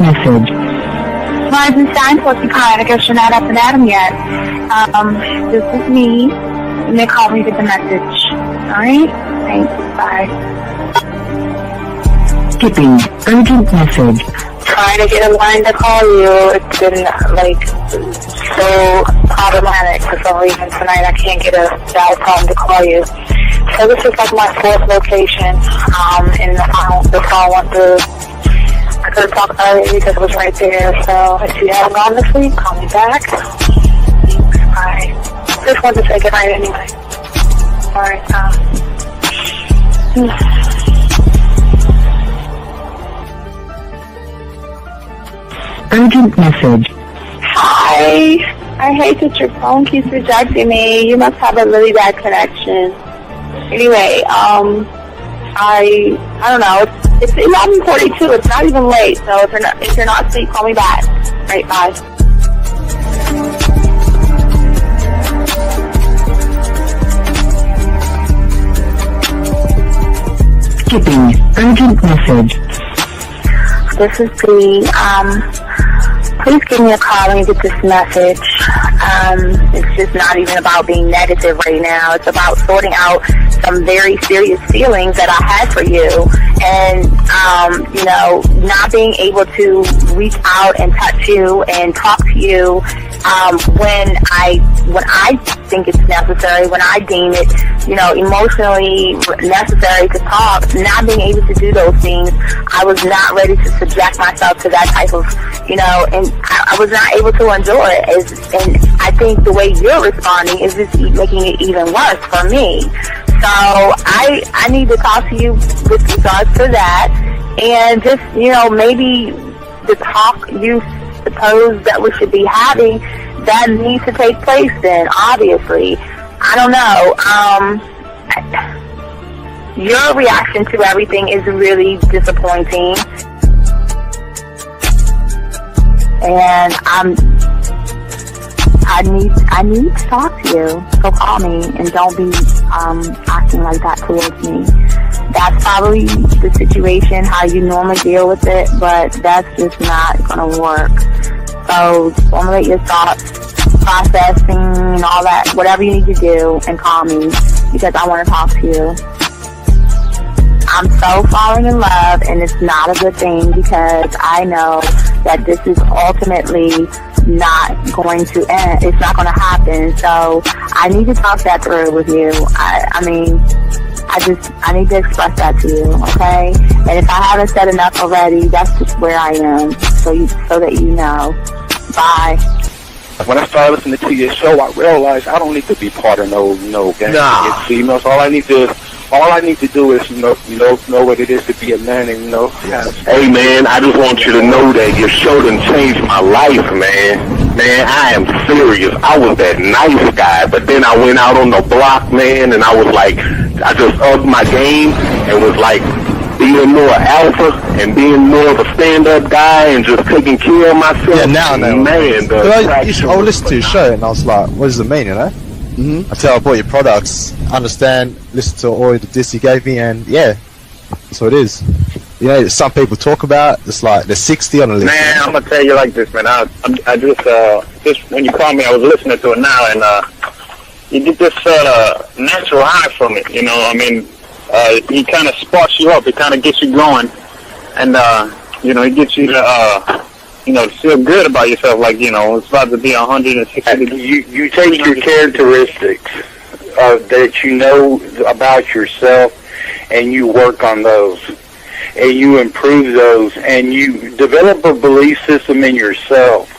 message. Rise and shine, Porcupine. I guess you're not up and at 'em yet. This is me. And they call me with the message. Alright? Thanks. Bye. Skipping. Urgent message. Trying to get a line to call you. It's been, so problematic for some reason tonight. I can't get a dial tone to call you. So this is my fourth location, and the phone went through. I couldn't talk earlier because it was right there. So if you haven't gone this week, call me back. Thanks. Bye. Just wanted to say goodnight anyway. Alright, Urgent message. Hi. I hate that your phone keeps rejecting me. You must have a really bad connection. Anyway, I don't know. It's 11:42. It's not even late. So if you're not asleep, call me back. Right, bye. Skipping. Urgent message. This is Bree. Please give me a call when you get this message. It's just not even about being negative right now. It's about sorting out some very serious feelings that I had for you. And, not being able to reach out and touch you and talk to you when I think it's necessary, when I deem it, emotionally necessary to talk. Not being able to do those things, I was not ready to subject myself to that type of, and I was not able to endure it. And I think the way you're responding is just making it even worse for me. So I need to talk to you with regards to that, and just, maybe the talk you suppose that we should be having, that needs to take place then, obviously. I don't know. Your reaction to everything is really disappointing. And I need to talk to you. So call me and don't be acting like that towards me. That's probably the situation, how you normally deal with it, but that's just not going to work. So formulate your thoughts, processing and all that, whatever you need to do, and call me because I want to talk to you. I'm so falling in love, and it's not a good thing because I know that this is ultimately not going to end. It's not going to happen. So I need to talk that through with you. I need to express that to you, okay? And if I haven't said enough already, that's just where I am, so that you know. Bye. When I started listening to your show, I realized I don't need to be part of no gang. Nah. So all I need to do is know what it is to be a man, and Hey man, I just want you to know that your show done changed my life, man. Man, I am serious. I was that nice guy, but then I went out on the block, man, and I was like, I just upped my game and was like being more alpha and being more of a stand-up guy and just taking care of myself. Yeah, now I know. Man, I listened to your show and I was like, what does it mean, Mm-hmm. Until I bought your products, understand, listen to all the diss you gave me, and yeah, that's what it is. Some people talk about, it's like they're 60 on the list. Man, I'm gonna tell you like this, man. I just when you called me, I was listening to it now, and you get this natural high from it. He kind of sparks you up. It kind of gets you going, and it gets you to to feel good about yourself. Like it's about to be 160 degrees. You take your characteristics that you know about yourself, and you work on those, and you improve those, and you develop a belief system in yourself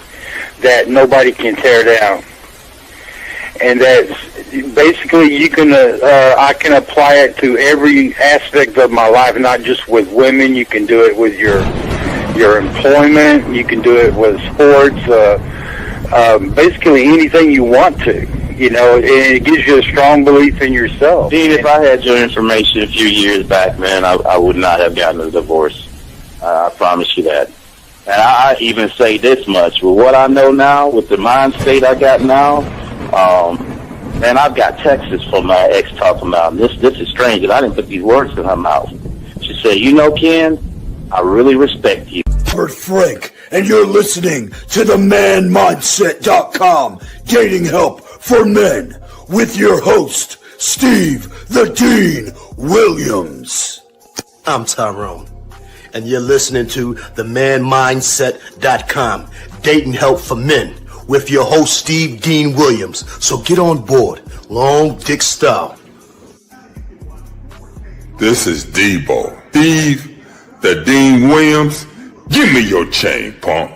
that nobody can tear down. And that's basically I can apply it to every aspect of my life, not just with women. You can do it with your employment. You can do it with sports. Basically anything you want to. And it gives you a strong belief in yourself. Dean, if I had your information a few years back, man, I would not have gotten a divorce. I promise you that. And I even say this much: with what I know now, with the mind state I got now. Man, I've got texts from my ex talking about this is strange, and I didn't put these words in her mouth. She said, Ken, I really respect you. Robert Frick and you're listening to the manmindset.com dating help for men with your host, Steve the Dean Williams. I'm Tyrone, and you're listening to the manmindset.com dating help for men with your host, Steve Dean Williams. So get on board, long dick style. This is Debo. Steve the Dean Williams. Give me your chain, punk.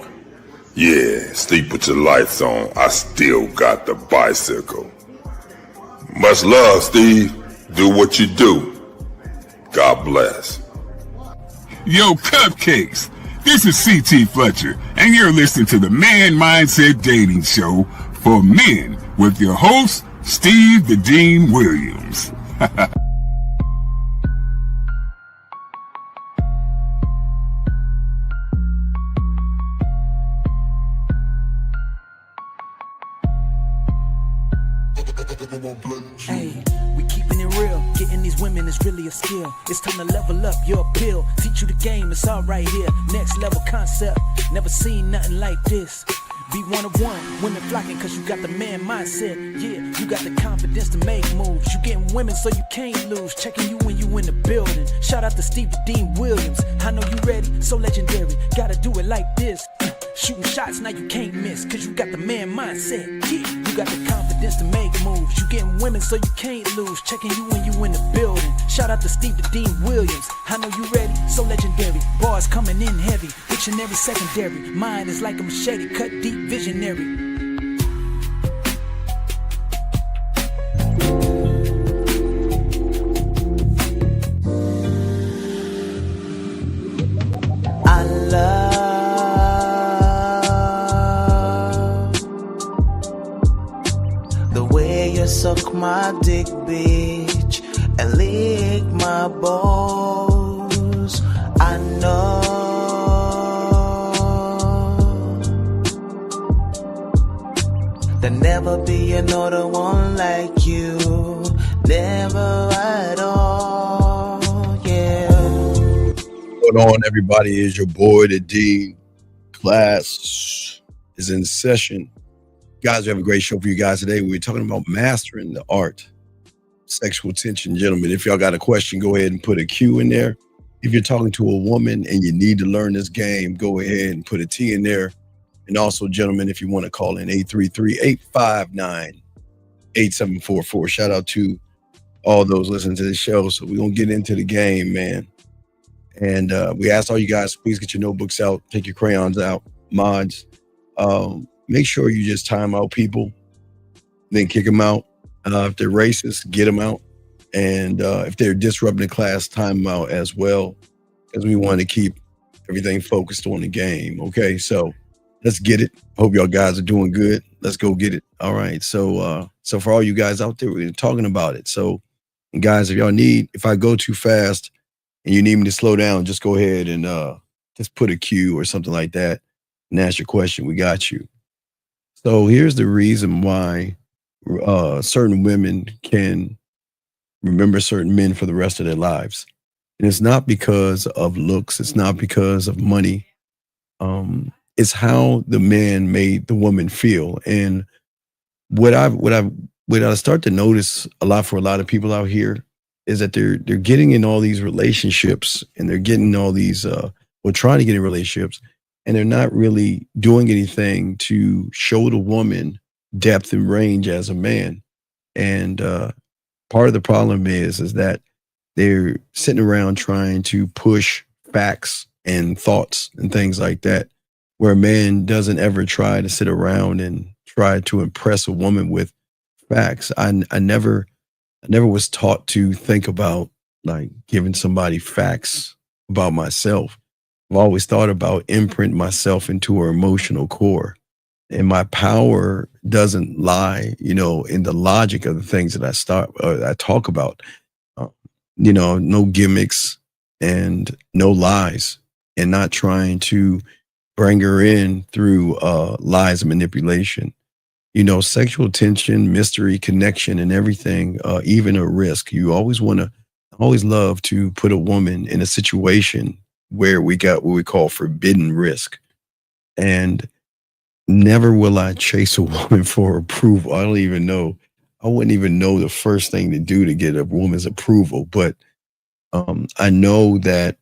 Yeah, sleep with your lights on. I still got the bicycle. Much love, Steve. Do what you do. God bless. Yo, cupcakes. This is C.T. Fletcher, and you're listening to the Man Mindset Dating Show for men with your host, Steve the Dean Williams. Hey, we keeping it real. Getting these women is really a skill. It's time to level up your appeal. Teach you the game, it's all right here. Next level concept. Never seen nothing like this. Be one of one, women flocking cause you got the man mindset. Yeah, you got the confidence to make moves. You getting women so you can't lose. Checking you when you in the building. Shout out to Steve the Dean Williams. I know you ready, so legendary. Gotta do it like this. Shooting shots, now you can't miss. Cause you got the man mindset. Yeah, you got the confidence to make moves. You getting women so you can't lose. Checking you when you in the building. Shout out to Steve the Dean Williams. I know you ready, so legendary. Bars coming in heavy. Dictionary secondary. Mine is like a machete, cut deep, visionary. I love the way you suck my dick, bitch, and lick my balls. I know there'll never be another one like you. Never at all, yeah. What's going on, everybody? Is your boy, the Dean. Class is in session. Guys, we have a great show for you guys today. We're talking about mastering the art. Sexual tension, gentlemen. If y'all got a question, go ahead and put a Q in there. If you're talking to a woman and you need to learn this game, go ahead and put a T in there. And also, gentlemen, if you want to call in 833-859-8744. Shout out to all those listening to the show. So we're going to get into the game, man. And we asked all you guys, please get your notebooks out, take your crayons out, mods. Make sure you just time out people, then kick them out. If they're racist, get them out. And if they're disrupting the class, time them out as well, because we want to keep everything focused on the game. Okay, so let's get it. Hope y'all guys are doing good. Let's go get it. All right. So for all you guys out there, we're talking about it. So guys, if I go too fast and you need me to slow down, just go ahead and just put a Q or something like that and ask your question. We got you. So here's the reason why certain women can remember certain men for the rest of their lives. And it's not because of looks. It's not because of money. It's how the man made the woman feel. And what I start to notice a lot for a lot of people out here is that they're getting in all these relationships and they're getting all these trying to get in relationships, and they're not really doing anything to show the woman depth and range as a man. And part of the problem is that they're sitting around trying to push facts and thoughts and things like that, where a man doesn't ever try to sit around and try to impress a woman with facts. I never was taught to think about like giving somebody facts about myself. I've always thought about imprint myself into her emotional core. And my power doesn't lie, in the logic of the things that I talk about. No gimmicks and no lies, and not trying to bring her in through lies and manipulation. Sexual tension, mystery, connection, and everything, even a risk. You always love to put a woman in a situation where we got what we call forbidden risk. And never will I chase a woman for approval. I don't even know. I wouldn't even know the first thing to do to get a woman's approval. But I know that,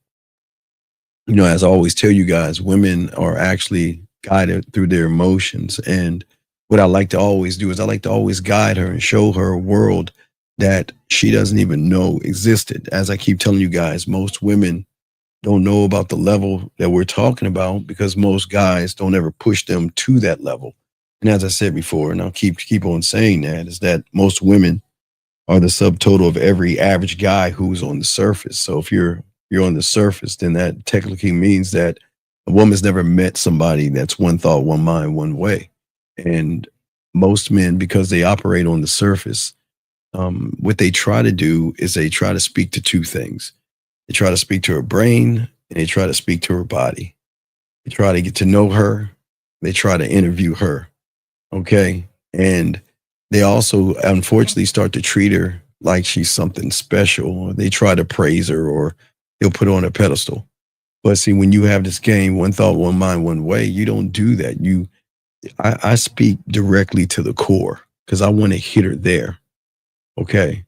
as I always tell you guys, women are actually guided through their emotions. And what I like to always do is I like to always guide her and show her a world that she doesn't even know existed. As I keep telling you guys, most women don't know about the level that we're talking about because most guys don't ever push them to that level. And as I said before, and I'll keep on saying that, is that most women are the subtotal of every average guy who's on the surface. So if you're on the surface, then that technically means that a woman's never met somebody that's one thought, one mind, one way. And most men, because they operate on the surface, what they try to do is they try to speak to two things. They try to speak to her brain and they try to speak to her body. They try to get to know her. They try to interview her. Okay. And they also, unfortunately, start to treat her like she's something special. Or they try to praise her or they'll put her on a pedestal. But see, when you have this game, one thought, one mind, one way, you don't do that. I speak directly to the core because I want to hit her there. Okay.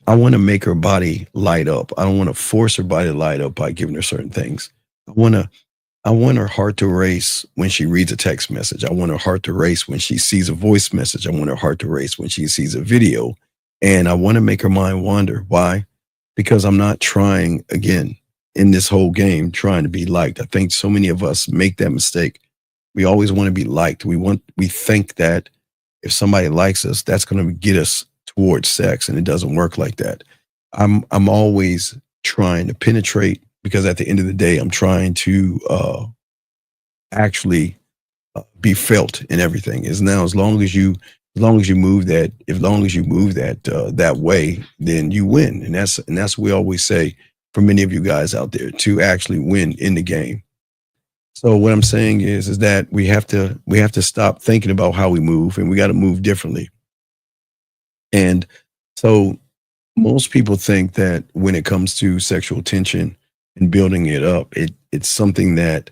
I want to make her body light up. I don't want to force her body to light up by giving her certain things. I want her heart to race when she reads a text message. I want her heart to race when she sees a voice message. I want her heart to race when she sees a video. And I want to make her mind wander. Why? Because I'm not trying, again, in this whole game, trying to be liked. I think so many of us make that mistake. We always want to be liked. We think that if somebody likes us, that's going to get us towards sex, and it doesn't work like that. I'm always trying to penetrate because at the end of the day, I'm trying to actually be felt in everything. Is now as long as you move that that way, then you win, and that's what we always say for many of you guys out there to actually win in the game. So what I'm saying is that we have to stop thinking about how we move, and we got to move differently. And so most people think that when it comes to sexual tension and building it up, it's something that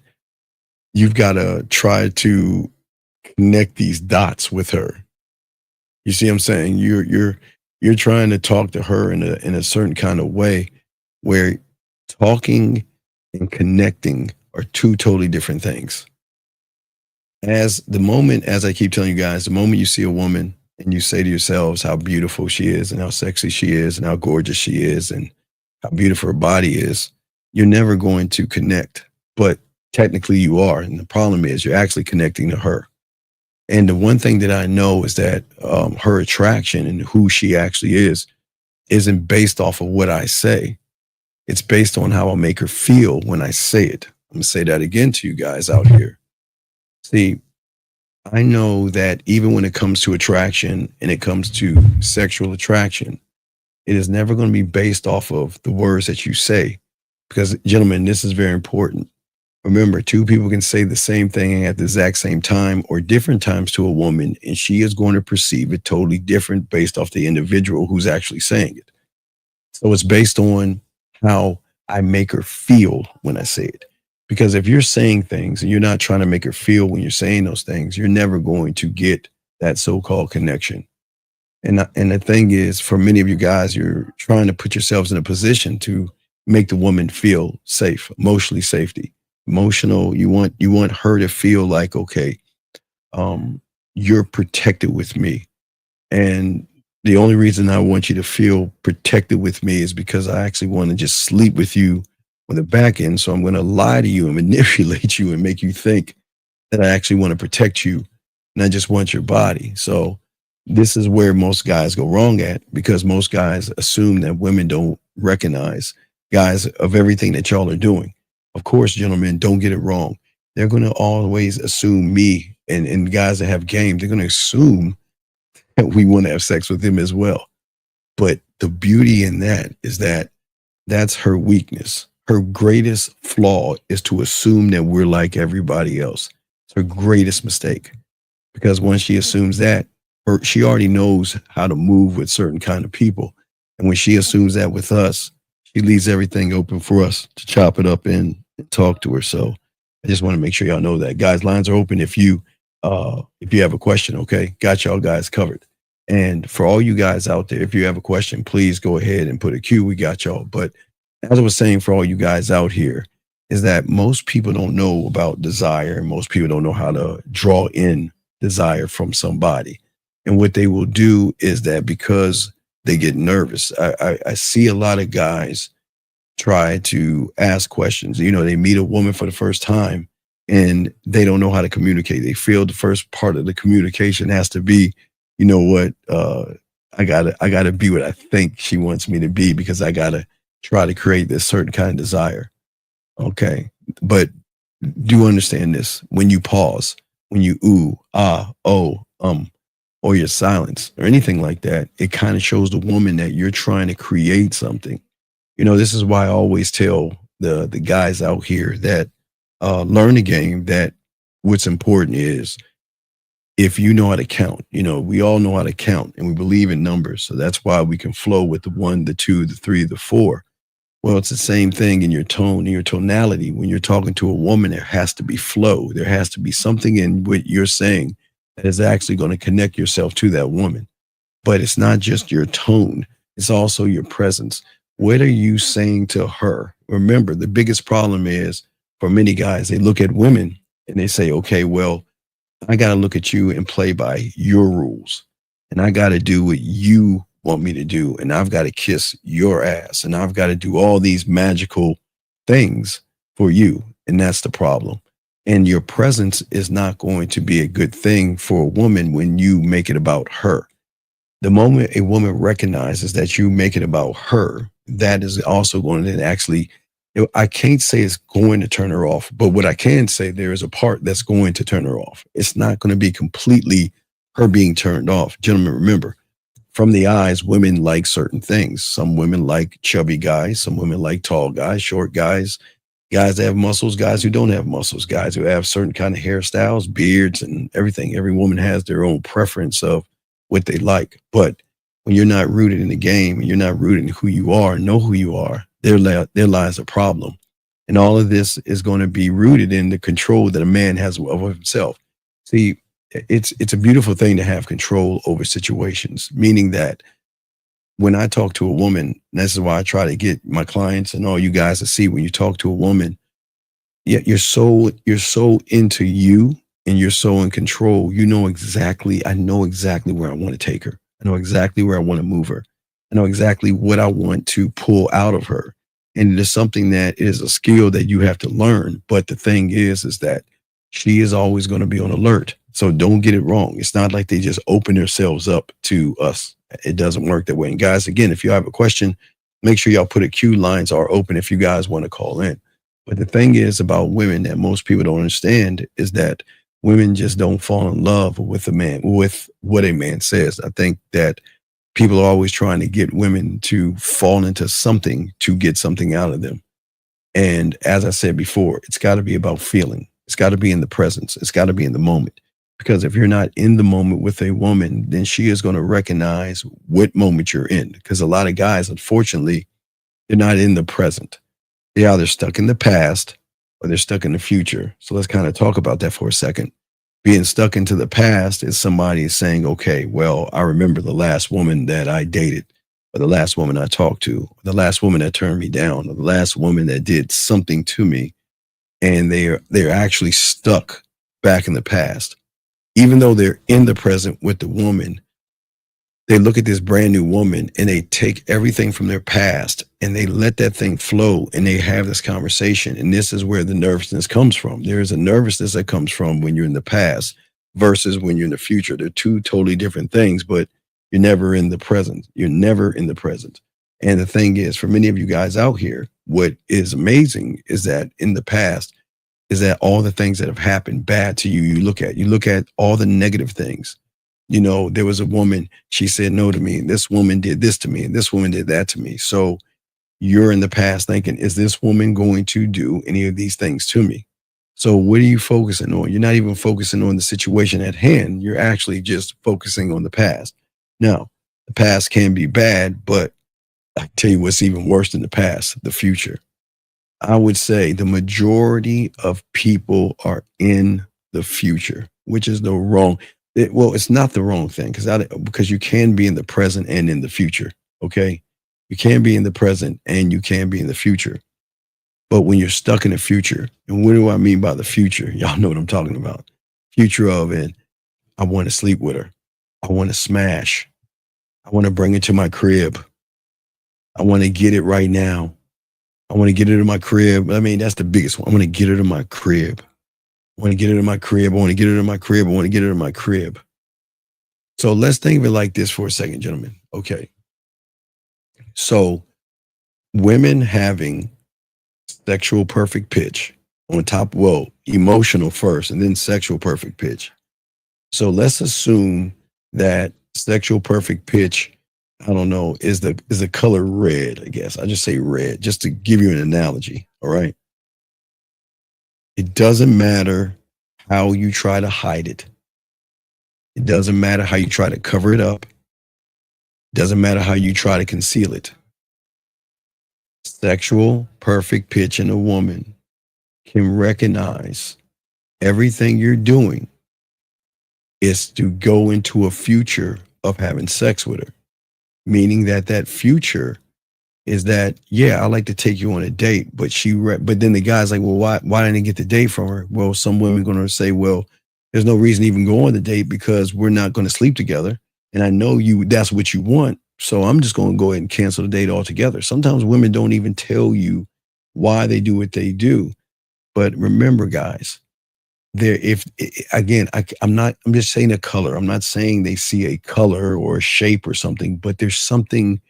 you've got to try to connect these dots with her. You see what I'm saying? You're trying to talk to her in a certain kind of way where talking and connecting are two totally different things. As I keep telling you guys, the moment you see a woman and you say to yourselves how beautiful she is and how sexy she is and how gorgeous she is and how beautiful her body is, you're never going to connect. But technically you are. And the problem is you're actually connecting to her. And the one thing that I know is that her attraction and who she actually is isn't based off of what I say. It's based on how I make her feel when I say it. I'm going to say that again to you guys out here. See, I know that even when it comes to attraction and it comes to sexual attraction, it is never going to be based off of the words that you say. Because, gentlemen, this is very important. Remember, two people can say the same thing at the exact same time or different times to a woman, and she is going to perceive it totally different based off the individual who's actually saying it. So it's based on how I make her feel when I say it. Because if you're saying things and you're not trying to make her feel when you're saying those things, you're never going to get that so-called connection. And the thing is, for many of you guys, you're trying to put yourselves in a position to make the woman feel safe, emotionally safety. Emotional, you want her to feel like, okay, you're protected with me. And the only reason I want you to feel protected with me is because I actually want to just sleep with you on the back end. So I'm going to lie to you and manipulate you and make you think that I actually want to protect you and I just want your body. So this is where most guys go wrong at, because most guys assume that women don't recognize guys of everything that y'all are doing. Of course, gentlemen, don't get it wrong. They're going to always assume me and guys that have game, they're going to assume that we want to have sex with them as well. But the beauty in that is that that's her weakness. Her greatest flaw is to assume that we're like everybody else. It's her greatest mistake, because once she assumes that, she already knows how to move with certain kind of people. And when she assumes that with us, she leaves everything open for us to chop it up and talk to her. So I just want to make sure y'all know that. Guys, lines are open if you have a question, okay? Got y'all guys covered. And for all you guys out there, if you have a question, please go ahead and put a Q. We got y'all. But as I was saying, for all you guys out here, is that most people don't know about desire, and most people don't know how to draw in desire from somebody. And what they will do is that because they get nervous, I see a lot of guys try to ask questions. You know, they meet a woman for the first time and they don't know how to communicate. They feel the first part of the communication has to be, you know what, I gotta be what I think she wants me to be because I gotta try to create this certain kind of desire. Okay. But do understand this. When you pause, when you ooh, ah, oh, or your silence or anything like that, it kind of shows the woman that you're trying to create something. You know, this is why I always tell the guys out here that learn the game that what's important is if you know how to count. You know, we all know how to count and we believe in numbers. So that's why we can flow with the 1, the 2, the 3, the 4. Well, it's the same thing in your tone, in your tonality. When you're talking to a woman, there has to be flow. There has to be something in what you're saying that is actually going to connect yourself to that woman. But it's not just your tone. It's also your presence. What are you saying to her? Remember, the biggest problem is for many guys, they look at women and they say, okay, well, I got to look at you and play by your rules. And I got to do what you want me to do. And I've got to kiss your ass. And I've got to do all these magical things for you. And that's the problem. And your presence is not going to be a good thing for a woman when you make it about her. The moment a woman recognizes that you make it about her, that is also going to actually, I can't say it's going to turn her off, but what I can say, there is a part that's going to turn her off. It's not going to be completely her being turned off. Gentlemen, remember, from the eyes, women like certain things. Some women like chubby guys. Some women like tall guys, short guys, guys that have muscles, guys who don't have muscles, guys who have certain kind of hairstyles, beards, and everything. Every woman has their own preference of what they like. But when you're not rooted in the game, you're not rooted in who you are, know who you are, there lies a problem. And all of this is going to be rooted in the control that a man has of himself. See, it's a beautiful thing to have control over situations, meaning that when I talk to a woman, and this is why I try to get my clients and all you guys to see, when you talk to a woman, you're so into you and you're so in control. I know exactly where I want to take her. I know exactly where I want to move her. I know exactly what I want to pull out of her. And it is something that is a skill that you have to learn. But the thing is that she is always going to be on alert. So don't get it wrong. It's not like they just open themselves up to us. It doesn't work that way. And guys, again, if you have a question, make sure y'all put a Q. Lines are open if you guys want to call in. But the thing is about women that most people don't understand is that women just don't fall in love with a man, with what a man says. I think that people are always trying to get women to fall into something to get something out of them. And as I said before, it's got to be about feeling. It's got to be in the presence. It's got to be in the moment. Because if you're not in the moment with a woman, then she is going to recognize what moment you're in. Because a lot of guys, unfortunately, they're not in the present. They're either stuck in the past or they're stuck in the future. So let's kind of talk about that for a second. Being stuck into the past is somebody saying, okay, well, I remember the last woman that I dated, or the last woman I talked to, or the last woman that turned me down, or the last woman that did something to me. And they're actually stuck back in the past. Even though they're in the present with the woman, they look at this brand new woman and they take everything from their past and they let that thing flow and they have this conversation. And this is where the nervousness comes from. There is a nervousness that comes from when you're in the past versus when you're in the future. They're two totally different things, but you're never in the present. You're never in the present. And the thing is, for many of you guys out here, what is amazing is that in the past, is that all the things that have happened bad to you, you look at all the negative things. You know, there was a woman, she said no to me, and this woman did this to me, and this woman did that to me. So you're in the past thinking, is this woman going to do any of these things to me? So what are you focusing on? You're not even focusing on the situation at hand. You're actually just focusing on the past. Now, the past can be bad, but I tell you what's even worse than the past, the future. I would say the majority of people are in the future, which is the wrong. Well, it's not the wrong thing because you can be in the present and in the future. Okay, you can be in the present and you can be in the future. But when you're stuck in the future, and what do I mean by the future? Y'all know what I'm talking about. Future of it. I want to sleep with her. I want to smash. I want to bring it to my crib. I want to get it right now. I want to get it in my crib. I mean, that's the biggest one. I want to get it in my crib. I want to get it in my crib. I want to get it in my crib. I want to get it in my crib. So let's think of it like this for a second, gentlemen. Okay. So women having sexual perfect pitch on top, well, emotional first and then sexual perfect pitch. So let's assume that sexual perfect pitch, I don't know, is the color red, I guess. I just say red, just to give you an analogy. All right. It doesn't matter how you try to hide it. It doesn't matter how you try to cover it up. It doesn't matter how you try to conceal it. Sexual perfect pitch in a woman can recognize everything you're doing is to go into a future of having sex with her. Meaning that future is that, yeah, I like to take you on a date, but but then the guy's like, well, why didn't I get the date from her? Well, some women are going to say, well, there's no reason to even go on the date because we're not going to sleep together. And I know that's what you want. So I'm just going to go ahead and cancel the date altogether. Sometimes women don't even tell you why they do what they do. But remember, guys, I'm just saying a color. I'm not saying they see a color or a shape or something, but there's something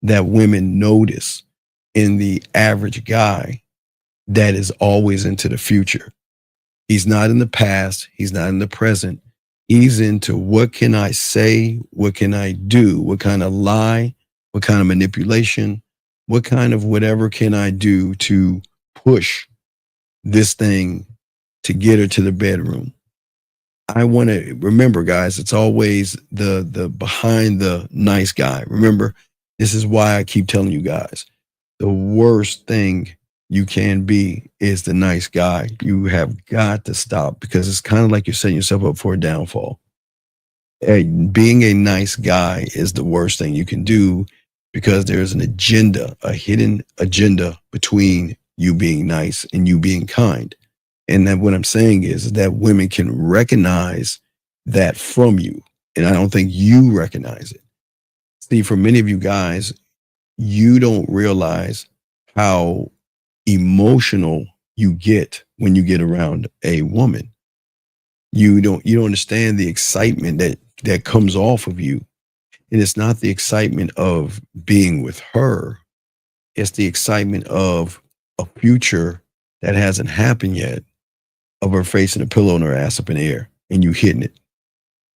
that women notice in the average guy that is always into the future. He's not in the past. He's not in the present. He's into what can I say? What can I do? What kind of lie? What kind of manipulation? What kind of whatever can I do to push this thing to get her to the bedroom? I want to remember, guys, it's always the behind the nice guy. Remember, this is why I keep telling you guys, the worst thing you can be is the nice guy. You have got to stop because it's kind of like you're setting yourself up for a downfall. Being a nice guy is the worst thing you can do because there's an agenda, a hidden agenda between you being nice and you being kind. And that what I'm saying is that women can recognize that from you. And I don't think you recognize it. See, for many of you guys, you don't realize how emotional you get when you get around a woman. You don't understand the excitement that comes off of you. And it's not the excitement of being with her. It's the excitement of a future that hasn't happened yet, of her facing a pillow and her ass up in the air and you hitting it.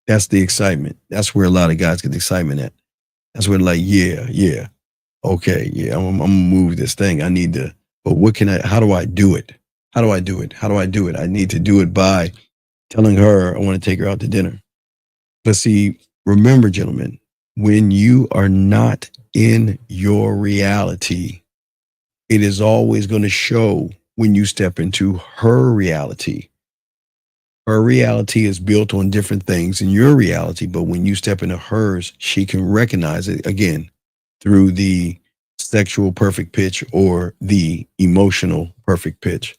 That's the excitement. That's where a lot of guys get the excitement at. That's where like, yeah. Okay, yeah, I'm gonna move this thing. I need to, but how do I do it? How do I do it? How do I do it? I need to do it by telling her I want to take her out to dinner. But see, remember, gentlemen, when you are not in your reality, it is always going to show when you step into her reality. Her reality is built on different things in your reality, but when you step into hers, she can recognize it again through the sexual perfect pitch or the emotional perfect pitch.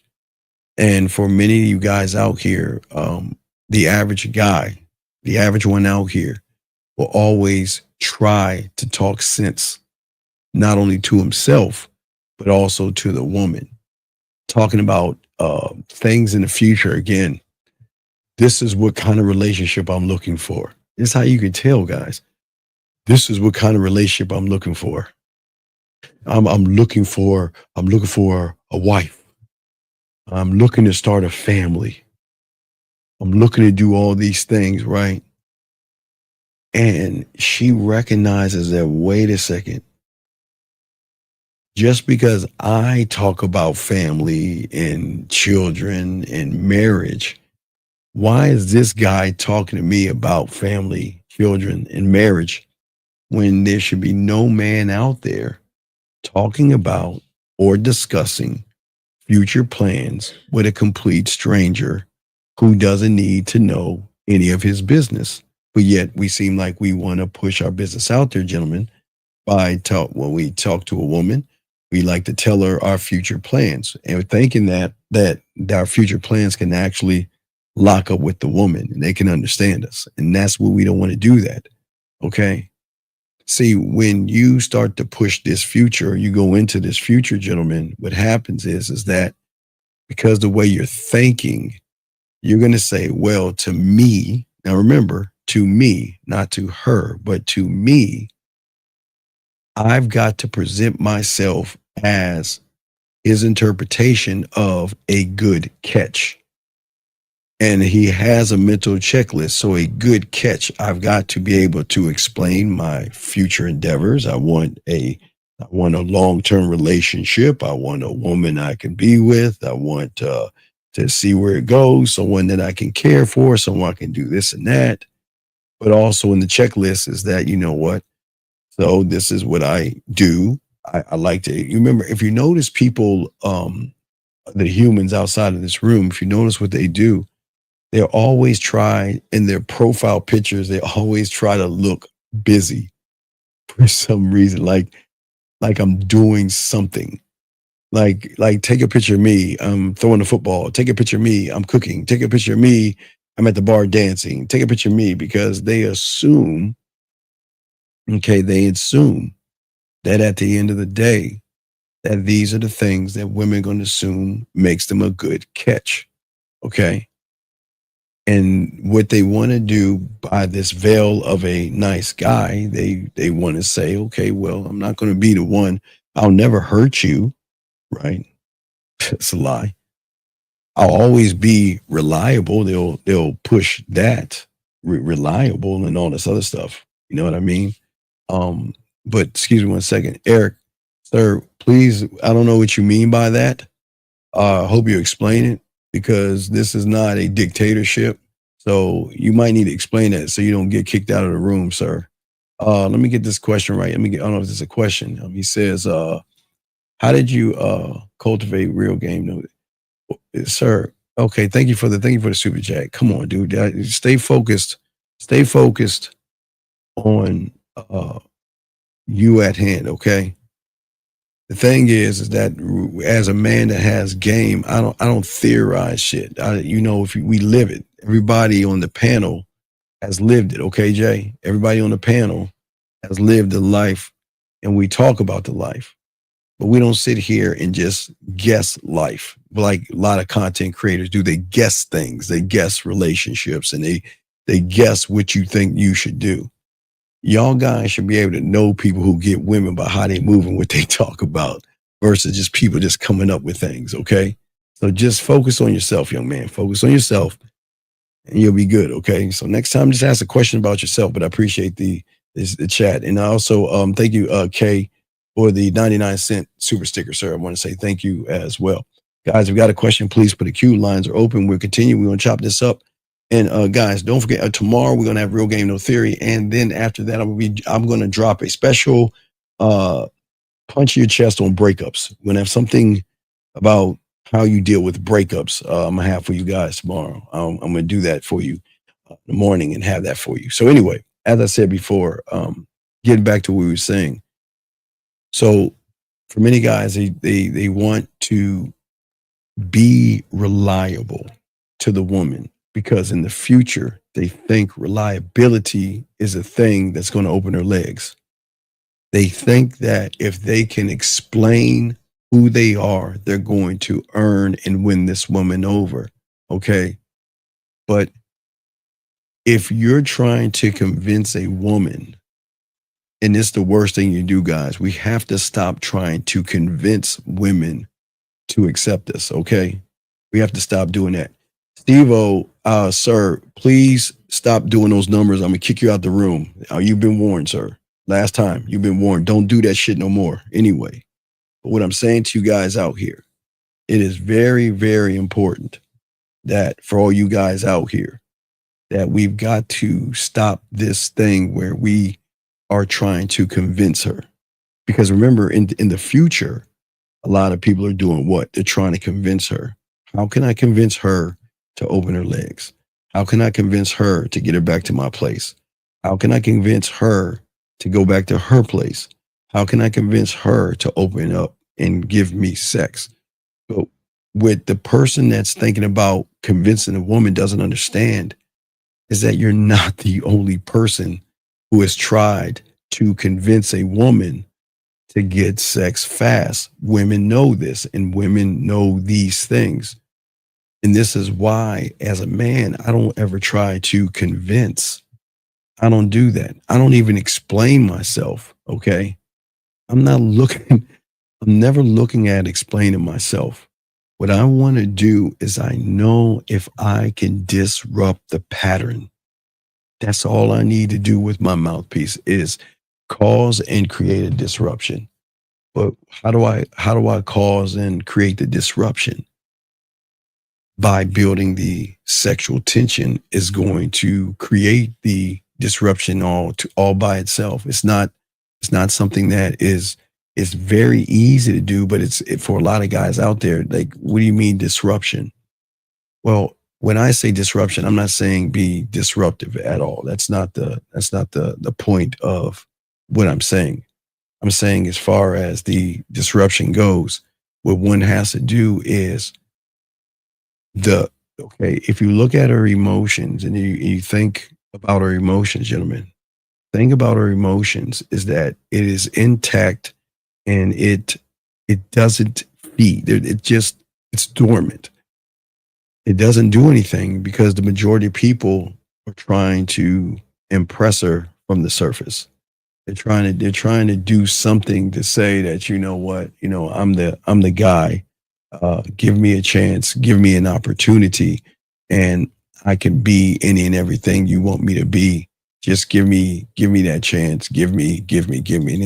And for many of you guys out here, the average guy, the average one out here will always try to talk sense, not only to himself, but also to the woman. Talking about things in the future again. This is what kind of relationship I'm looking for. This is how you can tell, guys. This is what kind of relationship I'm looking for. I'm looking for a wife. I'm looking to start a family. I'm looking to do all these things, right? And she recognizes that, wait a second, just because I talk about family and children and marriage, why is this guy talking to me about family, children, and marriage when there should be no man out there talking about or discussing future plans with a complete stranger who doesn't need to know any of his business. But yet we seem like we want to push our business out there, gentlemen, when we talk to a woman, we like to tell her our future plans. And we're thinking that our future plans can actually lock up with the woman and they can understand us. And that's what we don't want to do that. Okay. See, when you start to push this future, you go into this future, gentlemen, what happens is that because the way you're thinking, you're going to say, well, to me, now remember, to me, not to her, but to me, I've got to present myself as his interpretation of a good catch. And he has a mental checklist. So a good catch, I've got to be able to explain my future endeavors. I want a long-term relationship. I want a woman I can be with. I want to see where it goes, someone that I can care for, someone I can do this and that. But also in the checklist is that, you know what? So this is what I do. I like to, you remember, if you notice people, the humans outside of this room, if you notice what they do, they're always try in their profile pictures, they always try to look busy for some reason, like I'm doing something. Like take a picture of me, I'm throwing the football. Take a picture of me, I'm cooking. Take a picture of me, I'm at the bar dancing. Take a picture of me, because they assume that at the end of the day, that these are the things that women are going to assume makes them a good catch. Okay. And what they want to do by this veil of a nice guy, they want to say, okay, well, I'm not going to be the one. I'll never hurt you, right? It's a lie. I'll always be reliable. They'll push that reliable and all this other stuff. You know what I mean? But excuse me 1 second, Eric, sir, please. I don't know what you mean by that. I hope you explain it, because this is not a dictatorship. So you might need to explain that so you don't get kicked out of the room, sir. Let me get this question right. I don't know if this is a question. He says, how did you cultivate real game? No, sir. Okay, thank you for the super chat. Come on, dude. Stay focused. Stay focused on you at hand, okay? The thing is that as a man that has game, I don't theorize shit. If we live it, everybody on the panel has lived it. Okay, Jay, everybody on the panel has lived the life, and we talk about the life, but we don't sit here and just guess life like a lot of content creators do. They guess things, they guess relationships, and they guess what you think you should do. Y'all guys should be able to know people who get women by how they move and what they talk about, versus just people just coming up with things. Okay. So just focus on yourself, young man. Focus on yourself and you'll be good. Okay. So next time, just ask a question about yourself, but I appreciate the chat. And I also, thank you, Kay, for the 99-cent super sticker, sir. I want to say thank you as well. Guys, if you got a question, please put a queue. Lines are open. We'll continue. We're going to chop this up. And guys, don't forget, tomorrow we're gonna have Real Game No Theory, and then after that, I'm gonna drop a special punch your chest on breakups. We're gonna have something about how you deal with breakups. I'm gonna have for you guys tomorrow. I'm gonna do that for you in the morning and have that for you. So anyway, as I said before, getting back to what we were saying. So for many guys, they want to be reliable to the woman, because in the future, they think reliability is a thing that's going to open their legs. They think that if they can explain who they are, they're going to earn and win this woman over. Okay. But if you're trying to convince a woman, and it's the worst thing you do, guys, we have to stop trying to convince women to accept us. Okay. We have to stop doing that. Steve-O, sir, please stop doing those numbers. I'm going to kick you out the room. You've been warned, sir. Last time, you've been warned. Don't do that shit no more. Anyway, but what I'm saying to you guys out here, it is very, very important that for all you guys out here, that we've got to stop this thing where we are trying to convince her. Because remember, in the future, a lot of people are doing what? They're trying to convince her. How can I convince her to open her legs? How can I convince her to get her back to my place? How can I convince her to go back to her place? How can I convince her to open up and give me sex? But what the person that's thinking about convincing a woman doesn't understand is that you're not the only person who has tried to convince a woman to get sex fast. Women know this, and women know these things. And this is why, as a man, I don't ever try to convince. I don't do that. I don't even explain myself. Okay. I'm never looking at explaining myself. What I want to do is I know if I can disrupt the pattern. That's all I need to do with my mouthpiece is cause and create a disruption. But how do I cause and create the disruption? By building the sexual tension is going to create the disruption all by itself. It's not something that is very easy to do, but it's for a lot of guys out there. Like, what do you mean disruption? Well, when I say disruption, I'm not saying be disruptive at all. That's not the point of what I'm saying. I'm saying as far as the disruption goes, what one has to do is if you look at our emotions and you think about our emotions, gentlemen, think about our emotions is that it is intact and it doesn't feed. It's dormant. It doesn't do anything because the majority of people are trying to impress her from the surface. They're trying to do something to say that, you know what, I'm the guy. Give me a chance, give me an opportunity, and I can be any and everything you want me to be. Just give me that chance. Give me. And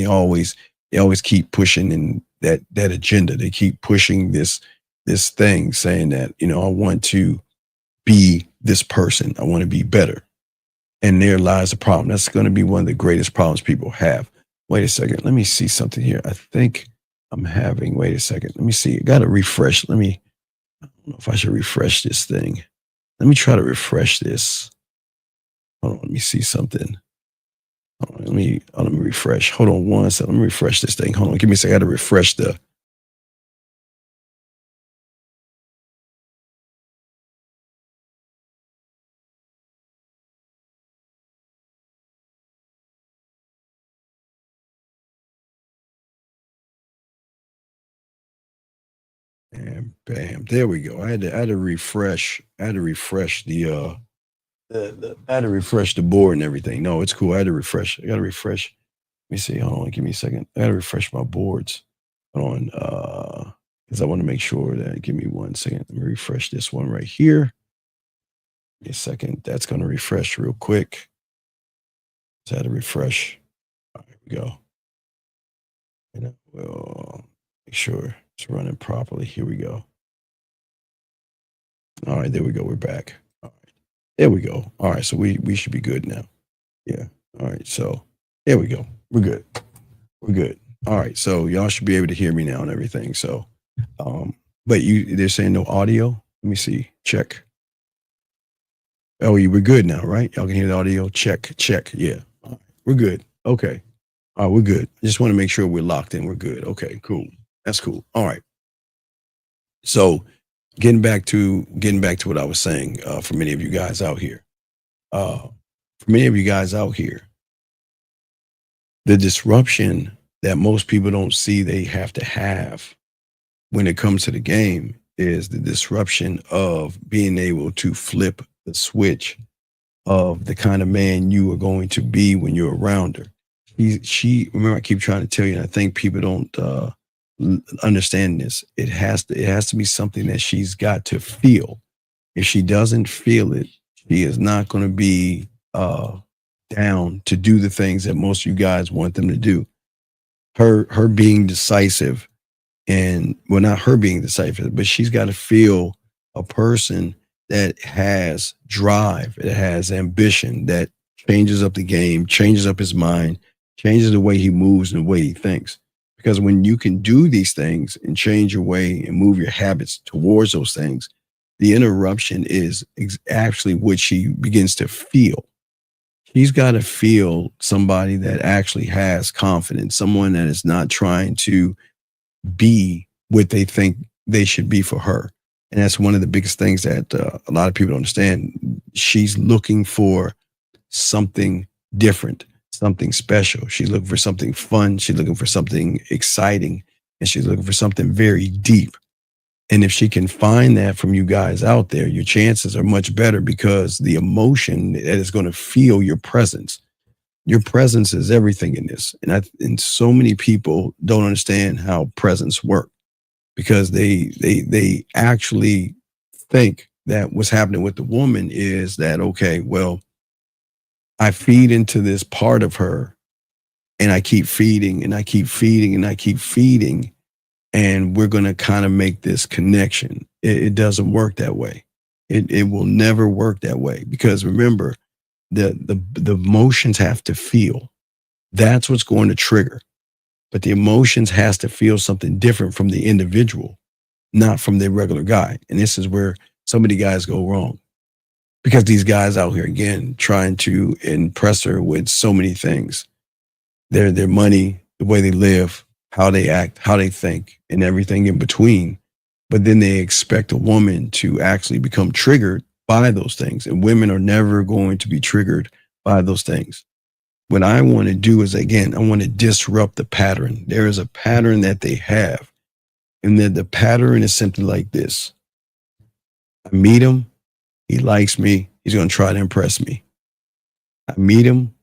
they always keep pushing in that agenda. They keep pushing this thing saying that, I want to be this person. I want to be better. And there lies the problem. That's going to be one of the greatest problems people have. Wait a second. Let me see something here. I think wait a second. Let me see. I got to refresh. I don't know if I should refresh this thing. Let me try to refresh this. Hold on. Let me see something. Let me refresh. Hold on one second. Let me refresh this thing. Hold on. Give me a second. I got to refresh the. And bam, there we go. I had to refresh. I had to refresh the I had to refresh the board and everything. No, it's cool. I had to refresh. I got to refresh. Let me see. Hold on. Give me a second. I got to refresh my boards. Hold on. Because I want to make sure that. Give me 1 second. Let me refresh this one right here. Give me a second. That's going to refresh real quick. So I had to refresh. All right, here we go. And we'll make sure it's running properly. Here we go. All right, there we go. We're back. All right. There we go. All right, so we should be good now. Yeah. All right, so there we go. We're good. We're good. All right, so y'all should be able to hear me now and everything. So, but they're saying no audio. Let me see. Check. Oh, we're good now, right? Y'all can hear the audio. Check. Yeah. All right, we're good. Okay. All right, we're good. I just want to make sure we're locked in. We're good. Okay, cool. That's cool. All right. So getting back to what I was saying, for many of you guys out here, the disruption that most people don't see they have to have when it comes to the game is the disruption of being able to flip the switch of the kind of man you are going to be when you're around her. Remember, I keep trying to tell you, and I think people don't understand this. It has to be something that she's got to feel. If she doesn't feel it, she is not going to be down to do the things that most of you guys want them to do. Her being decisive, and well, not her being decisive, but she's got to feel a person that has drive, that has ambition, that changes up the game, changes up his mind, changes the way he moves and the way he thinks. Because when you can do these things and change your way and move your habits towards those things, the interruption is actually what she begins to feel. She's got to feel somebody that actually has confidence, someone that is not trying to be what they think they should be for her. And that's one of the biggest things that a lot of people don't understand. She's looking for something different, something special. She's looking for something fun. She's looking for something exciting. And she's looking for something very deep. And if she can find that from you guys out there, your chances are much better, because the emotion that is going to feel your presence is everything in this. And so many people don't understand how presence work, because they actually think that what's happening with the woman is that, okay, well, I feed into this part of her, and I keep feeding and I keep feeding and I keep feeding, and we're going to kind of make this connection. It doesn't work that way. It will never work that way, because remember, the emotions have to feel. That's what's going to trigger. But the emotions has to feel something different from the individual, not from the regular guy. And this is where so many guys go wrong, because these guys out here, again, trying to impress her with so many things, their money, the way they live, how they act, how they think, and everything in between. But then they expect a woman to actually become triggered by those things. And women are never going to be triggered by those things. What I want to do is, again, I want to disrupt the pattern. There is a pattern that they have. And then the pattern is simply like this. I meet him. He likes me. He's going to try to impress me. I meet him.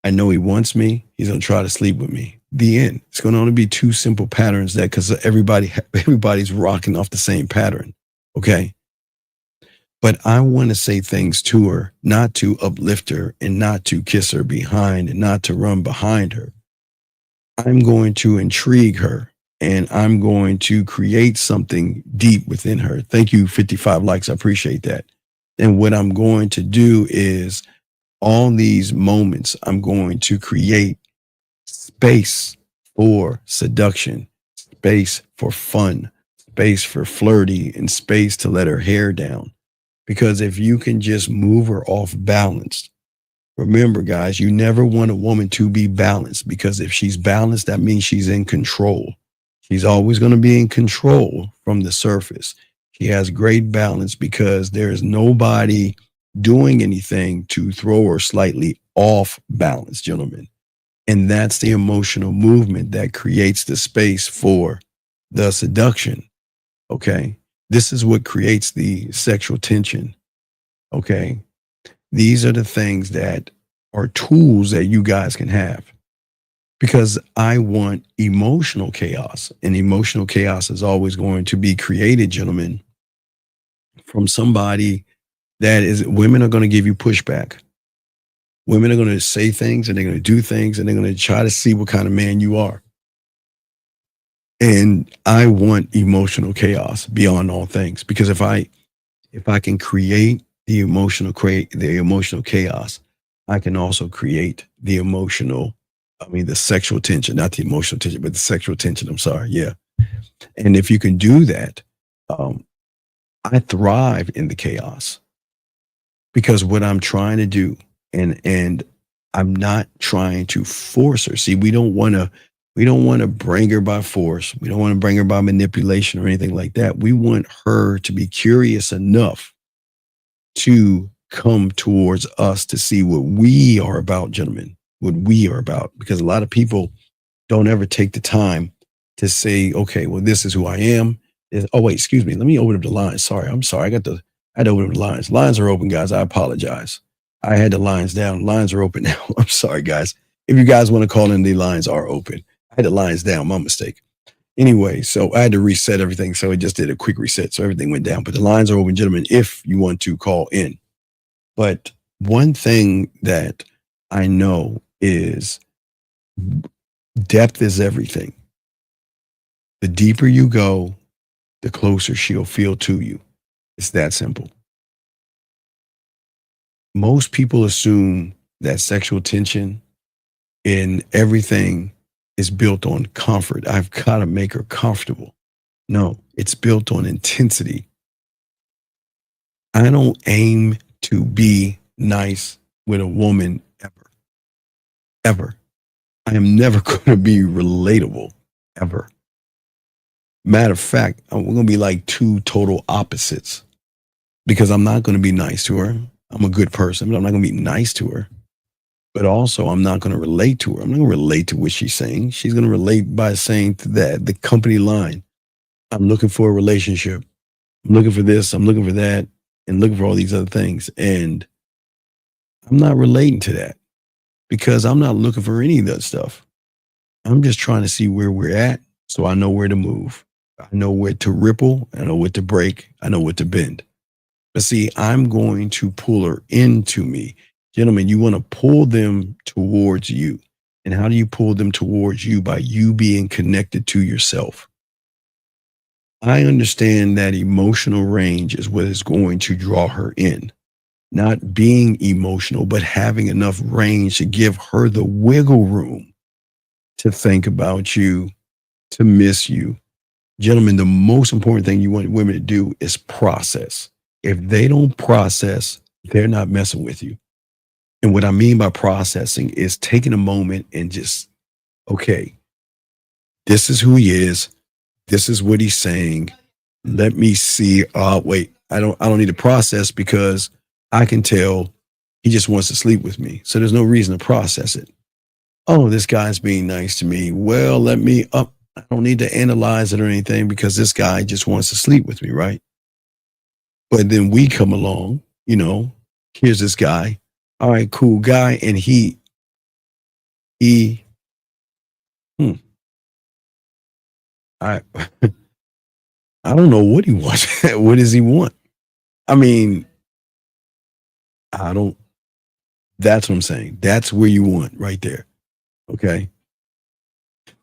I know he wants me. He's going to try to sleep with me. The end. It's going to only be two simple patterns, that because everybody's rocking off the same pattern. Okay. But I want to say things to her, not to uplift her and not to kiss her behind and not to run behind her. I'm going to intrigue her, and I'm going to create something deep within her. Thank you, 55 likes. I appreciate that. And what I'm going to do is, all these moments, I'm going to create space for seduction, space for fun, space for flirty, and space to let her hair down. Because if you can just move her off balance, remember, guys, you never want a woman to be balanced, because if she's balanced, that means she's in control. She's always going to be in control from the surface. She has great balance because there's nobody doing anything to throw her slightly off balance, gentlemen. And that's the emotional movement that creates the space for the seduction. Okay. This is what creates the sexual tension. Okay. These are the things that are tools that you guys can have, because I want emotional chaos, and emotional chaos is always going to be created, gentlemen, from somebody that is, women are going to give you pushback. Women are going to say things, and they're going to do things, and they're going to try to see what kind of man you are. And I want emotional chaos beyond all things, because if I can create the emotional chaos, I can also create the the sexual tension, not the emotional tension, but the sexual tension. I'm sorry. Yeah. And if you can do that, I thrive in the chaos, because what I'm trying to do, and I'm not trying to force her. See, we don't want to bring her by force. We don't want to bring her by manipulation or anything like that. We want her to be curious enough to come towards us to see what we are about, gentlemen, what we are about. Because a lot of people don't ever take the time to say, okay, well, this is who I am. Oh, wait, excuse me. Let me open up the lines. Sorry. I'm sorry. I had to open up the lines. Lines are open, guys. I apologize. I had the lines down. Lines are open now. I'm sorry, guys. If you guys want to call in, the lines are open. I had the lines down. My mistake. Anyway, so I had to reset everything. So it just did a quick reset. So everything went down. But the lines are open, gentlemen, if you want to call in. But one thing that I know is depth is everything. The deeper you go, the closer she'll feel to you. It's that simple. Most people assume that sexual tension in everything is built on comfort. I've got to make her comfortable. No, it's built on intensity. I don't aim to be nice with a woman ever. Ever. I am never going to be relatable ever. Matter of fact, we're going to be like two total opposites because I'm not going to be nice to her. I'm a good person, but I'm not going to be nice to her. But also, I'm not going to relate to her. I'm not going to relate to what she's saying. She's going to relate by saying that the company line. I'm looking for a relationship. I'm looking for this. I'm looking for that, and looking for all these other things. And I'm not relating to that because I'm not looking for any of that stuff. I'm just trying to see where we're at so I know where to move. I know where to ripple. I know what to break. I know what to bend. But see, I'm going to pull her into me. Gentlemen, you want to pull them towards you. And how do you pull them towards you? By you being connected to yourself. I understand that emotional range is what is going to draw her in. Not being emotional, but having enough range to give her the wiggle room to think about you, to miss you. Gentlemen, the most important thing you want women to do is process. If they don't process, they're not messing with you. And what I mean by processing is taking a moment and just, okay, this is who he is. This is what he's saying. Let me see. Wait, I don't need to process because I can tell he just wants to sleep with me. So there's no reason to process it. Oh, this guy's being nice to me. Well, I don't need to analyze it or anything because this guy just wants to sleep with me, right? But then we come along, here's this guy. All right, cool guy. And I I don't know what he wants. What does he want? I mean, that's what I'm saying. That's where you want right there. Okay.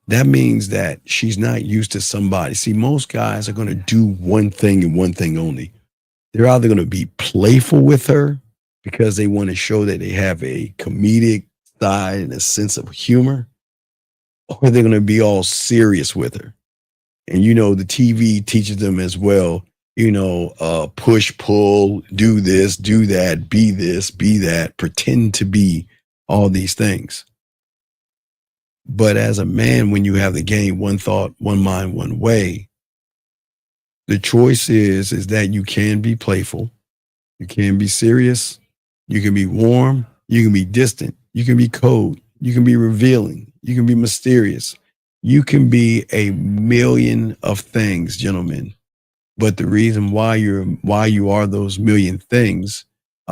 That means that she's not used to somebody. See, most guys are going to do one thing and one thing only. They're either going to be playful with her because they want to show that they have a comedic side and a sense of humor, or they're going to be all serious with her. And, the TV teaches them as well, push, pull, do this, do that, be this, be that, pretend to be all these things. But as a man, when you have the game, one thought, one mind, one way, the choice is that you can be playful, you can be serious, you can be warm, you can be distant, you can be cold, you can be revealing, you can be mysterious, you can be a million of things, gentlemen. But the reason why you are those million things,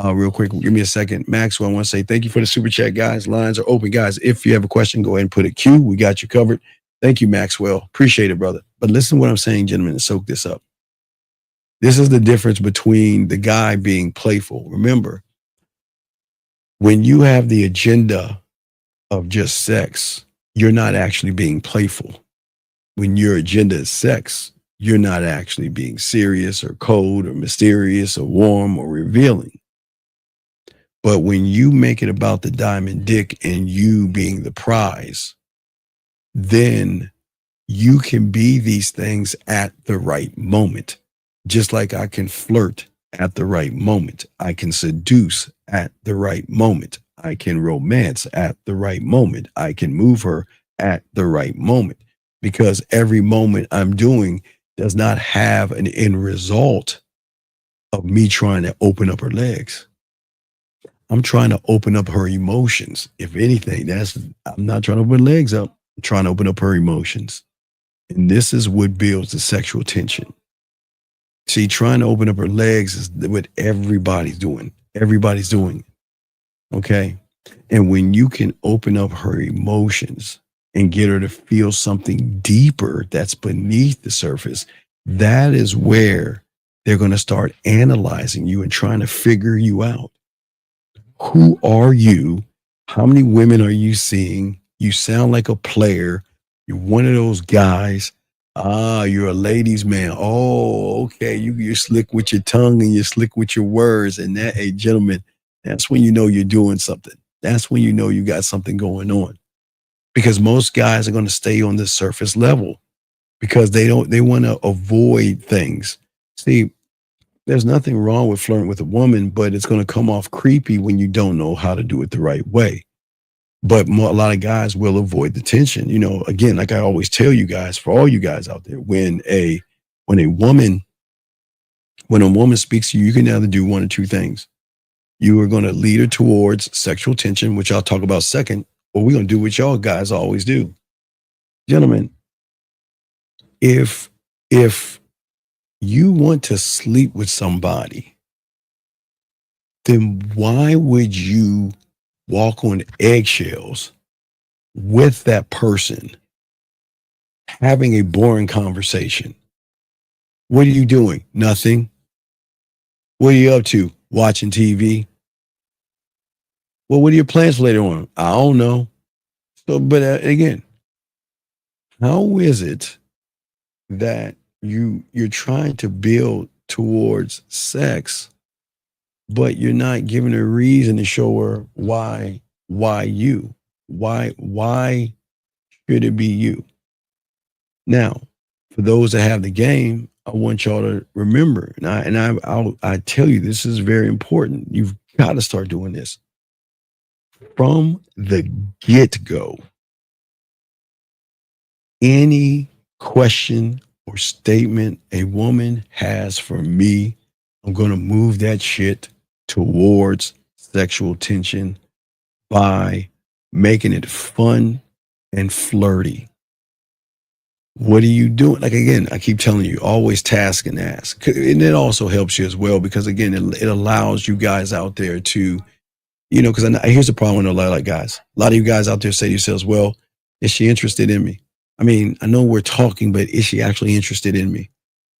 real quick, give me a second. Maxwell, I want to say thank you for the super chat, guys. Lines are open, guys. If you have a question, go ahead and put a Q. We got you covered. Thank you, Maxwell. Appreciate it, brother. But listen to what I'm saying, gentlemen, and soak this up. This is the difference between the guy being playful. Remember, when you have the agenda of just sex, you're not actually being playful. When your agenda is sex, you're not actually being serious or cold or mysterious or warm or revealing. But when you make it about the diamond dick and you being the prize, then you can be these things at the right moment. Just like I can flirt at the right moment. I can seduce at the right moment. I can romance at the right moment. I can move her at the right moment. Because every moment I'm doing does not have an end result of me trying to open up her legs. I'm trying to open up her emotions. If anything, I'm not trying to open legs up. I'm trying to open up her emotions. And this is what builds the sexual tension. See, trying to open up her legs is what everybody's doing. Everybody's doing. Okay. And when you can open up her emotions and get her to feel something deeper that's beneath the surface, that is where they're going to start analyzing you and trying to figure you out. Who are you? How many women are you seeing? You sound like a player. You're one of those guys. You're a ladies' man. Oh, okay. You're slick with your tongue and you're slick with your words. And that, hey, gentlemen, that's when you know you're doing something. That's when you know you got something going on. because most guys are going to stay on the surface level because they want to avoid things. See, there's nothing wrong with flirting with a woman, but it's going to come off creepy when you don't know how to do it the right way. But a lot of guys will avoid the tension. You know, again, like I always tell you guys, for all you guys out there, when a woman speaks to you, you can either do one or two things. You are going to lead her towards sexual tension, which I'll talk about second, or we're going to do what y'all guys always do. Gentlemen, if you want to sleep with somebody, then why would you walk on eggshells with that person, having a boring conversation? What are you doing? Nothing. What are you up to? Watching TV? Well, what are your plans for later on? I don't know. So, but again, how is it that you're trying to build towards sex, but you're not giving a reason to show her why you? Why should it be you? Now, for those that have the game, I want y'all to remember, and I tell you, this is very important. You've got to start doing this from the get-go. Any question or statement a woman has for me, I'm going to move that shit towards sexual tension by making it fun and flirty. What are you doing? Like, again, I keep telling you, always task and ask. And it also helps you as well because, again, it allows you guys out there to, you know, because here's the problem with a lot of guys. A lot of you guys out there say to yourselves, well, is she interested in me? I mean, I know we're talking, but is she actually interested in me?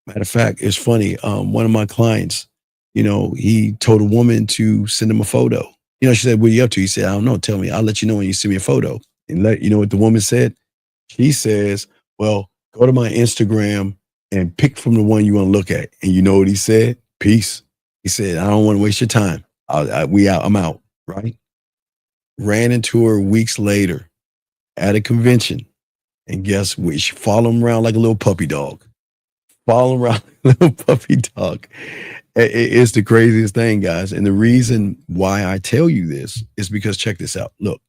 Matter of fact, it's funny. One of my clients, you know, he told a woman to send him a photo. You know, she said, what are you up to? He said, I don't know. Tell me. I'll let you know when you send me a photo. And you know what the woman said? She says, well, go to my Instagram and pick from the one you want to look at. And you know what he said? Peace. He said, I don't want to waste your time. I'm out, right? Ran into her weeks later at a convention. And guess what? She followed him around like a little puppy dog. Follow around like a little puppy dog. It's the craziest thing, guys. And the reason why I tell you this is because check this out. Look,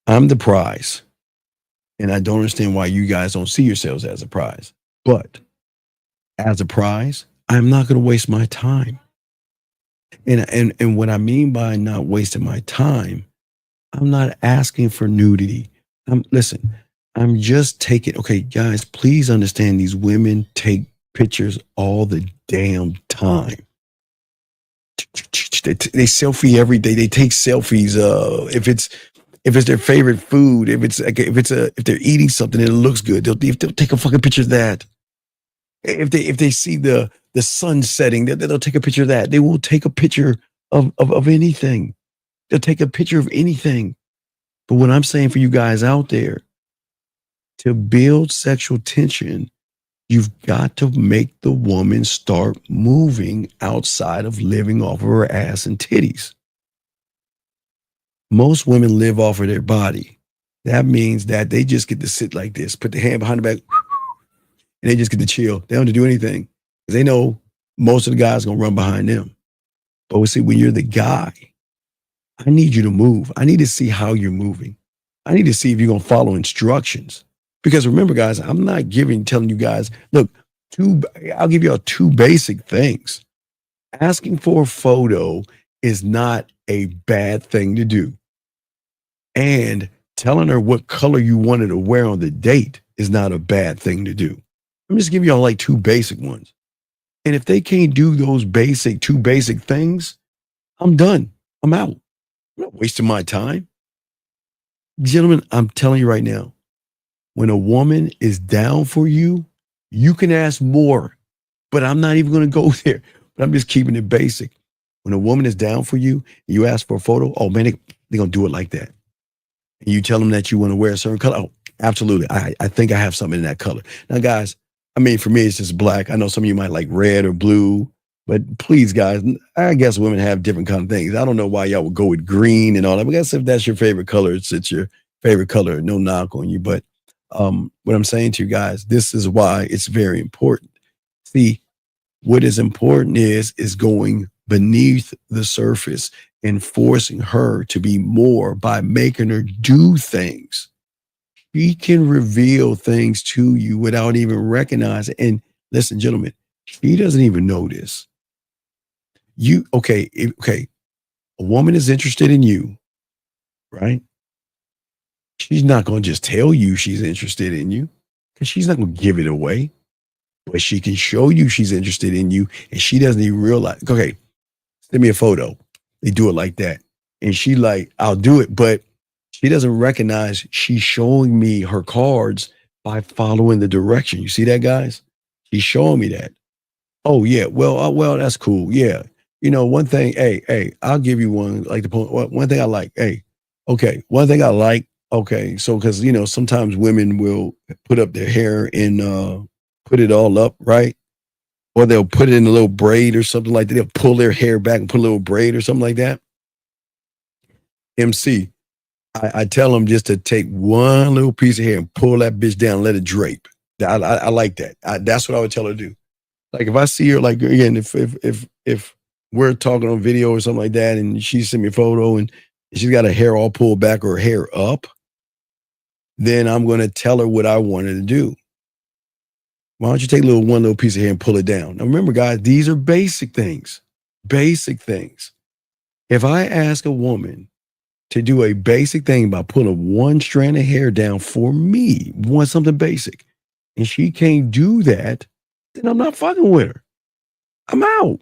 I'm the prize. And I don't understand why you guys don't see yourselves as a prize. But as a prize, I'm not going to waste my time. And what I mean by not wasting my time, I'm not asking for nudity. I'm just taking, okay, guys, please understand these women take pictures all the damn time. They selfie every day. They take selfies. If it's their favorite food, if they're eating something and it looks good, they'll take a fucking picture of that. If they see the sun setting, they'll take a picture of that. They will take a picture of anything. They'll take a picture of anything. But what I'm saying for you guys out there, to build sexual tension, you've got to make the woman start moving outside of living off of her ass and titties. Most women live off of their body. That means that they just get to sit like this, put their hand behind the back, and they just get to chill. They don't have to do anything. Because they know most of the guys are going to run behind them. But we see, when you're the guy, I need you to move. I need to see how you're moving. I need to see if you're going to follow instructions. Because remember, guys, I'm not telling you guys, look, I'll give you all two basic things. Asking for a photo is not a bad thing to do. And telling her what color you wanted to wear on the date is not a bad thing to do. I'm just giving y'all like two basic ones. And if they can't do those two basic things, I'm done. I'm out. I'm not wasting my time. Gentlemen, I'm telling you right now, when a woman is down for you, you can ask more, but I'm not even going to go there. But I'm just keeping it basic. When a woman is down for you, you ask for a photo, oh man, they're going to do it like that. And you tell them that you want to wear a certain color. Oh, absolutely. I think I have something in that color. Now, guys, I mean, for me, it's just black. I know some of you might like red or blue, But please, guys, I guess women have different kind of things. I don't know why y'all would go with green and all that. But I guess if that's your favorite color, it's your favorite color. No knock on you. But what I'm saying to you guys, this is why it's very important. See, what is important is going beneath the surface and forcing her to be more by making her do things. She can reveal things to you without even recognizing. And listen, gentlemen, she doesn't even know this. Okay, a woman is interested in you, right? She's not going to just tell you she's interested in you because she's not going to give it away, but she can show you she's interested in you and she doesn't even realize. Okay, send me a photo. They do it like that. And she like, I'll do it, but she doesn't recognize she's showing me her cards by following the direction. You see that, guys? She's showing me that. Oh yeah, well, that's cool. Yeah, one thing. Hey, I'll give you one. Like the point. One thing I like. Hey, okay, one thing I like. Okay, so because sometimes women will put up their hair and put it all up, right? Or they'll put it in a little braid or something like that. They'll pull their hair back and put a little braid or something like that. MC, I tell them just to take one little piece of hair and pull that bitch down, and let it drape. I like that. That's what I would tell her to do. Like if I see her, like again, if we're talking on video or something like that, and she sent me a photo and she's got her hair all pulled back or her hair up, then I'm going to tell her what I want her to do. Why don't you take one little piece of hair and pull it down? Now remember, guys, these are basic things. Basic things. If I ask a woman to do a basic thing by pulling one strand of hair down for me, want something basic, and she can't do that, then I'm not fucking with her. I'm out.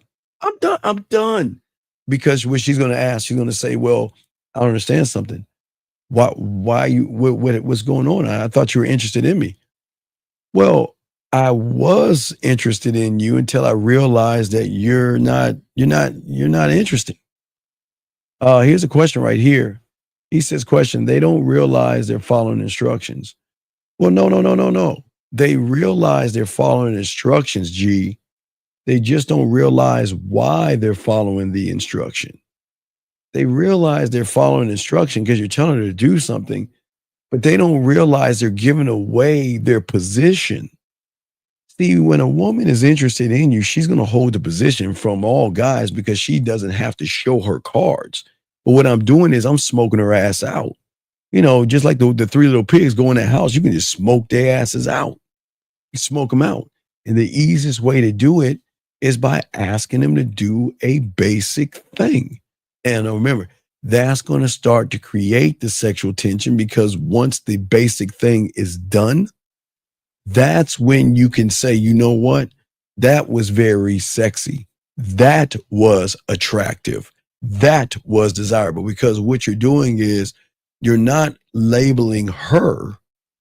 I'm done. Because what she's going to ask, she's going to say, well, I don't understand something. Why what's going on? I thought you were interested in me. Well, I was interested in you until I realized that you're not interested. Here's a question right here. He says, question, they don't realize they're following instructions. Well, no. They realize they're following instructions, G. They just don't realize why they're following the instruction. They realize they're following instruction because you're telling her to do something, but they don't realize they're giving away their position. See, when a woman is interested in you, she's going to hold the position from all guys because she doesn't have to show her cards. But what I'm doing is I'm smoking her ass out. Just like the three little pigs go in that house, you can just smoke their asses out. You smoke them out. And the easiest way to do it is by asking them to do a basic thing. And remember, that's going to start to create the sexual tension because once the basic thing is done, that's when you can say, you know what? That was very sexy. That was attractive. That was desirable because what you're doing is you're not labeling her.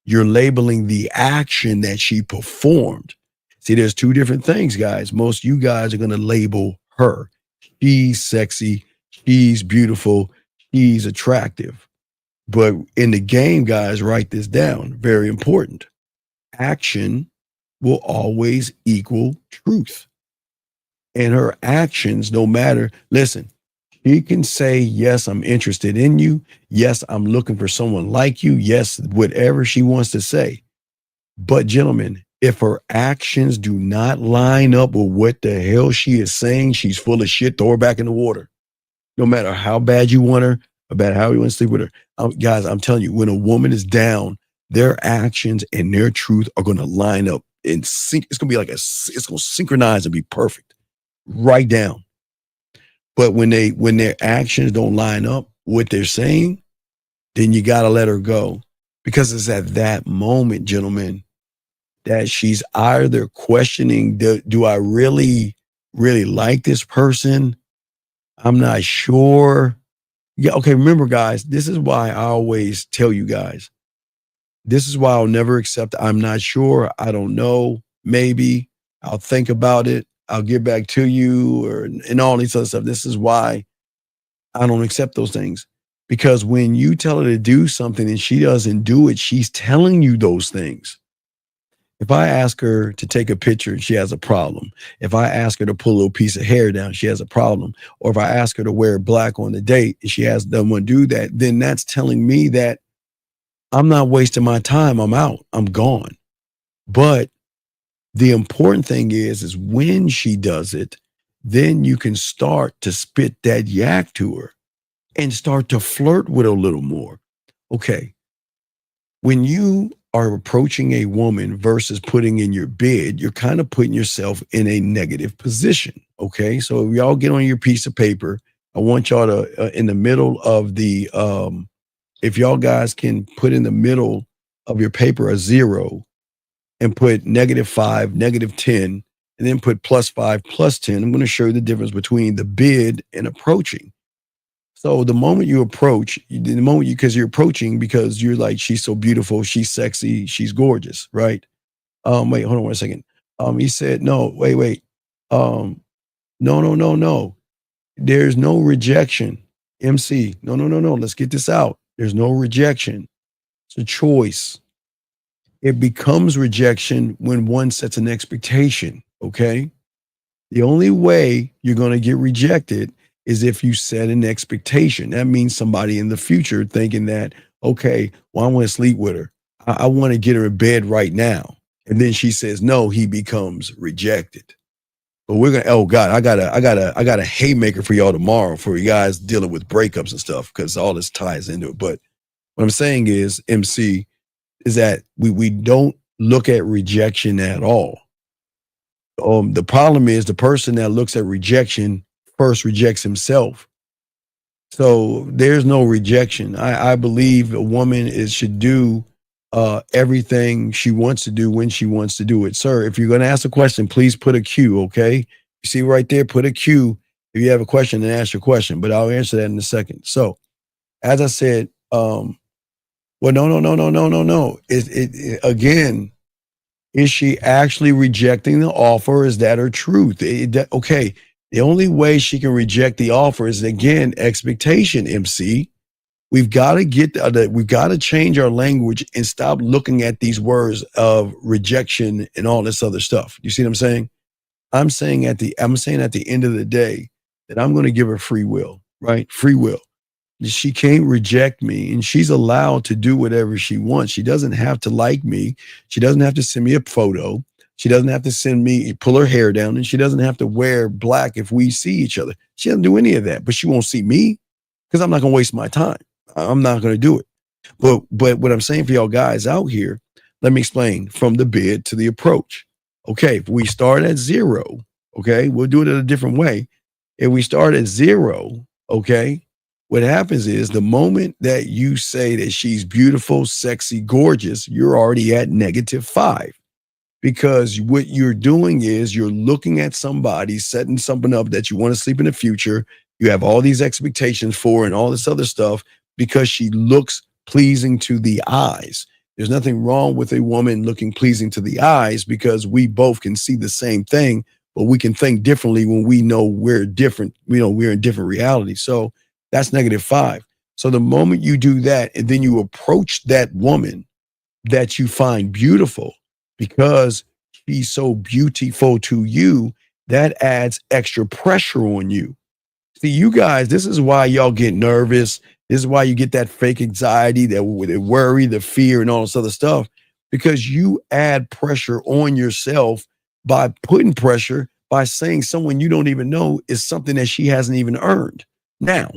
You're labeling the action that she performed. See, there's two different things, guys. Most of you guys are going to label her. She's sexy. She's beautiful. She's attractive. But in the game, guys, write this down. Very important. Action will always equal truth. And her actions, no matter, listen, she can say, yes, I'm interested in you. Yes, I'm looking for someone like you. Yes, whatever she wants to say. But gentlemen, if her actions do not line up with what the hell she is saying, she's full of shit, throw her back in the water. No matter how bad you want her, about how you want to sleep with her. Guys, I'm telling you, when a woman is down, their actions and their truth are going to line up and sync. It's going to be it's going to synchronize and be perfect. Right down. But when their actions don't line up what they're saying, then you got to let her go. Because it's at that moment, gentlemen, that she's either questioning, do I really, really like this person? I'm not sure. Yeah, okay, remember, guys, this is why I always tell you guys, this is why I'll never accept, I'm not sure, I don't know, maybe, I'll think about it, I'll get back to you, and all these other stuff. This is why I don't accept those things. Because when you tell her to do something and she doesn't do it, she's telling you those things. If I ask her to take a picture, she has a problem. If I ask her to pull a little piece of hair down, she has a problem. Or if I ask her to wear black on the date and she doesn't want to do that, then that's telling me that I'm not wasting my time. I'm out. I'm gone. But the important thing is when she does it, then you can start to spit that yak to her and start to flirt with her a little more. Okay. When you are approaching a woman versus putting in your bid, you're kind of putting yourself in a negative position. Okay. So if y'all get on your piece of paper, I want y'all to, in the middle of the, if y'all guys can put in the middle of your paper a 0 and put -5, -10, and then put +5, +10, I'm going to show you the difference between the bid and approaching. So the moment you approach, because you're approaching because you're like, she's so beautiful, she's sexy, she's gorgeous, right? Wait, hold on 1 second. He said, no, wait. No. There's no rejection. MC, no. Let's get this out. There's no rejection. It's a choice. It becomes rejection when one sets an expectation, okay? The only way you're going to get rejected is if you set an expectation. That means somebody in the future thinking that, okay, well, I want to sleep with her. I want to get her in bed right now. And then she says, no, he becomes rejected. But we're going to, oh God, I got a haymaker for y'all tomorrow for you guys dealing with breakups and stuff, because all this ties into it. But what I'm saying is, MC, is that we don't look at rejection at all. The problem is the person that looks at rejection first rejects himself. So there's no rejection. I believe a woman should do everything she wants to do when she wants to do it. Sir, if you're going to ask a question, please put a Q, okay? You see right there, put a Q. If you have a question, then ask your question, but I'll answer that in a second. So as I said, well, no. Again, is she actually rejecting the offer? Is that her truth? Okay, the only way she can reject the offer is, again, expectation, MC. We've got to we've got to change our language and stop looking at these words of rejection and all this other stuff. You see what I'm saying? I'm saying at the end of the day that I'm going to give her free will, right? Free will. She can't reject me, and she's allowed to do whatever she wants. She doesn't have to like me. She doesn't have to send me a photo. She doesn't have to pull her hair down, and she doesn't have to wear black if we see each other. She doesn't do any of that, but she won't see me because I'm not going to waste my time. I'm not going to do it. But what I'm saying for y'all guys out here, let me explain from the bid to the approach. Okay, if we start at 0, okay, we'll do it in a different way. If we start at 0, okay, what happens is the moment that you say that she's beautiful, sexy, gorgeous, you're already at -5. Because what you're doing is you're looking at somebody, setting something up that you want to sleep in the future. You have all these expectations for and all this other stuff because she looks pleasing to the eyes. There's nothing wrong with a woman looking pleasing to the eyes because we both can see the same thing, but we can think differently when we know we're different. We know we're in different realities. So that's -5. So the moment you do that and then you approach that woman that you find beautiful because she's so beautiful to you, that adds extra pressure on you. See, you guys, this is why y'all get nervous. This is why you get that fake anxiety, the worry, the fear, and all this other stuff, because you add pressure on yourself by putting pressure by saying someone you don't even know is something that she hasn't even earned. Now,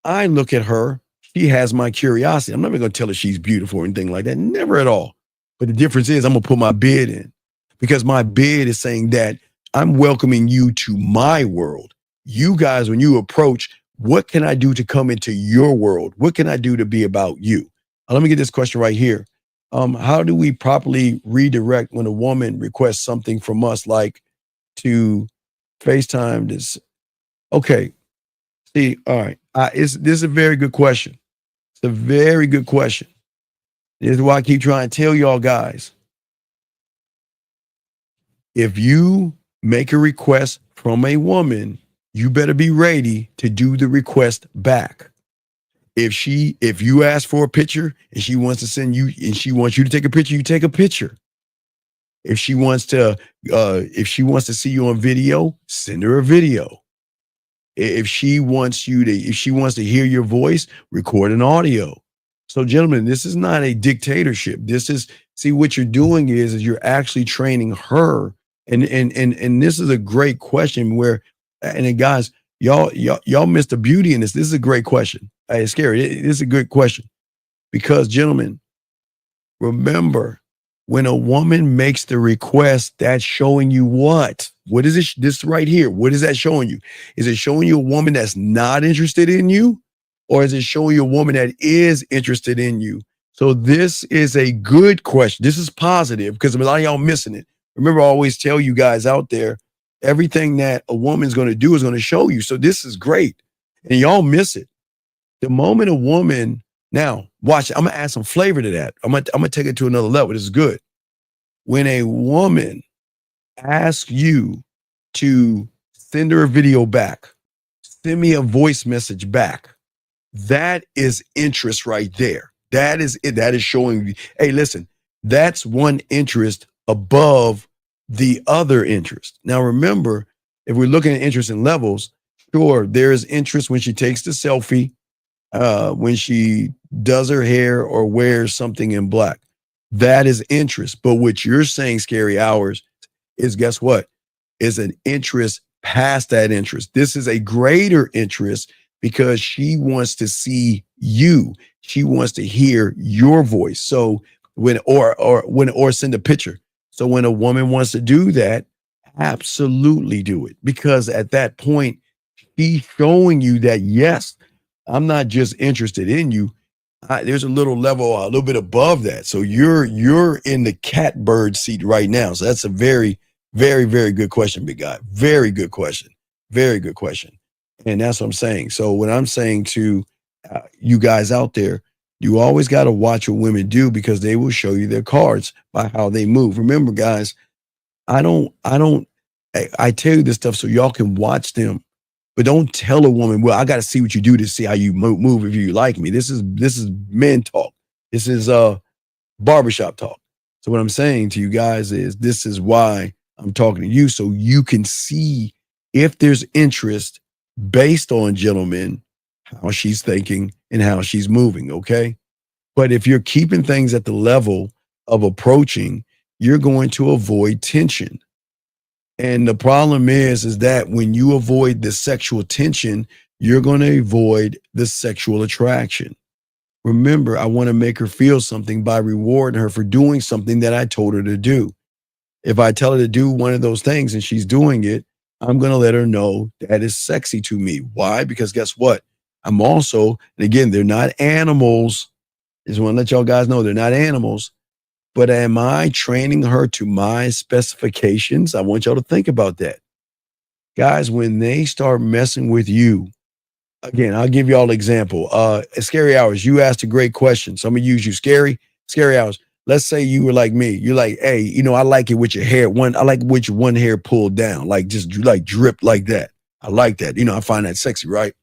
I look at her, she has my curiosity. I'm never going to tell her she's beautiful or anything like that. Never at all. But the difference is I'm going to put my bid in because my bid is saying that I'm welcoming you to my world. You guys, when you approach, what can I do to come into your world? What can I do to be about you? Let me get this question right here. How do we properly redirect when a woman requests something from us, like to FaceTime this? Okay. See, all right. This is a very good question. It's a very good question. This is why I keep trying to tell y'all guys. If you make a request from a woman, you better be ready to do the request back. If you ask for a picture and she wants to send you and she wants you to take a picture, you take a picture. If she wants to see you on video, send her a video. If she wants to hear your voice, record an audio. So, gentlemen, this is not a dictatorship. See what you're doing is you're actually training her. And this is a great question where, and then guys, y'all missed the beauty in this. This is a great question. It's scary. This is a good question because, gentlemen, remember, when a woman makes the request, that's showing you what? What is it? This right here. What is that showing you? Is it showing you a woman that's not interested in you? Or is it showing you a woman that is interested in you? So this is a good question. This is positive because a lot of y'all missing it. Remember, I always tell you guys out there, everything that a woman's going to do is going to show you. So this is great. And y'all miss it. The moment a woman, now watch, I'm going to add some flavor to that. I'm going to take it to another level. This is good. When a woman asks you to send her a video back, send me a voice message back, that is interest right there. That is it. That is showing, hey, listen, that's one interest above the other interest. Now, remember, if we're looking at interest in levels, sure, there is interest when she takes the selfie, when she does her hair or wears something in black. That is interest. But what you're saying, Scary Hours, is guess what? Is an interest past that interest. This is a greater interest because she wants to see you. She wants to hear your voice. So or send a picture. So when a woman wants to do that, absolutely do it. Because at that point, she's showing you that, yes, I'm not just interested in you. There's a little level, a little bit above that. So you're in the catbird seat right now. So that's a very, very, very good question, big guy. Very good question. Very good question. And that's what I'm saying. So what I'm saying to you guys out there, you always got to watch what women do because they will show you their cards by how they move. Remember, guys, I tell you this stuff so y'all can watch them. But don't tell a woman, well, I got to see what you do to see how you move if you like me. This is men talk. This is barbershop talk. So what I'm saying to you guys is this is why I'm talking to you so you can see if there's interest based on, gentlemen, how she's thinking and how she's moving, okay? But if you're keeping things at the level of approaching, you're going to avoid tension. And the problem is that when you avoid the sexual tension, you're going to avoid the sexual attraction. Remember, I want to make her feel something by rewarding her for doing something that I told her to do. If I tell her to do one of those things and she's doing it, I'm going to let her know that is sexy to me. Why? Because guess what? I'm also, and again, they're not animals. I just want to let y'all guys know they're not animals. But am I training her to my specifications? I want y'all to think about that. Guys, when they start messing with you, again, I'll give y'all an example. Scary Hours, you asked a great question. So I'm going to use you. Scary Hours. Let's say you were like me. You're like, hey, I like it with your hair. I like with your one hair pulled down, like just like drip like that. I like that. I find that sexy, right?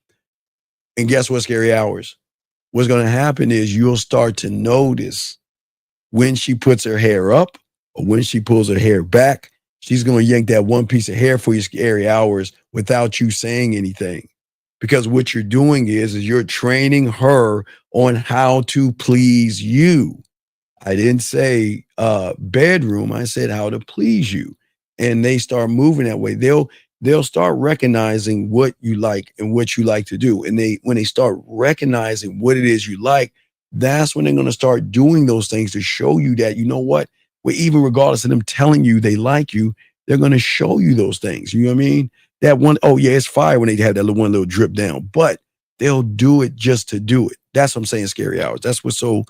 And guess what, Scary Hours? What's going to happen is you'll start to notice when she puts her hair up or when she pulls her hair back, she's going to yank that one piece of hair for you, Scary Hours, without you saying anything. Because what you're doing is you're training her on how to please you. I didn't say bedroom. I said how to please you. And they start moving that way. They'll start recognizing what you like and what you like to do. And when they start recognizing what it is you like, that's when they're going to start doing those things to show you that, you know what? Well, even regardless of them telling you they like you, they're going to show you those things. You know what I mean? That one, oh yeah, it's fire when they have that one little drip down, but they'll do it just to do it. That's what I'm saying, Scary Hours. That's what's so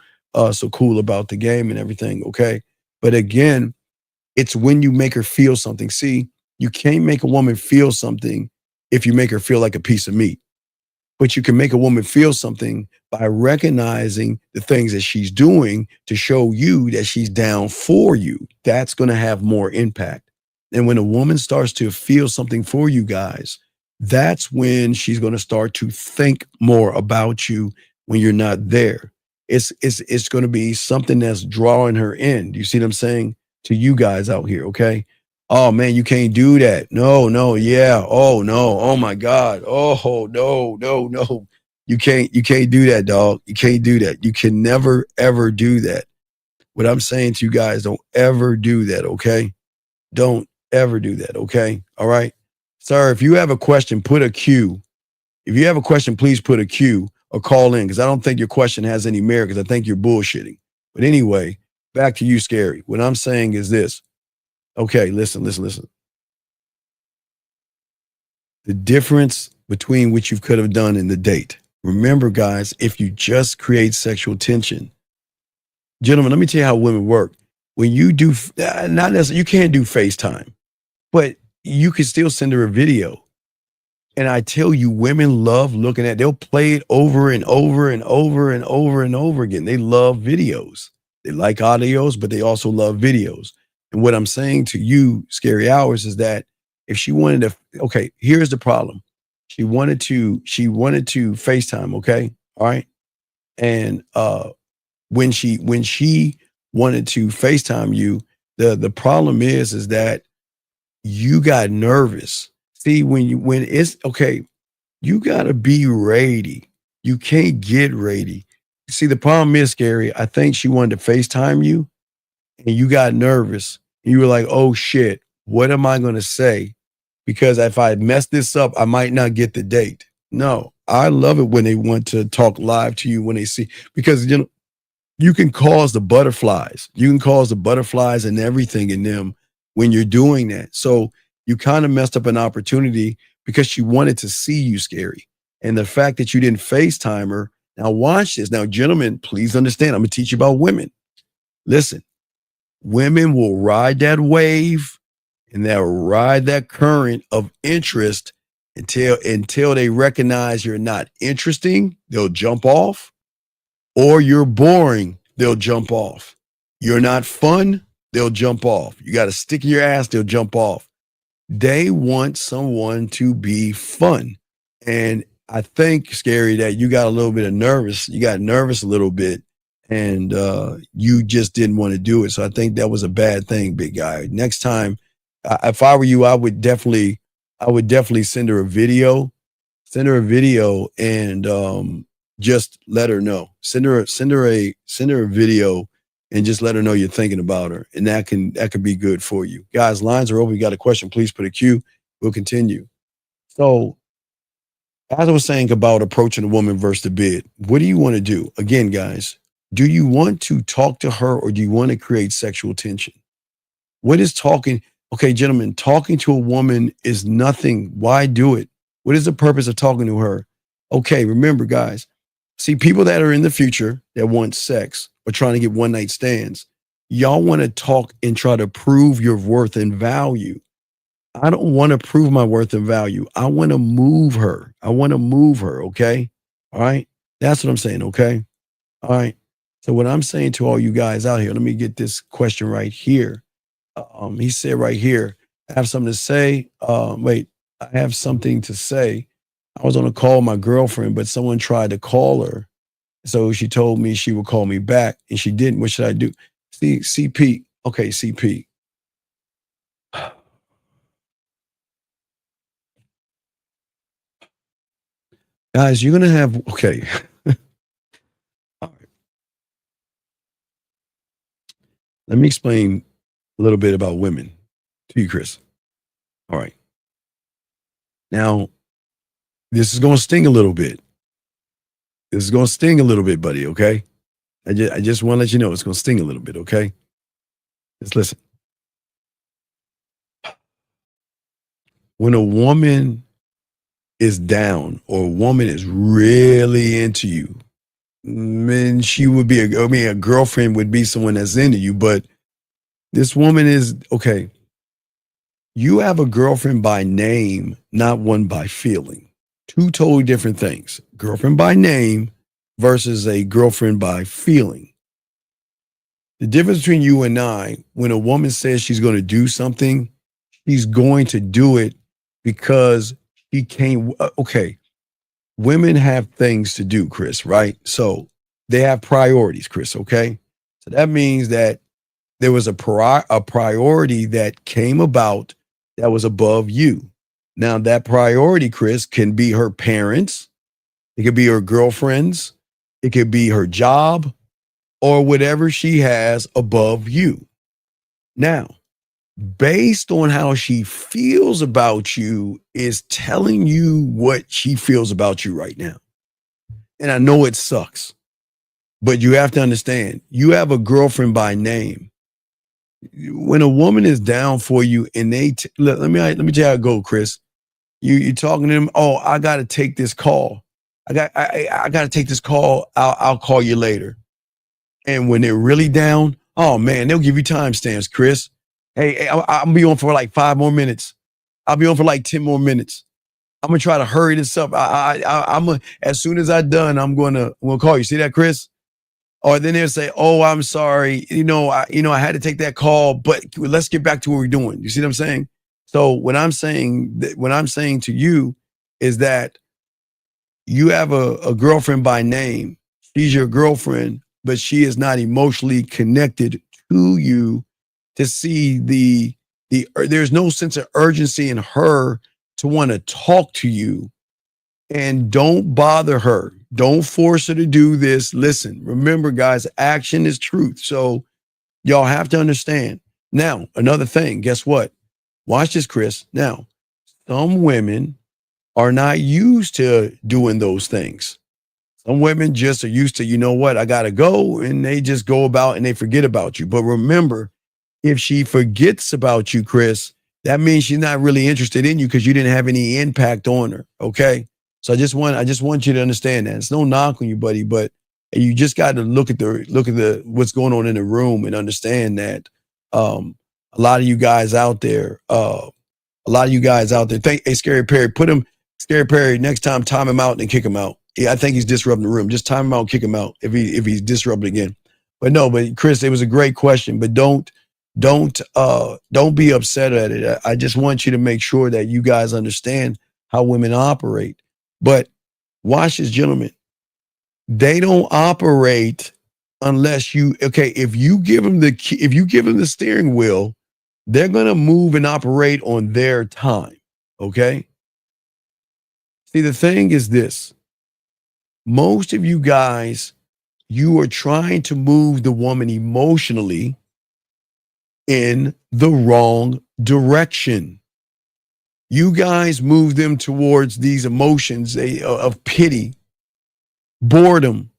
cool about the game and everything, okay? But again, it's when you make her feel something. See, you can't make a woman feel something if you make her feel like a piece of meat. But you can make a woman feel something by recognizing the things that she's doing to show you that she's down for you. That's going to have more impact. And when a woman starts to feel something for you guys, that's when she's going to start to think more about you when you're not there. It's going to be something that's drawing her in. Do you see what I'm saying? to you guys out here, okay? Oh man, you can't do that. No, yeah. Oh no. Oh my God. Oh no. You can't do that, dog. You can't do that. You can never ever do that. What I'm saying to you guys, don't ever do that, okay? Don't ever do that, okay? All right. Sir, if you have a question, put a Q. If you have a question, please put a Q or call in because I don't think your question has any merit because I think you're bullshitting. But anyway, back to you, Scary. What I'm saying is this. Okay, listen. The difference between what you could have done in the date. Remember, guys, if you just create sexual tension, gentlemen, let me tell you how women work. When you do, not necessarily, you can't do FaceTime, but you can still send her a video. And I tell you, women love looking at, they'll play it over and over and over and over and over again. They love videos. They like audios, but they also love videos. And what I'm saying to you, Scary Hours, is that if she wanted to, okay, here's the problem. She wanted to FaceTime, okay? All right. And when she wanted to FaceTime you, the problem is that you got nervous. See, when it's okay, you gotta be ready. You can't get ready. See, the problem is, Scary, I think she wanted to FaceTime you and you got nervous. You were like, oh shit, what am I gonna say? Because if I mess this up, I might not get the date. No, I love it when they want to talk live to you when they see, because you can cause the butterflies. You can cause the butterflies and everything in them when you're doing that. So you kind of messed up an opportunity because she wanted to see you, Scary. And the fact that you didn't FaceTime her. Now watch this. Now, gentlemen, please understand. I'm going to teach you about women. Listen, women will ride that wave and they'll ride that current of interest until they recognize you're not interesting. They'll jump off. Or you're boring, they'll jump off. You're not fun, they'll jump off. You got a stick in your ass, they'll jump off. They want someone to be fun. And I think, Scary, that you got a little bit of nervous. You got nervous a little bit and you just didn't want to do it. So I think that was a bad thing, big guy. Next time, if I were you, I would definitely send her a video. Send her a video and just let her know. Send her a video and just let her know you're thinking about her. And that could be good for you. Guys, lines are open. You got a question, please put a Q. We'll continue. So as I was saying about approaching a woman versus the bid, what do you want to do? Again, guys, do you want to talk to her or do you want to create sexual tension? What is talking? Okay, gentlemen, talking to a woman is nothing. Why do it? What is the purpose of talking to her? Okay, remember, guys, see, people that are in the future that want sex or trying to get one night stands, y'all want to talk and try to prove your worth and value. I don't want to prove my worth and value. I want to move her. Okay? All right? That's what I'm saying, okay? All right. So what I'm saying to all you guys out here, let me get this question right here. He said right here, I have something to say. Wait, I have something to say. I was on a call with my girlfriend, but someone tried to call her. So she told me she would call me back and she didn't. What should I do? See, CP. Okay, CP. Guys, you're going to have, okay. All right. Let me explain a little bit about women to you, Chris. All right. Now, this is going to sting a little bit. This is going to sting a little bit, buddy, okay? I just want to let you know it's going to sting a little bit, okay? Just listen. When a woman is down or a woman is really into you, then she would be, a girlfriend would be someone that's into you, but this woman is, okay, you have a girlfriend by name, not one by feeling. Two totally different things. Girlfriend by name versus a girlfriend by feeling. The difference between you and I, when a woman says she's going to do something, she's going to do it because she can't. Okay, women have things to do, Chris, right? So they have priorities, Chris, okay? So that means that there was a priority that came about that was above you. Now, that priority, Chris, can be her parents, it could be her girlfriends, it could be her job, or whatever she has above you. Now, based on how she feels about you is telling you what she feels about you right now. And I know it sucks, but you have to understand, you have a girlfriend by name. When a woman is down for you and let me tell you how it go, Chris. You're talking to them. Oh, I got to take this call. I got to take this call. I'll call you later. And when they're really down, oh man, they'll give you timestamps, Chris. Hey, I'll be on for like 5 more minutes. I'll be on for like 10 more minutes. I'm gonna try to hurry this up. As soon as I'm done, we'll call you. See that, Chris? Or then they'll say, "Oh, I'm sorry. I had to take that call, but let's get back to what we're doing." You see what I'm saying? So what I'm saying to you is that you have a girlfriend by name. She's your girlfriend, but she is not emotionally connected to you to see there's no sense of urgency in her to want to talk to you. And don't bother her. Don't force her to do this. Listen, remember, guys, action is truth. So y'all have to understand. Now, another thing, guess what? Watch this, Chris. Now, some women are not used to doing those things. Some women just are used to, you know what, I got to go. And they just go about and they forget about you. But remember, if she forgets about you, Chris, that means she's not really interested in you because you didn't have any impact on her. Okay. So I just want you to understand that. It's no knock on you, buddy, but you just got to look at the what's going on in the room and understand that a lot of you guys out there, hey, Scary Perry, Scary Perry, next time, time him out and kick him out. Yeah, I think he's disrupting the room. Just time him out and kick him out if he's disrupting again. But Chris, it was a great question, but don't be upset at it. I just want you to make sure that you guys understand how women operate. But watch this, gentlemen. They don't operate unless if you give them the key, if you give them the steering wheel, they're going to move and operate on their time. Okay. See, the thing is this. Most of you guys, you are trying to move the woman emotionally in the wrong direction. You guys move them towards these emotions of pity, boredom,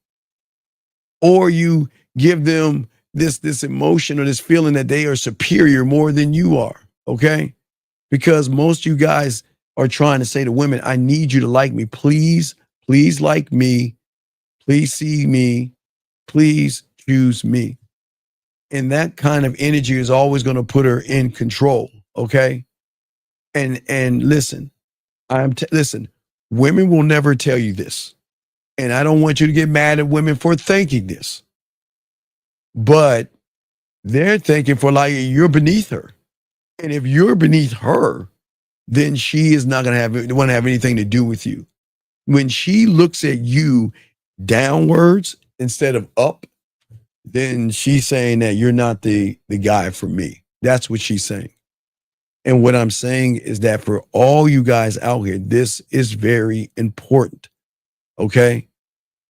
or you give them this emotion or this feeling that they are superior more than you are, okay? Because most of you guys are trying to say to women, I need you to like me. Please like me. Please see me. Please choose me. And that kind of energy is always going to put her in control, okay? And listen, listen, women will never tell you this. And I don't want you to get mad at women for thinking this. But they're thinking for like you're beneath her. And if you're beneath her, then she is not going to want to have anything to do with you. When she looks at you downwards instead of up, then she's saying that you're not the guy for me. That's what she's saying. And what I'm saying is that for all you guys out here, this is very important, okay?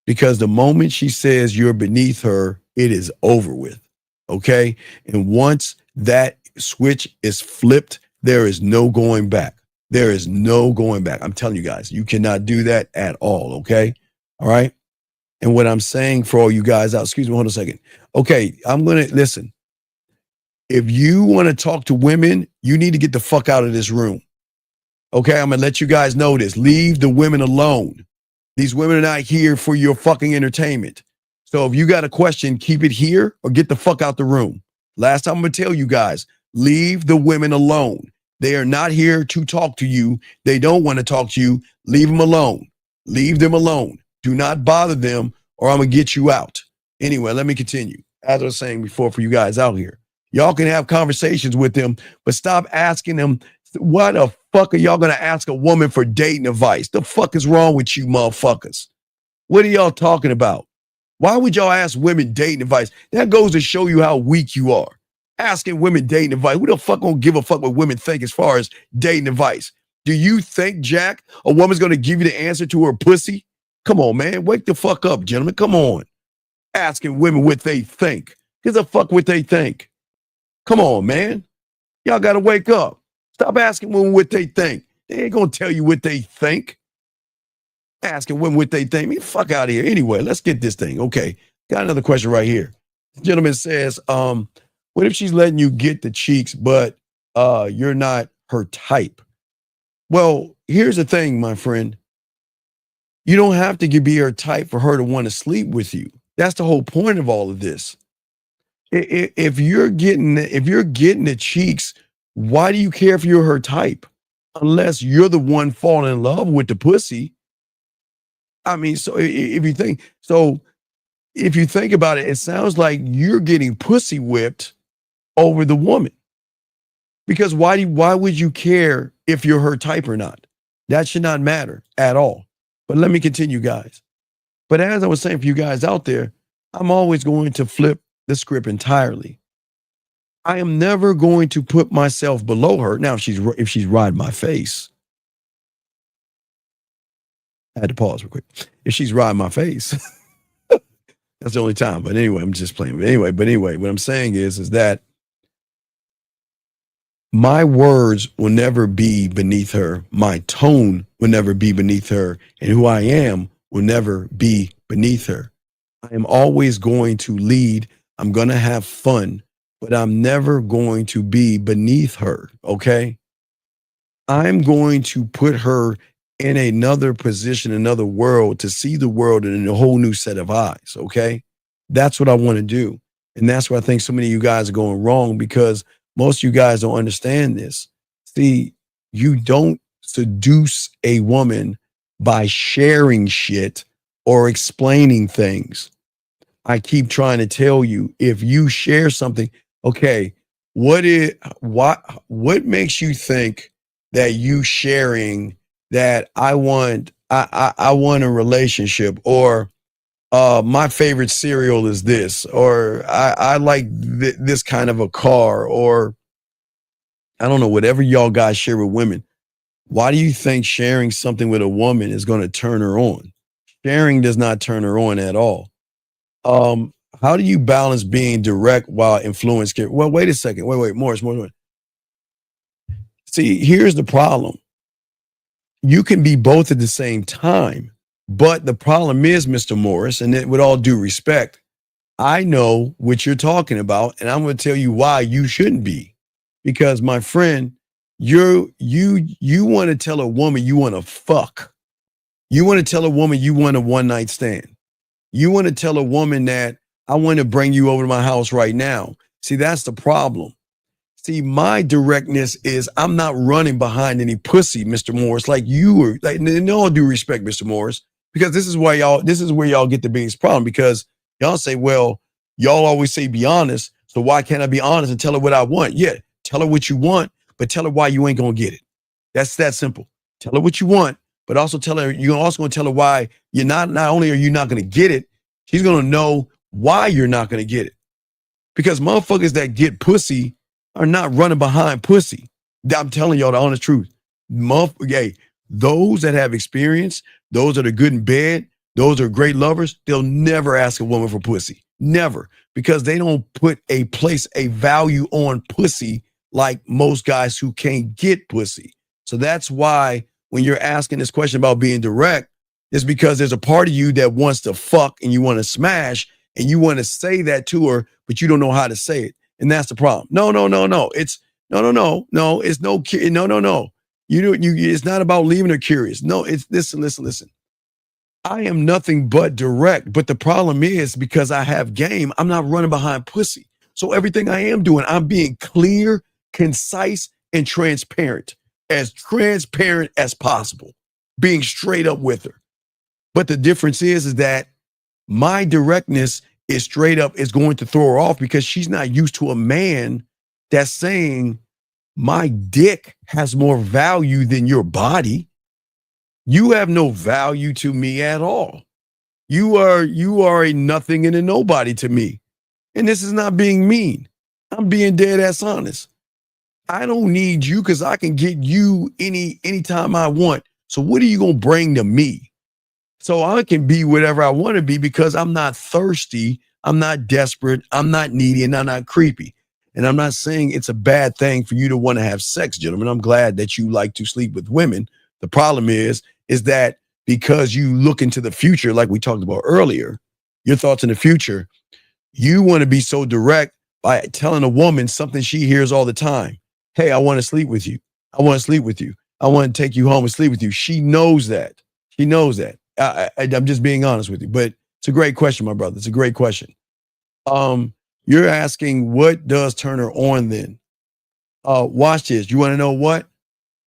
Because the moment she says you're beneath her, it is over with, okay? And once that switch is flipped, there is no going back. There is no going back. I'm telling you guys, you cannot do that at all, okay? All right? And what I'm saying for all you guys out, excuse me, hold on a second. Okay, I'm going to, listen. If you want to talk to women, you need to get the fuck out of this room. Okay, I'm going to let you guys know this. Leave the women alone. These women are not here for your fucking entertainment. So if you got a question, keep it here or get the fuck out the room. Last time I'm going to tell you guys, leave the women alone. They are not here to talk to you. They don't want to talk to you. Leave them alone. Leave them alone. Do not bother them or I'm going to get you out. Anyway, let me continue. As I was saying before for you guys out here. Y'all can have conversations with them, but stop asking them, what the fuck are y'all going to ask a woman for dating advice? The fuck is wrong with you motherfuckers? What are y'all talking about? Why would y'all ask women dating advice? That goes to show you how weak you are. Asking women dating advice. Who the fuck gonna give a fuck what women think as far as dating advice? Do you think, Jack, a woman's gonna give you the answer to her pussy? Come on, man. Wake the fuck up, gentlemen. Come on. Asking women what they think. Give a fuck what they think. Come on, man. Y'all gotta wake up. Stop asking women what they think. They ain't gonna tell you what they think. Asking women what they think. Me, fuck out of here. Anyway, let's get this thing. Okay. Got another question right here. The gentleman says, what if she's letting you get the cheeks, but you're not her type? Well, here's the thing, my friend. You don't have to be her type for her to want to sleep with you. That's the whole point of all of this. If you're getting the cheeks, why do you care if you're her type? Unless you're the one falling in love with the pussy. I mean, so if you think about it, it sounds like you're getting pussy whipped over the woman. Because why would you care if you're her type or not? That should not matter at all. But let me continue, guys. But as I was saying for you guys out there, I'm always going to flip the script entirely. I am never going to put myself below her. Now, if she's riding my face, I had to pause real quick. If she's riding my face, that's the only time. But anyway, I'm just playing. But anyway, what I'm saying is that my words will never be beneath her. My tone will never be beneath her. And who I am will never be beneath her. I am always going to lead. I'm going to have fun, but I'm never going to be beneath her. Okay. I'm going to put her in another position, another world, to see the world in a whole new set of eyes. Okay. That's what I want to do. And that's where I think so many of you guys are going wrong, because most of you guys don't understand this. See, you don't seduce a woman by sharing shit or explaining things. I keep trying to tell you, if you share something, okay, what makes you think that you sharing that I want a relationship, or my favorite cereal is this, or I like this kind of a car, or I don't know, whatever y'all guys share with women. Why do you think sharing something with a woman is going to turn her on? Sharing does not turn her on at all. How do you balance being direct while influence? Well, wait a second. Wait, Morris. See, here's the problem. You can be both at the same time, but the problem is, Mr. Morris, and with all due respect, I know what you're talking about, and I'm going to tell you why you shouldn't be. Because, my friend, you want to tell a woman you want to fuck. You want to tell a woman you want a one-night stand. You want to tell a woman that I want to bring you over to my house right now. See, that's the problem. See, my directness is I'm not running behind any pussy, Mr. Morris, like you were. Like, in all due respect, Mr. Morris, because this is where y'all get the biggest problem, because y'all say, well, y'all always say be honest, so why can't I be honest and tell her what I want? Yeah, tell her what you want, but tell her why you ain't gonna get it. That's that simple. Tell her what you want, but also tell her, you're also gonna tell her why you're not only are you not gonna get it, she's gonna know why you're not gonna get it. Because motherfuckers that get pussy are not running behind pussy. I'm telling y'all the honest truth. Hey, those that have experience, those that are good in bed, those are great lovers, they'll never ask a woman for pussy. Never. Because they don't put a value on pussy like most guys who can't get pussy. So that's why when you're asking this question about being direct, it's because there's a part of you that wants to fuck and you want to smash and you want to say that to her, but you don't know how to say it. And that's the problem. No. It's no. It's no. It's not about leaving her curious. No, it's listen. I am nothing but direct. But the problem is, because I have game, I'm not running behind pussy. So everything I am doing, I'm being clear, concise, and transparent as possible, being straight up with her. But the difference is that my directness is straight up is going to throw her off, because she's not used to a man that's saying my dick has more value than your body. You have no value to me at all. You are a nothing and a nobody to me. And this is not being mean. I'm being dead ass honest. I don't need you because I can get you anytime I want. So what are you gonna bring to me? So I can be whatever I want to be because I'm not thirsty, I'm not desperate, I'm not needy, and I'm not creepy. And I'm not saying it's a bad thing for you to want to have sex, gentlemen. I'm glad that you like to sleep with women. The problem is that because you look into the future, like we talked about earlier, your thoughts in the future, you want to be so direct by telling a woman something she hears all the time. Hey, I want to sleep with you. I want to sleep with you. I want to take you home and sleep with you. She knows that. She knows that. I'm just being honest with you, but it's a great question, my brother. It's a great question. You're asking what does turn her on then? Watch this. You want to know what?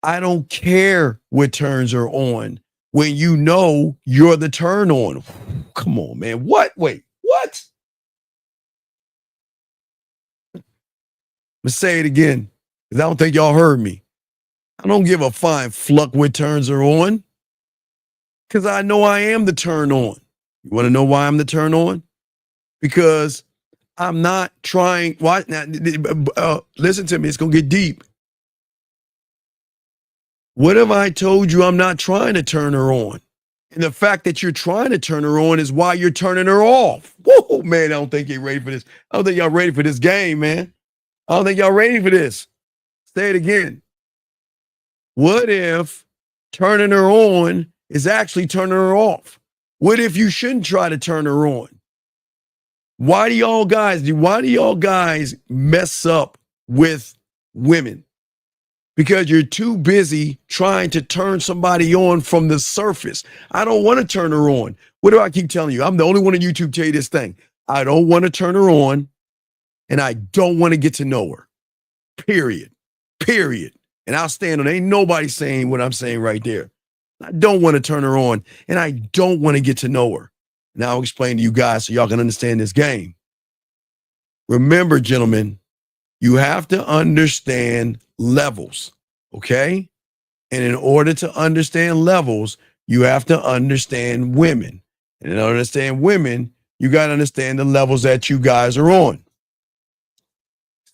I don't care what turns her on when you know you're the turn on. Come on, man. What? Wait, what? Let's say it again, because I don't think y'all heard me. I don't give a fine fluck what turns her on, because I know I am the turn on. You want to know why I'm the turn on? Because I'm not trying. Why? Now, listen to me. It's going to get deep. What have I told you? I'm not trying to turn her on. And the fact that you're trying to turn her on is why you're turning her off. Whoa, man, I don't think you're ready for this. I don't think y'all ready for this game, man. I don't think y'all ready for this. Say it again. What if turning her on is actually turning her off? What if you shouldn't try to turn her on? Why do y'all guys mess up with women? Because you're too busy trying to turn somebody on from the surface. I don't want to turn her on. What do I keep telling you? I'm the only one on YouTube tell you this thing. I don't want to turn her on, and I don't want to get to know her. Period. And I'll stand on it. Ain't nobody saying what I'm saying right there. I don't want to turn her on, and I don't want to get to know her. Now I'll explain to you guys so y'all can understand this game. Remember, gentlemen, you have to understand levels, okay? And in order to understand levels, you have to understand women. And in order to understand women, you got to understand the levels that you guys are on.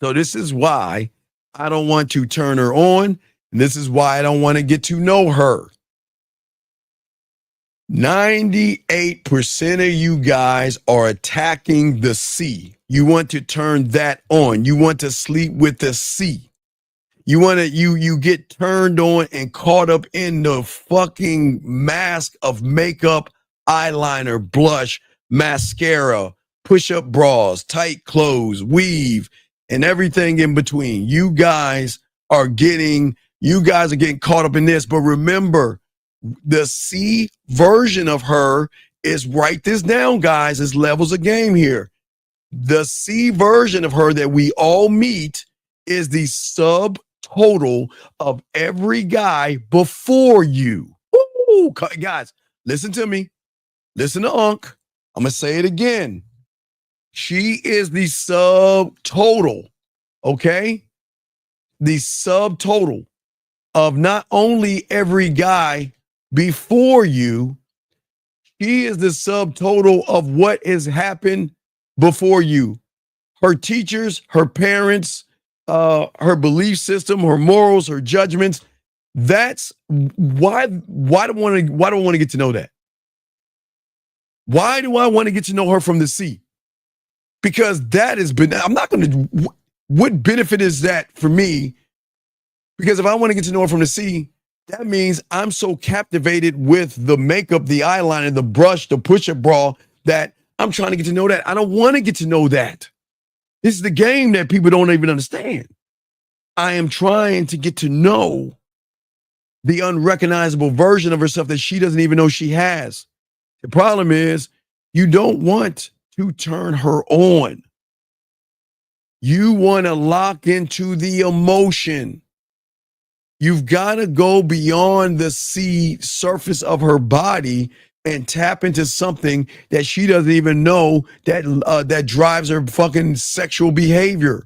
So this is why I don't want to turn her on. And this is why I don't want to get to know her. 98% of you guys are attacking the C. You want to turn that on. You want to sleep with the C. You want to, you get turned on and caught up in the fucking mask of makeup, eyeliner, blush, mascara, push-up bras, tight clothes, weave, and everything in between. You guys are getting caught up in this. But remember, the C version of her is, write this down, guys, is levels of game here. The C version of her that we all meet is the subtotal of every guy before you. Woo! Guys, listen to me. Listen to Unc. I'm going to say it again. She is the subtotal, okay? The subtotal of not only every guy before you, she is the subtotal of what has happened before you. Her teachers, her parents, her belief system, her morals, her judgments. That's why do I want to get to know that? Why do I want to get to know her from the C? Because that has been, I'm not going to, what benefit is that for me? Because if I want to get to know her from the C, that means I'm so captivated with the makeup, the eyeliner, the brush, the push-up bra that I'm trying to get to know that. I don't want to get to know that. This is the game that people don't even understand. I am trying to get to know the unrecognizable version of herself that she doesn't even know she has. The problem is you don't want to turn her on. You want to lock into the emotion. You've got to go beyond the sea surface of her body and tap into something that she doesn't even know that drives her fucking sexual behavior.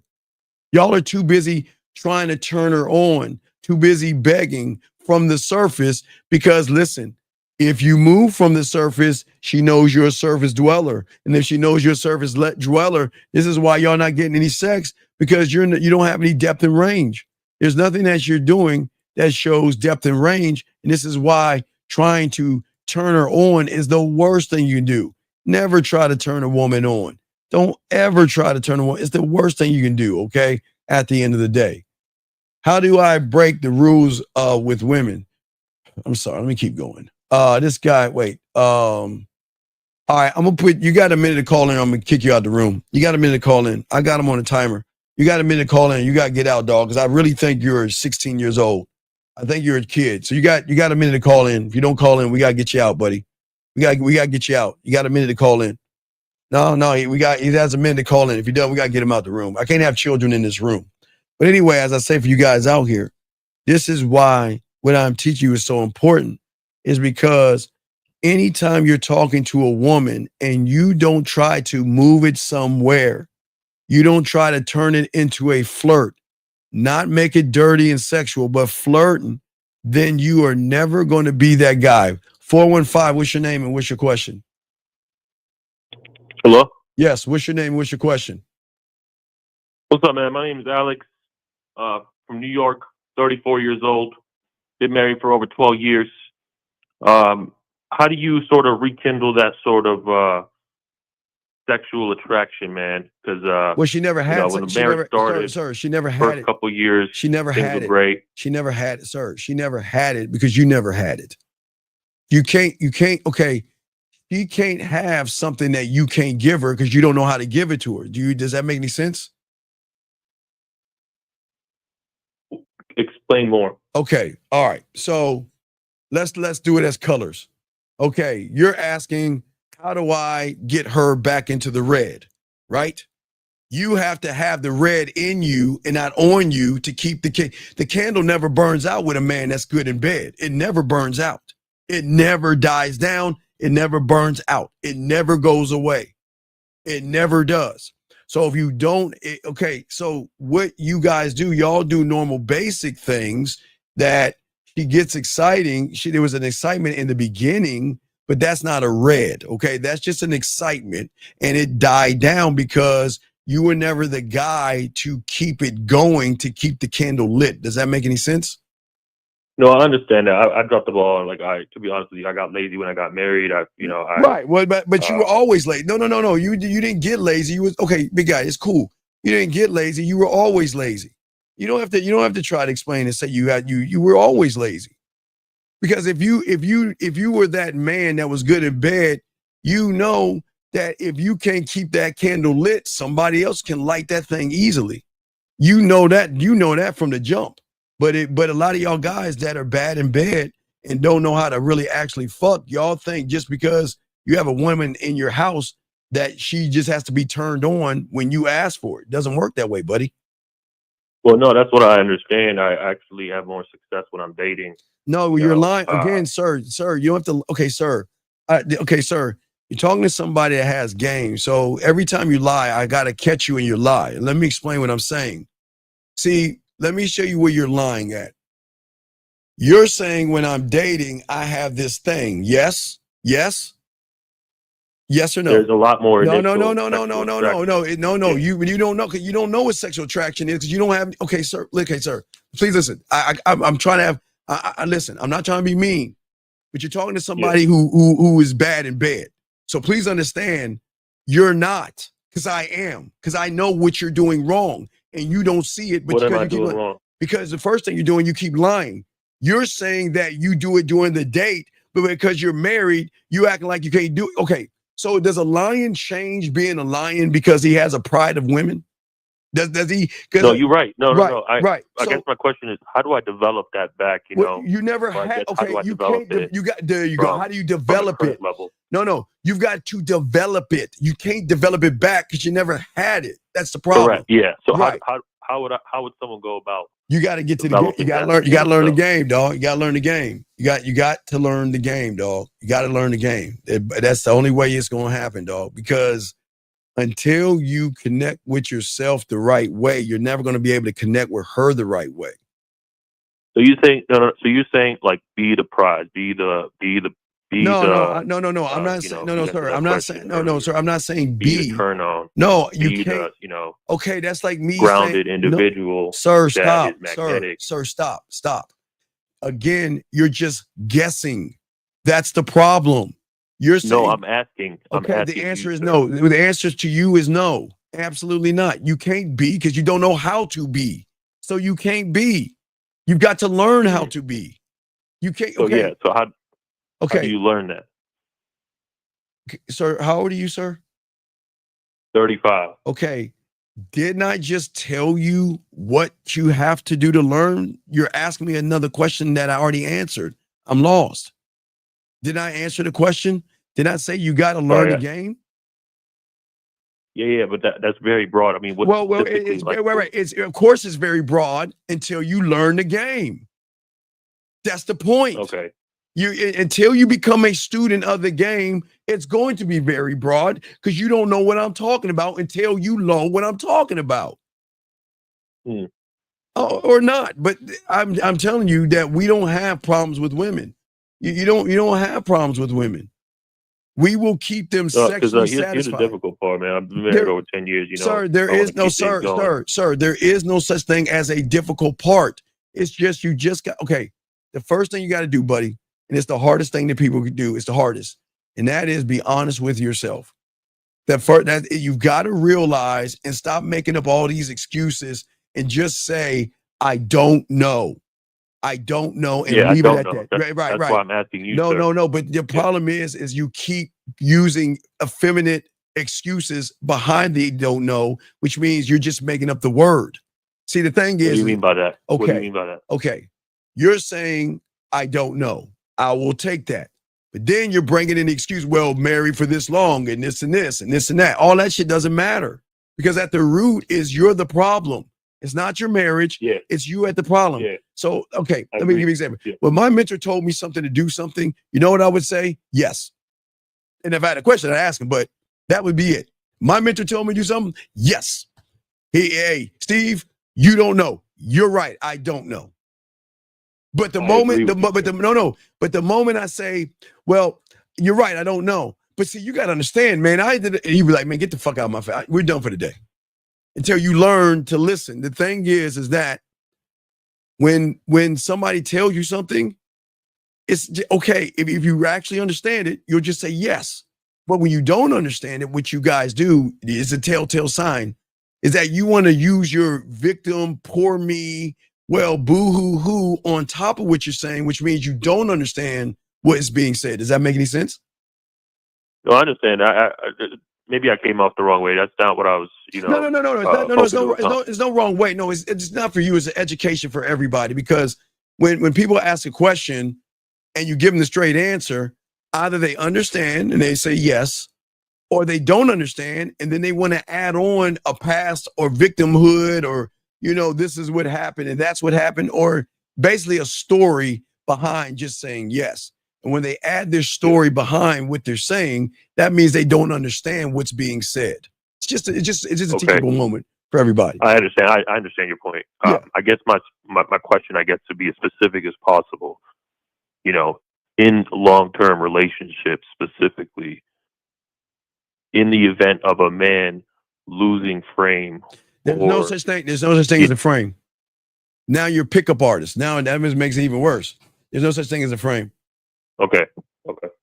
Y'all are too busy trying to turn her on, too busy begging from the surface because, listen, If you move from the surface, she knows you're a surface dweller. And if she knows you're a surface dweller, this is why y'all not getting any sex, because you don't have any depth and range. There's nothing that you're doing that shows depth and range. And this is why trying to turn her on is the worst thing you can do. Never try to turn a woman on. Don't ever try to turn her on. It's the worst thing you can do, okay? At the end of the day. How do I break the rules with women? I'm sorry, let me keep going. This guy, wait. All right, I'm gonna put, you got a minute to call in, I'm gonna kick you out the room. You got a minute to call in. I got him on a timer. You got a minute to call in, you gotta get out, dog, because I really think you're 16 years old. I think you're a kid. So you got a minute to call in. If you don't call in, we gotta get you out, buddy. We gotta get you out. You got a minute to call in. No, he has a minute to call in. If you don't, we gotta get him out the room. I can't have children in this room. But anyway, as I say for you guys out here, this is why what I'm teaching you is so important, is because anytime you're talking to a woman and you don't try to move it somewhere, you don't try to turn it into a flirt, not make it dirty and sexual, but flirting, then you are never going to be that guy. 415, what's your name and what's your question? Hello? Yes, what's your name and what's your question? What's up, man? My name is Alex, from New York, 34 years old. Been married for over 12 years. How do you sort of rekindle that sort of sexual attraction, man? Because well, she never had. when the marriage started, sir, she never had it. Couple years, she never things had were it. Great. She never had it, sir. She never had it because you never had it. You can't. Okay, you can't have something that you can't give her because you don't know how to give it to her. Does that make any sense? Explain more. Okay. All right. So let's do it as colors. Okay. You're asking, how do I get her back into the red? Right? You have to have the red in you and not on you to keep the candle never burns out with a man that's good in bed. It never burns out. It never dies down. It never burns out. It never goes away. It never does. So if you don't, okay, so what you guys do, y'all do normal basic things that she gets exciting. There was an excitement in the beginning, but that's not a red, okay? That's just an excitement, and it died down because you were never the guy to keep it going, to keep the candle lit. Does that make any sense? No, I understand that. I dropped the ball. To be honest with you, I got lazy when I got married. Right. Well, but you were always late. No. You didn't get lazy. You was okay, big guy. It's cool. You didn't get lazy. You were always lazy. You don't have to try to explain and say you were always lazy. Because if you were that man that was good in bed, you know that if you can't keep that candle lit, somebody else can light that thing easily. You know that from the jump. But a lot of y'all guys that are bad in bed and don't know how to really actually fuck, y'all think just because you have a woman in your house that she just has to be turned on when you ask for it. Doesn't work that way, buddy. Well, no, that's what I understand. I actually have more success when I'm dating. No, you're lying again, sir. You don't have to. Okay, sir. Sir. You're talking to somebody that has game. So every time you lie, I gotta catch you in your lie. And let me explain what I'm saying. See. Let me show you where you're lying at. You're saying when I'm dating, I have this thing. Yes? Yes? Yes or no? There's a lot more. No. You don't know because you don't know what sexual attraction is because you don't have. Okay, sir. Please listen. I'm trying to have. Listen. I'm not trying to be mean, but you're talking to somebody who is bad in bed. So please understand, you're not, because I am, because I know what you're doing wrong. And you don't see it, but what am I doing wrong? Because the first thing you're doing, you keep lying. You're saying that you do it during the date, but because you're married, you acting like you can't do it. Okay, so does a lion change being a lion because he has a pride of women? Does he? No, you're right. No. I guess my question is, how do I develop that back? You never had. Okay, you can't. There you go. How do you develop it? Level? No. You've got to develop it. You can't develop it back because you never had it. That's the problem. Correct. Yeah. So how would someone go about? You got to get to the game. You got to learn. You got to learn the game, dog. You got to learn the game. You got to learn the game, dog. You got to learn the game. That's the only way it's going to happen, dog. Because until you connect with yourself the right way, you're never going to be able to connect with her the right way. So you think? No. So you're saying like be the prize, be the be No, the no. I'm not saying no, sir. I'm not saying no, sir. I'm not saying be be. the turn on. No, you Be can't. the Okay, that's like me grounded saying no, individual sir. that is Stop, magnetic. sir. Stop. Again, you're just guessing. That's the problem. You're saying No, I'm asking. okay. I'm The asking answer you, is sir. no. The answer to you is no. Absolutely not. You can't be because you don't know how to be. So you can't be. You've got to learn how to be. You can't. So Okay. yeah. So how do Okay. you learn that? Sir, how old are you, sir? 35. Okay. Didn't I just tell you what you have to do to learn? You're asking me another question that I already answered. I'm lost. Did I answer the question? Did I say you got to learn the game? Yeah, but that's very broad. I mean, what Well, specifically? it's Like, right. It's of course it's very broad until you learn the game. That's the point. okay. Until you become a student of the game, it's going to be very broad because you don't know what I'm talking about until you know what I'm talking about. Or not. But I'm telling you that we don't have problems with women. You don't have problems with women. We will keep them sexually Here's the satisfied. difficult part, man. I've been married over 10 years. You know, Sir, there is no sir. There is no such thing as a difficult part. It's just you just got okay. The first thing you got to do, buddy, and it's the hardest thing that people can do. It's the hardest, and that is be honest with yourself. That you've got to realize and stop making up all these excuses and just say, I don't know. I don't know, and leave it at that. Right. That's why I'm asking you. No. But the problem is you keep using effeminate excuses behind the don't know, which means you're just making up the word. See, the thing is, what do you mean by that? Okay. What do you mean by that? Okay, you're saying I don't know. I will take that. But then you're bringing in the excuse, well, married for this long and this and this and this and that. All that shit doesn't matter because at the root is you're the problem. It's not your marriage. Yeah. It's you at the problem. Yeah. So, okay, I let me agree. give you an example. Yeah. When my mentor told me something to do something, you know what I would say? Yes. And if I had a question, I'd ask him, but that would be it. My mentor told me to do something? Yes. Hey, Steve, you don't know. You're right. I don't know. But the moment I say, well, you're right, I don't know. But see, you got to understand, man, I did it. And he'd be like, man, get the fuck out of my face. We're done for the day. Until you learn to listen. The thing is that when somebody tells you something, it's okay. If you actually understand it, you'll just say yes. But when you don't understand it, what you guys do is a telltale sign, is that you want to use your victim, poor me, well, boo-hoo-hoo on top of what you're saying, which means you don't understand what is being said. Does that make any sense? No, I understand. Maybe I came off the wrong way. That's not what I was, No. It's no wrong way. No, it's not for you. It's an education for everybody. Because when people ask a question and you give them the straight answer, either they understand and they say yes, or they don't understand and then they want to add on a past or victimhood or, this is what happened and that's what happened, or basically a story behind just saying yes. And when they add their story behind what they're saying, that means they don't understand what's being said. It's just a teachable moment for everybody. I understand. I understand your point. I guess my question, to be as specific as possible, in long-term relationships specifically, in the event of a man losing frame. There's no such thing as a frame. Now you're a pickup artist. Now that makes it even worse. There's no such thing as a frame. Okay.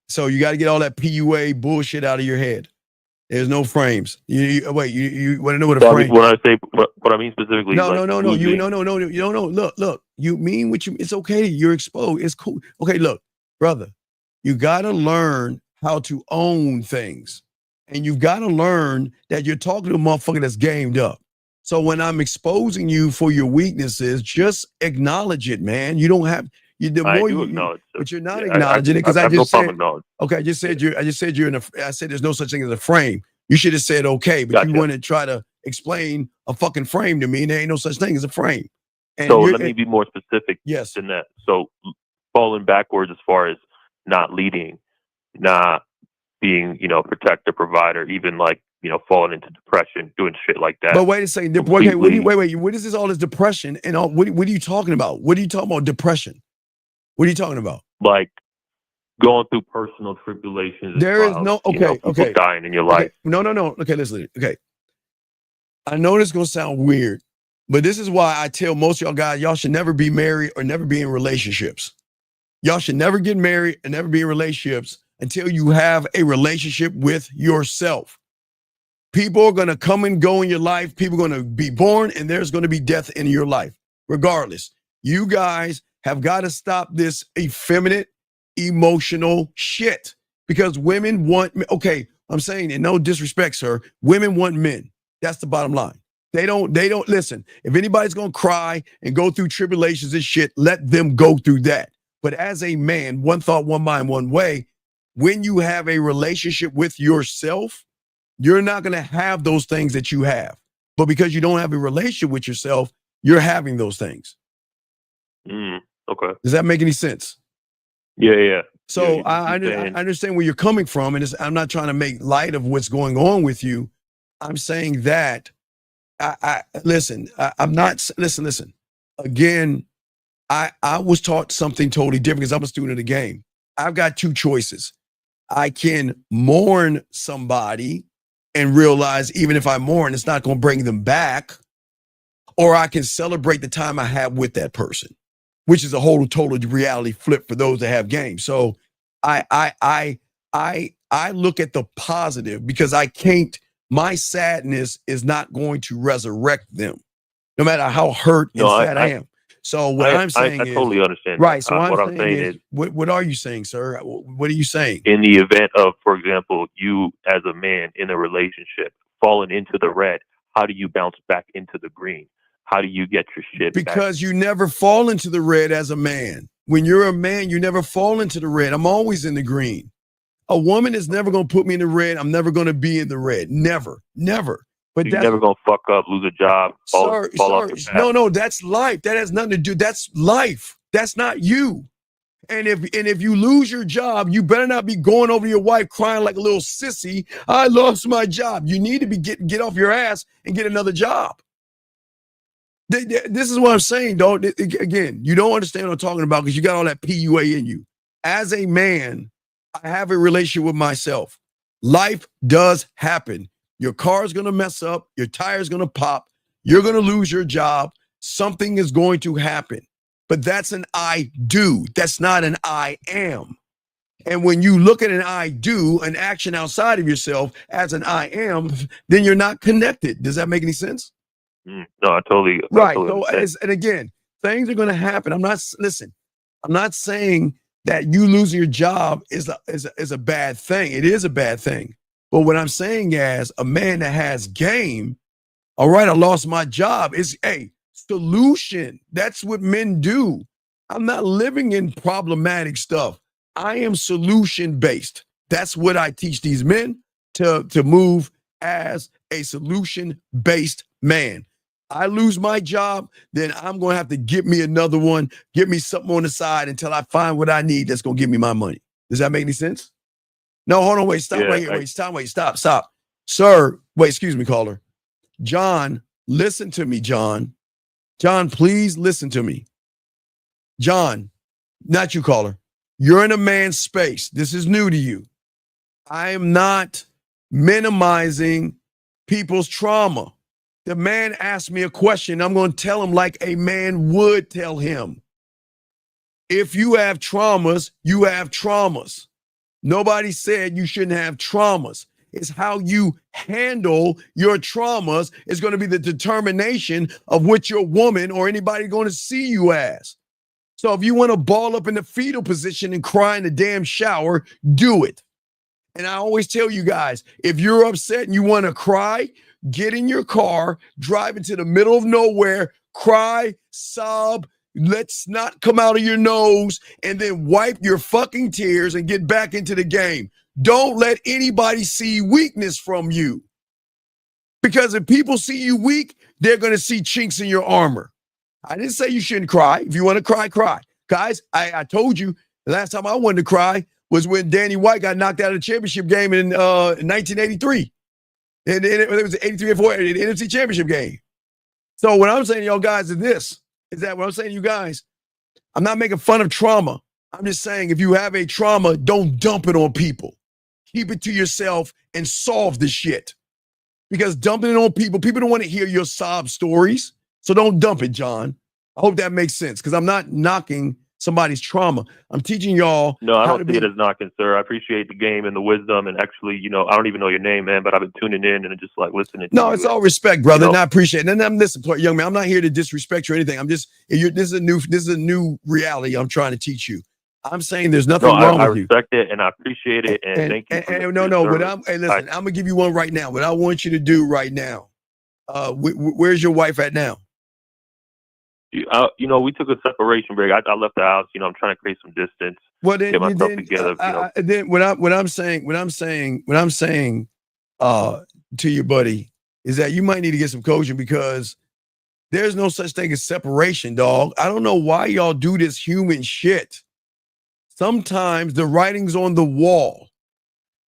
So you got to get all that PUA bullshit out of your head. There's no frames. You want to know what a frame? When I say what I mean specifically, no. You look. You mean what you? It's okay. You're exposed. It's cool. Okay, look, brother. You got to learn how to own things, and you've got to learn that you're talking to a motherfucker that's gamed up. So when I'm exposing you for your weaknesses, just acknowledge it, man. You don't have. Acknowledge, but you're not acknowledging it because I just said. Okay, I just said you're in a. I said there's no such thing as a frame. You should have said okay, but you want to try to explain a fucking frame to me, and there ain't no such thing as a frame. And so let me be more specific than that. So falling backwards as far as not leading, not being, protector, provider, even like, falling into depression, doing shit like that. But wait a second. Okay, wait. What is this? All this depression and all? What are you talking about? What are you talking about? Depression? What are you talking about? Like going through personal tribulations. And There is trials, no, you know, okay, people okay. dying in your Okay. life. No. Okay, listen. Okay. I know this is going to sound weird, but this is why I tell most of y'all guys, y'all should never be married or never be in relationships. Y'all should never get married and never be in relationships until you have a relationship with yourself. People are going to come and go in your life. People are going to be born and there's going to be death in your life. Regardless, you guys have got to stop this effeminate, emotional shit because women want, okay, I'm saying in no disrespect, sir, women want men. That's the bottom line. They don't listen. If anybody's going to cry and go through tribulations and shit, let them go through that. But as a man, one thought, one mind, one way, when you have a relationship with yourself, you're not going to have those things that you have. But because you don't have a relationship with yourself, you're having those things. Okay. Does that make any sense? Yeah. So Yeah, I understand where you're coming from. And I'm not trying to make light of what's going on with you. I'm saying that listen. Again, I was taught something totally different because I'm a student of the game. I've got two choices. I can mourn somebody and realize even if I mourn, it's not going to bring them back, or I can celebrate the time I have with that person, which is a whole total reality flip for those that have games. So I look at the positive because I can't. My sadness is not going to resurrect them, no matter how hurt and sad I am. So what I'm saying I is, totally understand. right. So what I'm saying is, what are you saying, sir? What are you saying? In the event of, for example, you as a man in a relationship falling into the red, how do you bounce back into the green? How do you get your shit back? Because you never fall into the red as a man. When you're a man, you never fall into the red. I'm always in the green. A woman is never going to put me in the red. I'm never going to be in the red. Never. But you're never gonna fuck up, lose a job, fall off your path. No, that's life. That has nothing to do. That's life. That's not you. And if you lose your job, you better not be going over to your wife crying like a little sissy. I lost my job. You need to be get off your ass and get another job. This is what I'm saying, dog. Again, you don't understand what I'm talking about because you got all that PUA in you. As a man, I have a relationship with myself. Life does happen. Your car's going to mess up. Your tire's going to pop. You're going to lose your job. Something is going to happen. But that's an I do. That's not an I am. And when you look at an I do, an action outside of yourself as an I am, then you're not connected. Does that make any sense? No, I totally. Right. Totally So, and again, things are going to happen. I'm not saying that you losing your job is a bad thing. It is a bad thing. But what I'm saying as a man that has game, all right, I lost my job, is a solution. That's what men do. I'm not living in problematic stuff. I am solution based. That's what I teach these men to move as a solution based man. I lose my job, then I'm going to have to get me another one, get me something on the side until I find what I need that's going to give me my money. Does that make any sense? No, hold on, wait, stop right here. Stop. Sir, wait, excuse me, caller. John, listen to me, John. John, please listen to me. John, not you, caller. You're in a man's space. This is new to you. I am not minimizing people's trauma. The man asked me a question. I'm going to tell him like a man would tell him. If you have traumas, you have traumas. Nobody said you shouldn't have traumas. It's how you handle your traumas is going to be the determination of what your woman or anybody going to see you as. So if you want to ball up in the fetal position and cry in the damn shower, do it. And I always tell you guys, if you're upset and you want to cry, get in your car, drive into the middle of nowhere, cry, sob, let snot come out of your nose, and then wipe your fucking tears and get back into the game. Don't let anybody see weakness from you. Because if people see you weak, they're going to see chinks in your armor. I didn't say you shouldn't cry. If you want to cry, cry. Guys, I told you the last time I wanted to cry was when Danny White got knocked out of the championship game in 1983. And it was 83 or 4, the NFC championship game. So what I'm saying to y'all guys is this, is that what I'm saying to you guys, I'm not making fun of trauma. I'm just saying, if you have a trauma, don't dump it on people. Keep it to yourself and solve the shit. Because dumping it on people don't want to hear your sob stories. So don't dump it, John. I hope that makes sense, because I'm not knocking somebody's trauma. I'm teaching y'all. No, I don't see it as knocking, sir. I appreciate the game and the wisdom, and actually, I don't even know your name, man, but I've been tuning in and just like listening to you. No, it's all respect, brother, and I appreciate it. And I'm listening, young man. I'm not here to disrespect you or anything. I'm just this is a new reality I'm trying to teach you. I'm saying there's nothing wrong with you. I respect it and I appreciate it, and thank you. Listen, I'm gonna give you one right now. What I want you to do right now. Where's your wife at now? We took a separation break. I left the house. I'm trying to create some distance. Well, then, get myself together. Then what I'm saying to you, buddy, is that you might need to get some coaching, because there's no such thing as separation, dog. I don't know why y'all do this human shit. Sometimes the writing's on the wall.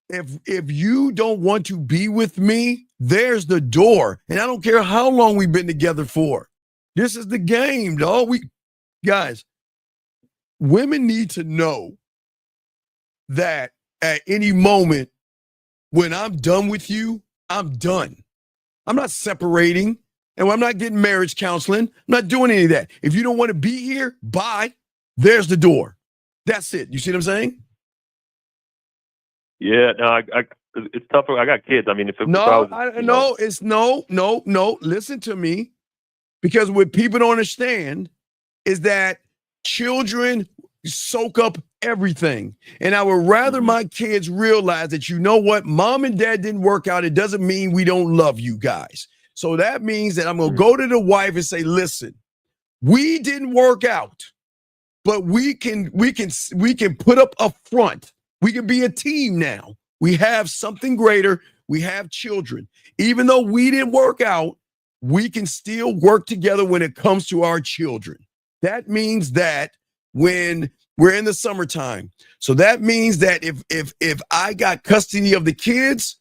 If you don't want to be with me, there's the door. And I don't care how long we've been together for. This is the game, dog. Guys, women need to know that at any moment when I'm done with you, I'm done. I'm not separating, and I'm not getting marriage counseling. I'm not doing any of that. If you don't want to be here, bye. There's the door. That's it. You see what I'm saying? Yeah, no, it's tougher. I got kids. I mean, no. Listen to me, because what people don't understand is that children soak up everything, and I would rather my kids realize that, what, mom and dad didn't work out. It doesn't mean we don't love you guys. So that means that I'm gonna go to the wife and say, listen, we didn't work out, but we can put up a front. We can be a team now. We have something greater. We have children. Even though we didn't work out, we can still work together when it comes to our children. That means that when we're in the summertime. So that means that if I got custody of the kids,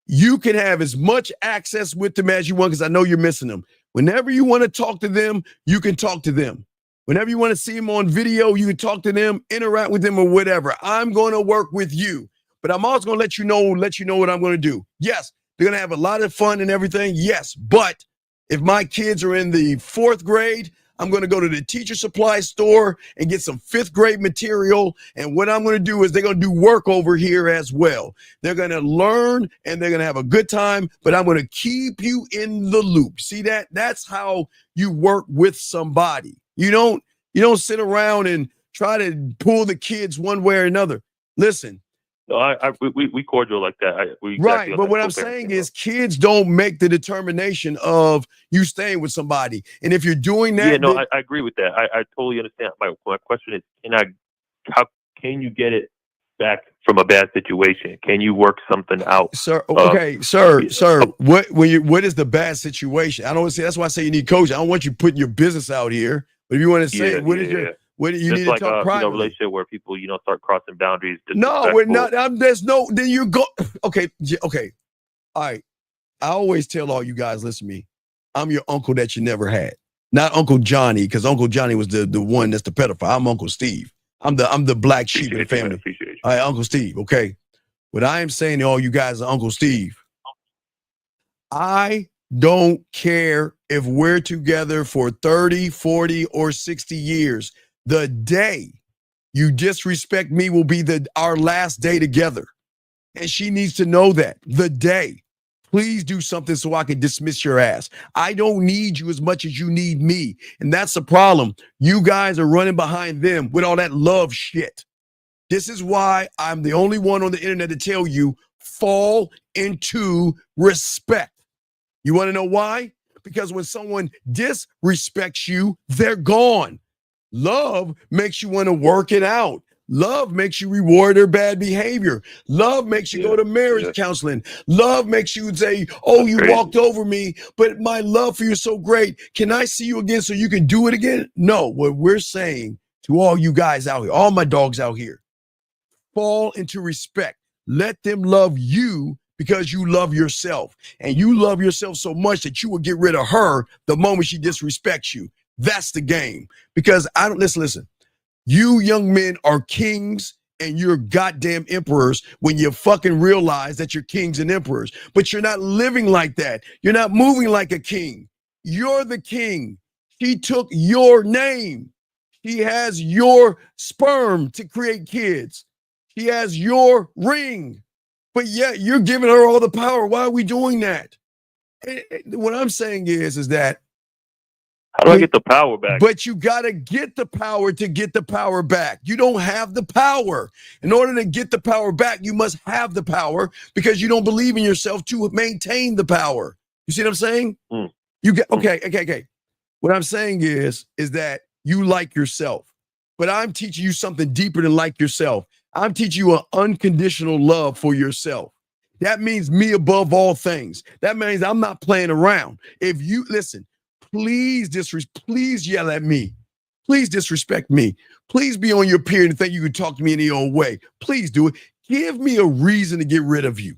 you can have as much access with them as you want, because I know you're missing them. Whenever you want to talk to them, you can talk to them. Whenever you want to see them on video, you can talk to them, interact with them, or whatever. I'm going to work with you, but I'm also going to let you know what I'm going to do. Yes, they're going to have a lot of fun and everything. Yes, but if my kids are in the 4th grade, I'm going to go to the teacher supply store and get some 5th grade material. And what I'm going to do is they're going to do work over here as well. They're going to learn and they're going to have a good time, but I'm going to keep you in the loop. See that? That's how you work with somebody. You don't sit around and try to pull the kids one way or another. Listen. No, we cordial like that. Right, but what I'm saying is kids don't make the determination of you staying with somebody. And if you're doing that... Yeah, no, I agree with that. I totally understand. My question is, how can you get it back from a bad situation? Can you work something out? Sir, okay, sir, what is the bad situation? I don't say, that's why I say you need coaching. I don't want you putting your business out here. But if you want to say, what do you need to talk privately? Relationship where people, start crossing boundaries. No, we're not. Then you go. Okay. All right. I always tell all you guys, listen to me. I'm your uncle that you never had. Not Uncle Johnny, because Uncle Johnny was the one that's the pedophile. I'm Uncle Steve. I'm the black sheep of the family. All right, Uncle Steve. Okay. What I am saying to all you guys are Uncle Steve. I don't care if we're together for 30, 40, or 60 years. The day you disrespect me will be our last day together. And she needs to know that. The day. Please do something so I can dismiss your ass. I don't need you as much as you need me. And that's the problem. You guys are running behind them with all that love shit. This is why I'm the only one on the internet to tell you, fall into respect. You want to know why? Because when someone disrespects you, they're gone. Love makes you want to work it out. Love makes you reward their bad behavior. Love makes you go to marriage counseling. Love makes you say, oh, you walked over me, but my love for you is so great. Can I see you again so you can do it again? No, what we're saying to all you guys out here, all my dogs out here, fall into respect. Let them love you because you love yourself. And you love yourself so much that you will get rid of her the moment she disrespects you. That's the game. Because listen. You young men are kings and you're goddamn emperors when you fucking realize that you're kings and emperors. But you're not living like that. You're not moving like a king. You're the king. She took your name. She has your sperm to create kids. She has your ring. But yet you're giving her all the power. Why are we doing that? What I'm saying is that how do I get the power back? But you got to get the power to get the power back. You don't have the power. In order to get the power back, you must have the power because you don't believe in yourself to maintain the power. You see what I'm saying? You get okay. What I'm saying is that you like yourself, but I'm teaching you something deeper than like yourself. I'm teaching you an unconditional love for yourself. That means me above all things. That means I'm not playing around. If you listen, please yell at me. Please disrespect me. Please be on your period and think you can talk to me any old way. Please do it. Give me a reason to get rid of you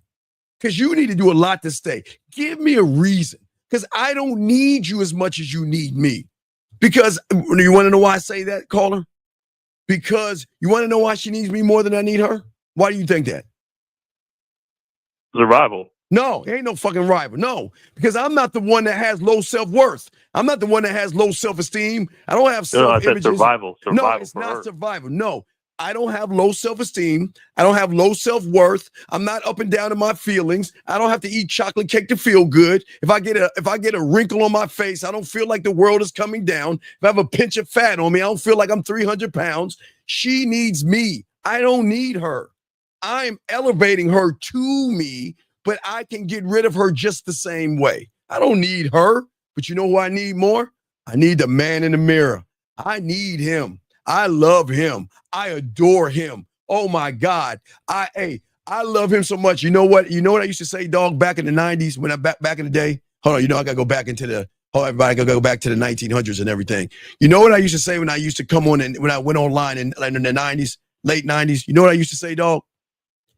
because you need to do a lot to stay. Give me a reason because I don't need you as much as you need me. Because you want to know why I say that, caller? Because you want to know why she needs me more than I need her? Why do you think that? Survival. No, it ain't no fucking rival. No, because I'm not the one that has low self-worth. I'm not the one that has low self-esteem. I don't have self-images. No, I said survival. No, it's not survival. No, I don't have low self-esteem. I don't have low self-worth. I'm not up and down in my feelings. I don't have to eat chocolate cake to feel good. If I get a wrinkle on my face, I don't feel like the world is coming down. If I have a pinch of fat on me, I don't feel like I'm 300 pounds. She needs me. I don't need her. I'm elevating her to me, but I can get rid of her just the same way. I don't need her, but you know who I need more? I need the man in the mirror. I need him. I love him. I adore him. Oh my God. I love him so much. You know what? You know what I used to say, dog, back in the 90s when I back in the day? Hold on, I gotta go back into the everybody gotta go back to the 1900s and everything. You know what I used to say when I used to come on and when I went online in the 90s, late 90s? You know what I used to say, dog?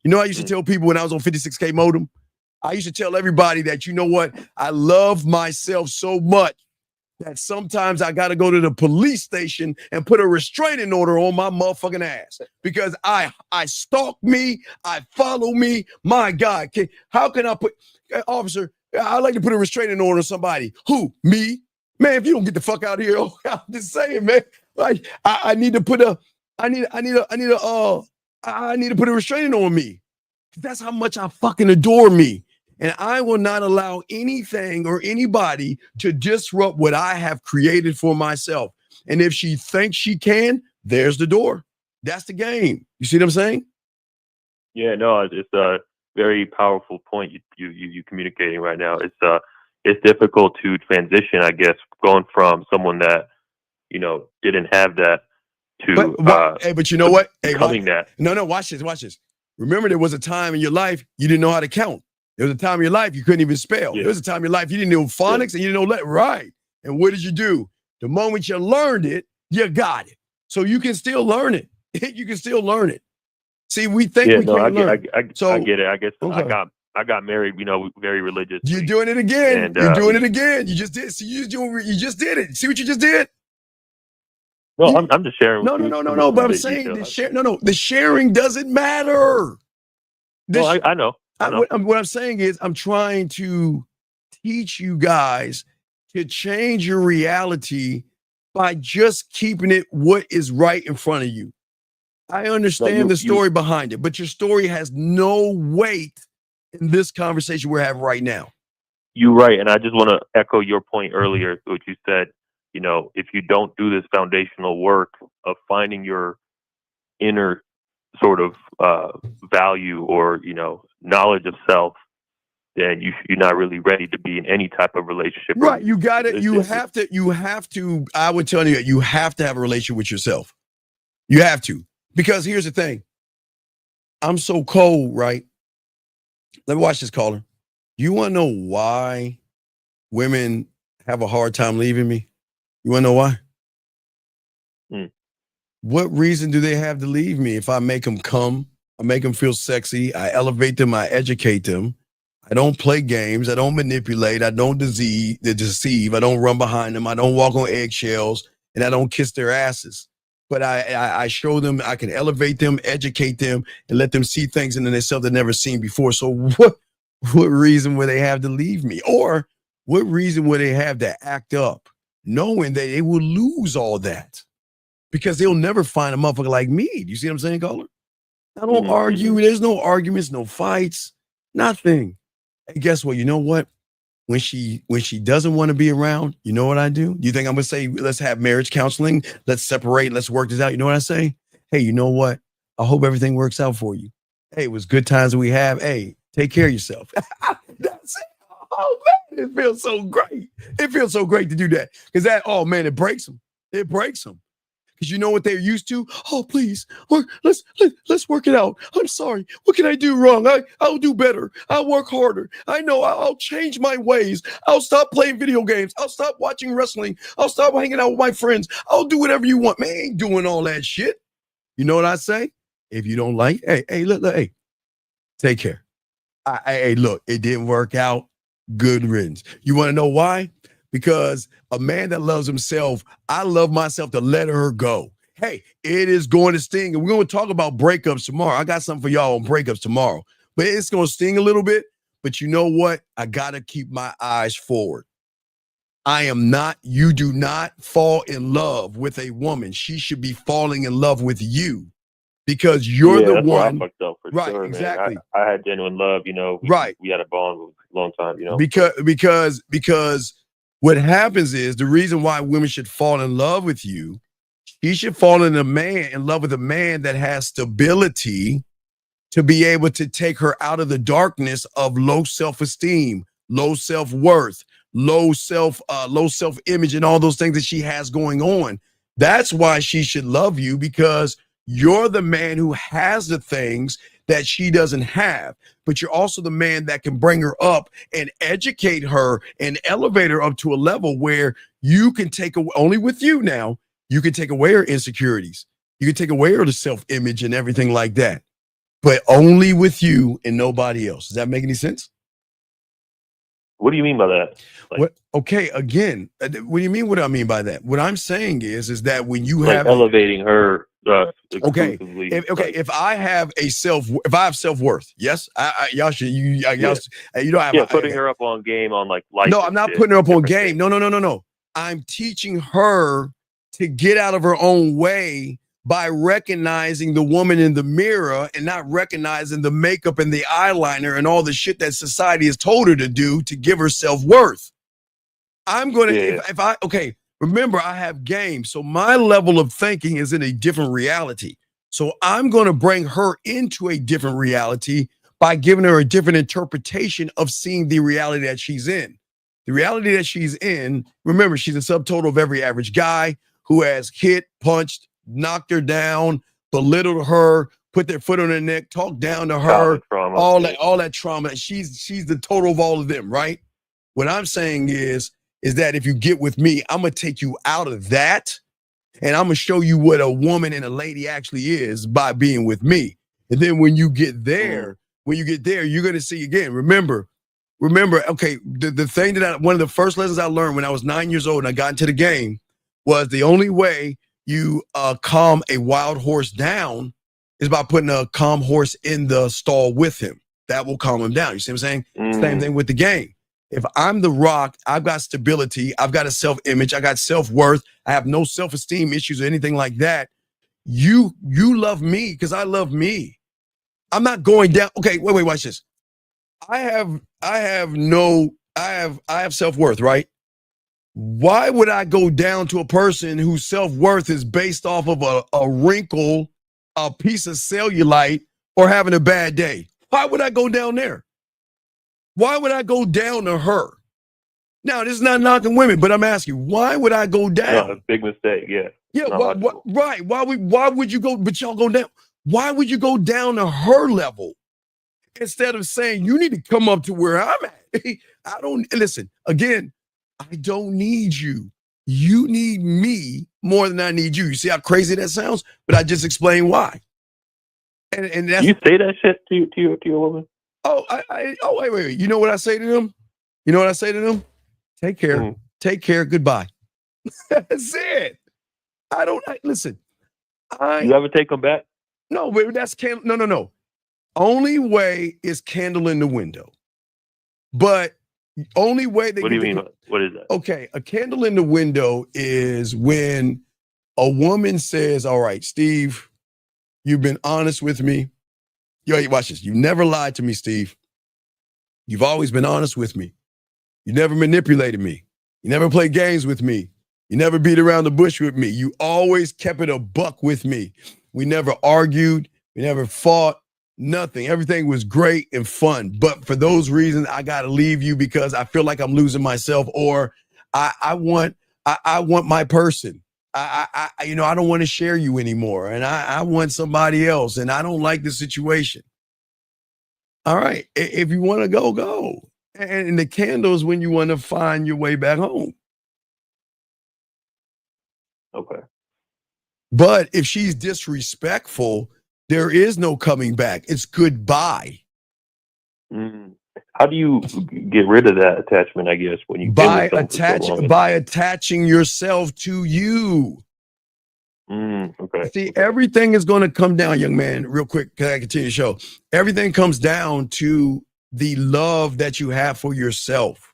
You know, I used to tell people when I was on 56K modem, I used to tell everybody that, you know what? I love myself so much that sometimes I got to go to the police station and put a restraining order on my motherfucking ass because I stalk me, I follow me. My God, how can I put, officer, I'd like to put a restraining order on somebody. Who? Me? Man, if you don't get the fuck out of here, I'm just saying, man. Like I need to put I need to put a restraining on me. That's how much I fucking adore me. And I will not allow anything or anybody to disrupt what I have created for myself. And if she thinks she can, there's the door. That's the game. You see what I'm saying? Yeah, no, it's a very powerful point you communicating right now. It's difficult to transition, I guess, going from someone that, didn't have that to but you know what? Becoming that. No, watch this. Remember, there was a time in your life you didn't know how to count. There was a time in your life you couldn't even spell. There was a time in your life you didn't know phonics and you didn't know right. And what did you do? The moment you learned it, you got it. So you can still learn it. You can still learn it. See, we think we can't learn. I get it. I guess okay. I got married, very religious. You're doing it again. You're doing it again. You just did. See, you just did it. See what you just did? No, I'm just sharing. No. But I'm saying the sharing doesn't matter. I know. What I'm saying is I'm trying to teach you guys to change your reality by just keeping it what is right in front of you. I understand the story behind it, but your story has no weight in this conversation we're having right now. You're right. And I just want to echo your point earlier, what you said. If you don't do this foundational work of finding your inner sort of value or, knowledge of self, then you're not really ready to be in any type of relationship. Right. You got it. You have to, I would tell you have to have a relationship with yourself. You have to. Because here's the thing. I'm so cold, right? Let me watch this, caller. You want to know why women have a hard time leaving me? You want to know why? What reason do they have to leave me if I make them come? I make them feel sexy. I elevate them. I educate them. I don't play games. I don't manipulate. I don't deceive. I don't run behind them. I don't walk on eggshells. And I don't kiss their asses. but I show them, I can elevate them, educate them, and let them see things in themselves they've never seen before. So what reason would they have to leave me? Or what reason would they have to act up knowing that they will lose all that? Because they'll never find a motherfucker like me. Do you see what I'm saying, caller? I don't argue. There's no arguments, no fights, nothing. And guess what? You know what? When she doesn't want to be around, you know what I do? You think I'm gonna say, let's have marriage counseling, let's separate, let's work this out? You know what I say? Hey, you know what? I hope everything works out for you. Hey, it was good times that we have. Hey, take care of yourself. That's it. Oh man, it feels so great. It feels so great to do that. Because oh man, it breaks them. It breaks them. Because you know what they're used to? Oh, please, let's work it out. I'm sorry. What can I do wrong? I'll do better. I'll work harder. I know I'll change my ways. I'll stop playing video games. I'll stop watching wrestling. I'll stop hanging out with my friends. I'll do whatever you want. Man, I ain't doing all that shit. You know what I say? If you don't like, hey, look, hey, take care. Hey, look, it didn't work out. Good riddance. You want to know why? Because a man that loves himself, I love myself to let her go. Hey, it is going to sting. And we're going to talk about breakups tomorrow. I got something for y'all on breakups tomorrow. But it's going to sting a little bit. But you know what? I got to keep my eyes forward. You do not fall in love with a woman. She should be falling in love with you. Because you're the one. I fucked up for right, sure, exactly. Man. I had genuine love, you know. We had a bond for a long time, you know. Because what happens is the reason why women should fall in love with you, she should fall in love with a man that has stability to be able to take her out of the darkness of low self-esteem, low self-worth, low self-image, and all those things that she has going on. That's why she should love you, because you're the man who has the things that she doesn't have, but you're also the man that can bring her up and educate her and elevate her up to a level where you can take away, only with you now, you can take away her insecurities. You can take away her self-image and everything like that, but only with you and nobody else. Does that make any sense? What do you mean by that? What? Okay, again, what do you mean? What I mean by that? What I'm saying is that when you like have elevating her. Okay. If I have self-worth, yes, y'all should. You don't have. Putting her up on game on like life. No, I'm not putting her up on game. No. I'm teaching her to get out of her own way by recognizing the woman in the mirror and not recognizing the makeup and the eyeliner and all the shit that society has told her to do to give her self-worth. I'm gonna remember, I have game, so my level of thinking is in a different reality. So I'm going to bring her into a different reality by giving her a different interpretation of seeing the reality that she's in. The reality that she's in, remember, she's a subtotal of every average guy who has hit, punched, knocked her down, belittled her, put their foot on her neck, talked down to her, all that trauma. She's the total of all of them, right? What I'm saying is that if you get with me, I'm going to take you out of that, and I'm going to show you what a woman and a lady actually is by being with me. And then when you get there, you're going to see again. Remember, okay, the thing that one of the first lessons I learned when I was 9 years old and I got into the game was the only way you calm a wild horse down is by putting a calm horse in the stall with him. That will calm him down. You see what I'm saying? Same thing with the game. If I'm the rock, I've got stability, I've got a self-image, I got self-worth, I have no self-esteem issues or anything like that. You love me because I love me. I'm not going down. Okay, wait, watch this. I have self-worth, right? Why would I go down to a person whose self-worth is based off of a wrinkle, a piece of cellulite, or having a bad day? Why would I go down there? Why would I go down to her? Now, this is not knocking women, but I'm asking, why would I go down? No, big mistake, yeah. Yeah, right. Why would you go, but y'all go down? Why would you go down to her level instead of saying, you need to come up to where I'm at? I don't, listen, again, I don't need you. You need me more than I need you. You see how crazy that sounds? But I just explained why. And that's, you say that shit to your woman? Oh, wait. You know what I say to them? Take care. Take care. Goodbye. That's it. Listen, You ever take them back? No, but that's no. Only way is candle in the window. But only way they What do you mean? What is that? Okay, a candle in the window is when a woman says, all right, Steve, you've been honest with me. Yo, watch this. You never lied to me, Steve. You've always been honest with me. You never manipulated me. You never played games with me. You never beat around the bush with me. You always kept it a buck with me. We never argued. We never fought. Nothing. Everything was great and fun. But for those reasons, I got to leave you because I feel like I'm losing myself, or I want my person. I don't want to share you anymore, and I want somebody else, and I don't like the situation. All right, if you want to go, go. And the candle is when you want to find your way back home. Okay. But if she's disrespectful, there is no coming back. It's goodbye. How do you get rid of that attachment, I guess, when you by attaching yourself to you? Okay. See, everything is going to come down, young man, real quick, can I continue the show? Everything comes down to the love that you have for yourself.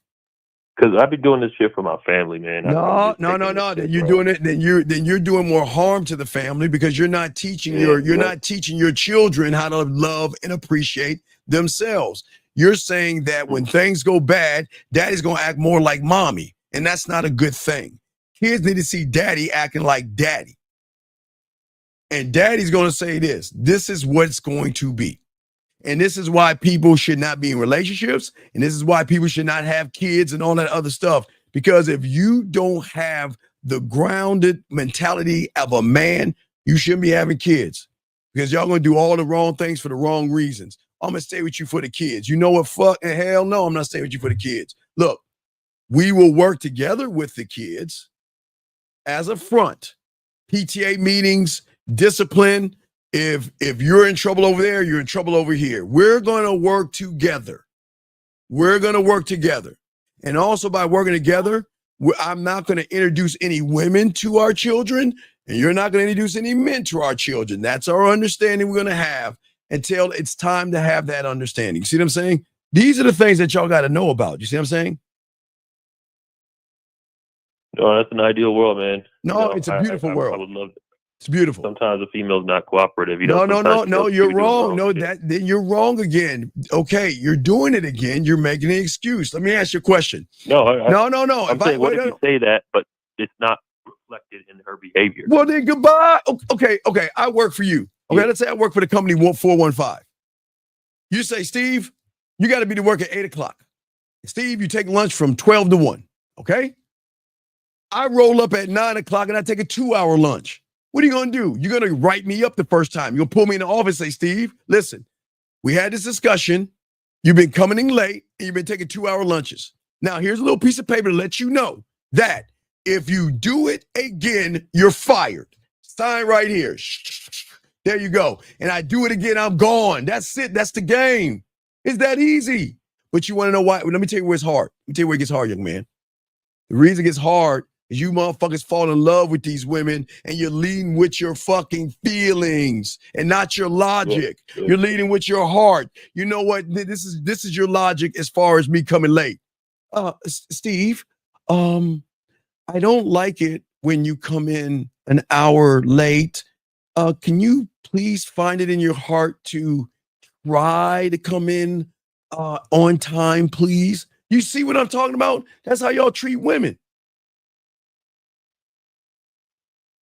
Because I be doing this shit for my family, man. No. Then you're doing it. Then you're doing more harm to the family because you're not teaching not teaching your children how to love and appreciate themselves. You're saying that when things go bad, daddy's gonna act more like mommy, and that's not a good thing. Kids need to see daddy acting like daddy, and daddy's gonna say this. This is what it's going to be. And this is why people should not be in relationships. And this is why people should not have kids and all that other stuff. Because if you don't have the grounded mentality of a man, you shouldn't be having kids. Because y'all going to do all the wrong things for the wrong reasons. I'm going to stay with you for the kids. You know what? Fuck and hell no, I'm not staying with you for the kids. Look, we will work together with the kids as a front. PTA meetings, discipline. If you're in trouble over there, you're in trouble over here. We're going to work together. And also by working together, I'm not going to introduce any women to our children, and you're not going to introduce any men to our children. That's our understanding we're going to have until it's time to have that understanding. See what I'm saying? These are the things that y'all got to know about. You see what I'm saying? No, that's an ideal world, man. No, it's a beautiful world. I would love it. It's beautiful. Sometimes the female's not cooperative. No, you're wrong. Then you're wrong again. Okay, you're doing it again. You're making an excuse. Let me ask you a question. No. I'm saying, what if you say that, but it's not reflected in her behavior? Well, then goodbye. Okay. I work for you. Okay, let's say I work for the company 415. You say, Steve, you got to be to work at 8 o'clock. Steve, you take lunch from 12 to 1. Okay? I roll up at 9 o'clock and I take a 2-hour lunch. What are you going to do? You're going to write me up the first time. You're going to pull me in the office and say, Steve, listen, we had this discussion. You've been coming in late and you've been taking 2-hour lunches. Now, here's a little piece of paper to let you know that if you do it again, you're fired. Sign right here. There you go. And I do it again, I'm gone. That's it. That's the game. It's that easy. But you want to know why? Well, let me tell you where it's hard. Let me tell you where it gets hard, young man. The reason it gets hard is you motherfuckers fall in love with these women and you're leading with your fucking feelings and not your logic. Yeah. You're leading with your heart. You know what? This is your logic as far as me coming late. Steve, I don't like it when you come in an hour late. Can you please find it in your heart to try to come in on time, please? You see what I'm talking about? That's how y'all treat women.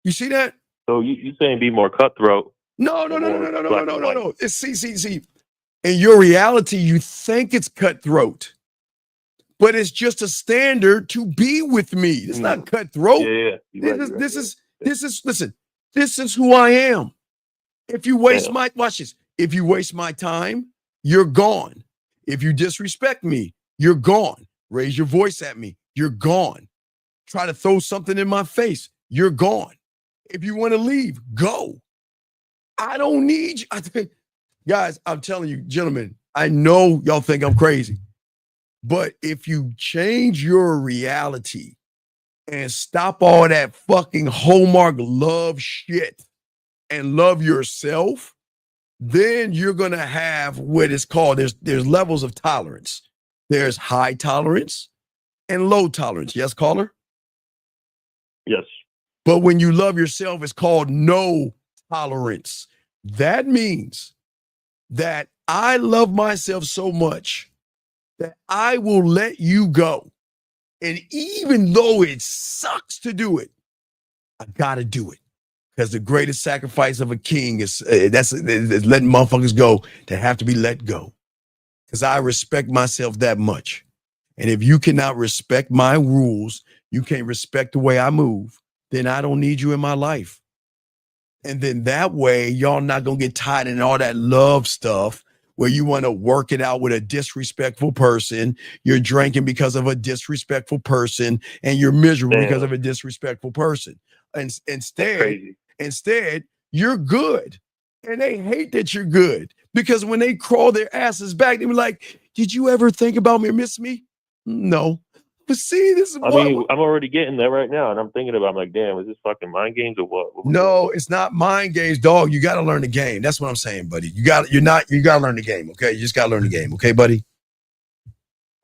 You see that? So you saying be more cutthroat? No. It's see. In your reality, you think it's cutthroat, but it's just a standard to be with me. It's not cutthroat. Yeah. Listen, this is who I am. If you waste if you waste my time, you're gone. If you disrespect me, you're gone. Raise your voice at me, you're gone. Try to throw something in my face, you're gone. If you want to leave, go. I don't need you. Guys, I'm telling you, gentlemen, I know y'all think I'm crazy, but if you change your reality and stop all that fucking Hallmark love shit, and love yourself, then you're going to have what is called, there's levels of tolerance. There's high tolerance and low tolerance. Yes, caller? Yes. But when you love yourself, it's called no tolerance. That means that I love myself so much that I will let you go. And even though it sucks to do it, I got to do it. Because the greatest sacrifice of a king is letting motherfuckers go that have to be let go. Because I respect myself that much. And if you cannot respect my rules, you can't respect the way I move, then I don't need you in my life. And then that way, y'all not going to get tied in all that love stuff where you want to work it out with a disrespectful person. You're drinking because of a disrespectful person, and you're miserable because of a disrespectful person. And instead, you're good. And they hate that you're good because when they crawl their asses back, they be like, did you ever think about me or miss me? No. But see, this is I mean, I'm already getting that right now, and I'm thinking about, I'm like, damn, is this fucking mind games or what? No, it's not mind games, dog. You got to learn the game. That's what I'm saying, buddy. You got to learn the game, okay? You just got to learn the game, okay, buddy?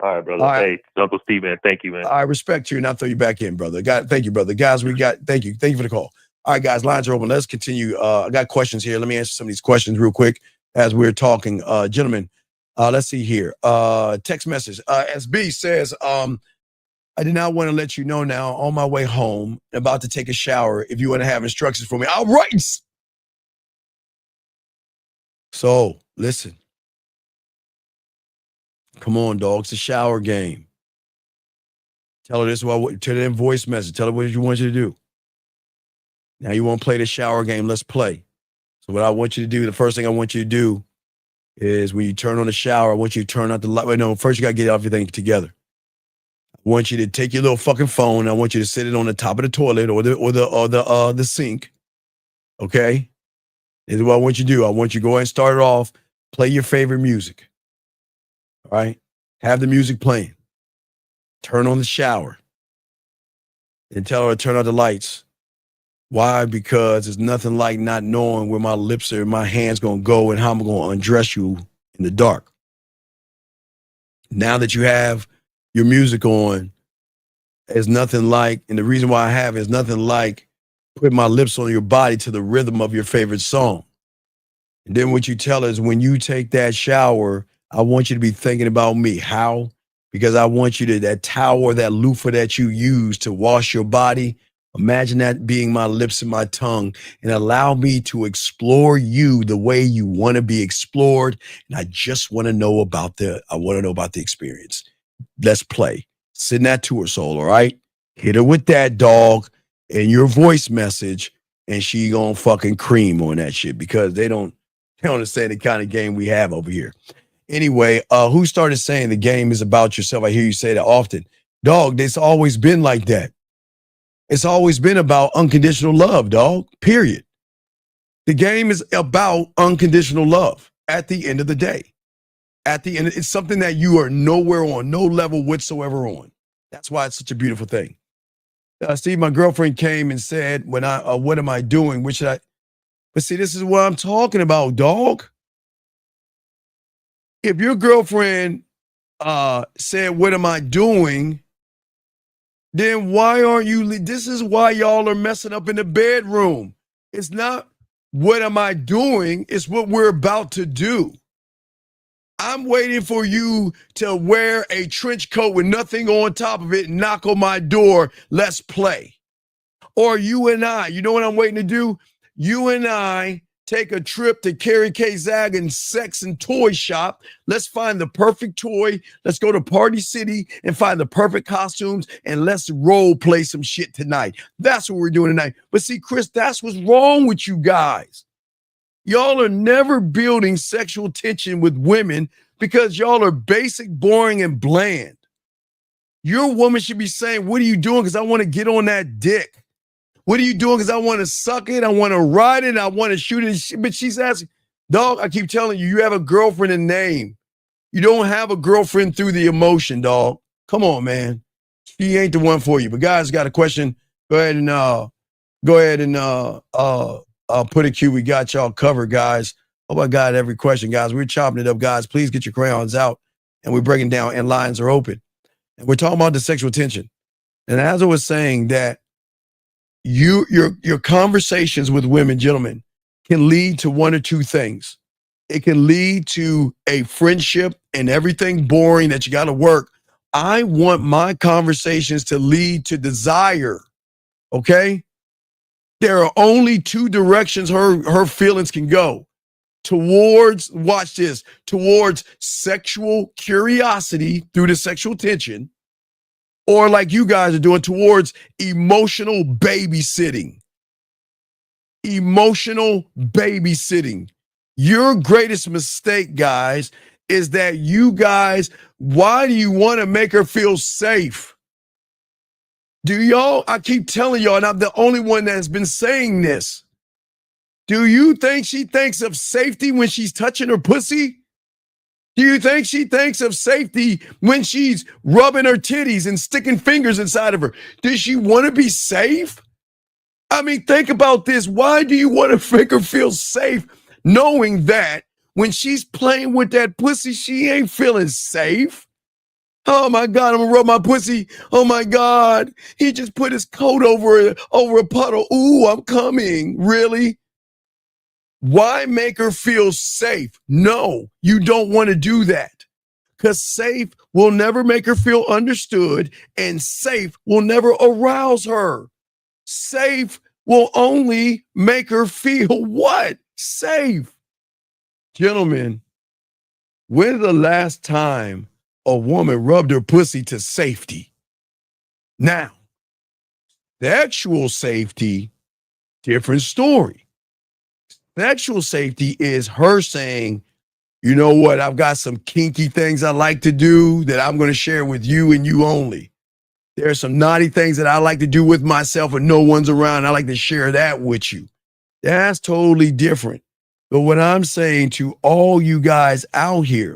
All right, brother. All right. Hey, Uncle Steve, man. Thank you, man. I respect you, and I'll throw you back in, brother. Thank you, brother. Guys, thank you for the call. All right, guys, lines are open. Let's continue. I got questions here. Let me answer some of these questions real quick as we're talking. Gentlemen, let's see here. Text message. SB says, I did not want to let you know now, on my way home, about to take a shower, if you want to have instructions for me. All right. So, listen. Come on, dog. It's a shower game. Tell her this, tell her in voice message. Tell her what you want you to do. Now you want to play the shower game. Let's play. So what I want you to do, the first thing I want you to do is when you turn on the shower, I want you to turn out the light. Wait, no, first you got to get everything together. I want you to take your little fucking phone. I want you to sit it on the top of the toilet or the sink. Okay? This is what I want you to do. I want you to go ahead and start it off. Play your favorite music. All right? Have the music playing. Turn on the shower. And tell her to turn out the lights. Why? Because it's nothing like not knowing where my lips are, my hands going to go, and how I'm going to undress you in the dark. Now that you have your music on, it's nothing like, and the reason why I have it is nothing like putting my lips on your body to the rhythm of your favorite song. And then what you tell us, when you take that shower, I want you to be thinking about me. How? Because I want you to, that towel or that loofah that you use to wash your body, imagine that being my lips and my tongue, and allow me to explore you the way you want to be explored. And I just want to know about the experience. Let's play. Send that to her, soul, all right? Hit her with that, dog, in your voice message, and she gonna fucking cream on that shit because they don't understand the kind of game we have over here. Anyway, who started saying the game is about yourself? I hear you say that often. Dog, it's always been like that. It's always been about unconditional love, dog, period. The game is about unconditional love at the end of the day. At the end, it's something that you are nowhere on, no level whatsoever on. That's why it's such a beautiful thing. Steve, my girlfriend came and said, what am I doing? Which should I? But see, this is what I'm talking about, dog. If your girlfriend said, what am I doing? Then why aren't you? This is why y'all are messing up in the bedroom. It's not what am I doing? It's what we're about to do. I'm waiting for you to wear a trench coat with nothing on top of it and knock on my door. Let's play. Or you and I, you know what I'm waiting to do? You and I take a trip to Carrie K. Zagin's sex and toy shop. Let's find the perfect toy. Let's go to Party City and find the perfect costumes, and let's role play some shit tonight. That's what we're doing tonight. But see, Chris, that's what's wrong with you guys. Y'all are never building sexual tension with women because y'all are basic, boring, and bland. Your woman should be saying, what are you doing? Because I want to get on that dick. What are you doing? Because I want to suck it. I want to ride it. I want to shoot it. But she's asking, dog, I keep telling you, you have a girlfriend in name. You don't have a girlfriend through the emotion, dog. Come on, man. She ain't the one for you. But guys got a question. Go ahead and Put a Q. We got y'all covered, guys. Oh my God, every question, guys. We're chopping it up, guys. Please get your crayons out. And we're breaking down, and lines are open. And we're talking about the sexual tension. And as I was saying, that your conversations with women, gentlemen, can lead to one or two things. It can lead to a friendship and everything boring that you got to work. I want my conversations to lead to desire. Okay? There are only two directions her feelings can go. Towards, watch this, towards sexual curiosity through the sexual tension, or like you guys are doing, towards emotional babysitting. Emotional babysitting. Your greatest mistake, guys, is that you guys, why do you want to make her feel safe? Do y'all, I keep telling y'all, and I'm the only one that's been saying this. Do you think she thinks of safety when she's touching her pussy? Do you think she thinks of safety when she's rubbing her titties and sticking fingers inside of her? Does she want to be safe? I mean, think about this. Why do you want to make her feel safe knowing that when she's playing with that pussy, she ain't feeling safe? Oh my God, I'm gonna rub my pussy. Oh my God, he just put his coat over a puddle. Ooh, I'm coming. Really? Why make her feel safe? No, you don't want to do that, because safe will never make her feel understood, and safe will never arouse her. Safe will only make her feel what? Safe. Gentlemen, when's the last time a woman rubbed her pussy to safety? Now, sexual safety, different story. Sexual safety is her saying, you know what, I've got some kinky things I like to do that I'm going to share with you and you only. There's some naughty things that I like to do with myself and no one's around. I like to share that with you. That's totally different. But what I'm saying to all you guys out here,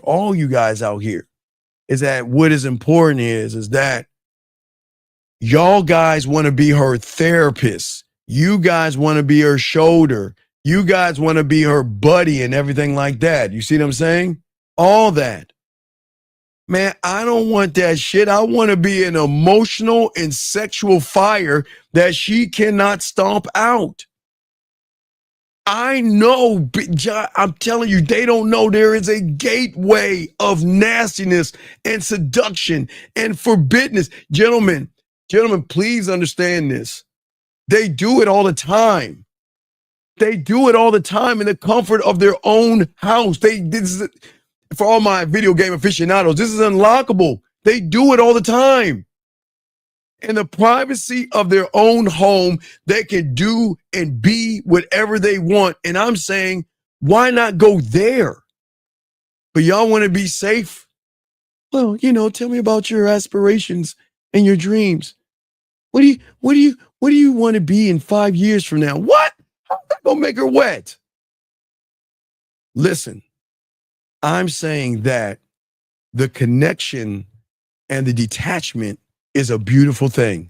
is that what is important is that y'all guys want to be her therapist. You guys want to be her shoulder. You guys want to be her buddy and everything like that. You see what I'm saying? All that. Man, I don't want that shit. I want to be an emotional and sexual fire that she cannot stomp out. I know, I'm telling you, they don't know there is a gateway of nastiness and seduction and forbiddenness. Gentlemen, please understand this. They do it all the time. They do it all the time in the comfort of their own house. For all my video game aficionados, this is unlockable. They do it all the time. In the privacy of their own home, they can do and be whatever they want. And I'm saying, why not go there? But y'all want to be safe? Well, tell me about your aspirations and your dreams. What do you want to be in 5 years from now? What? How's that gonna make her wet? Listen, I'm saying that the connection and the detachment is a beautiful thing,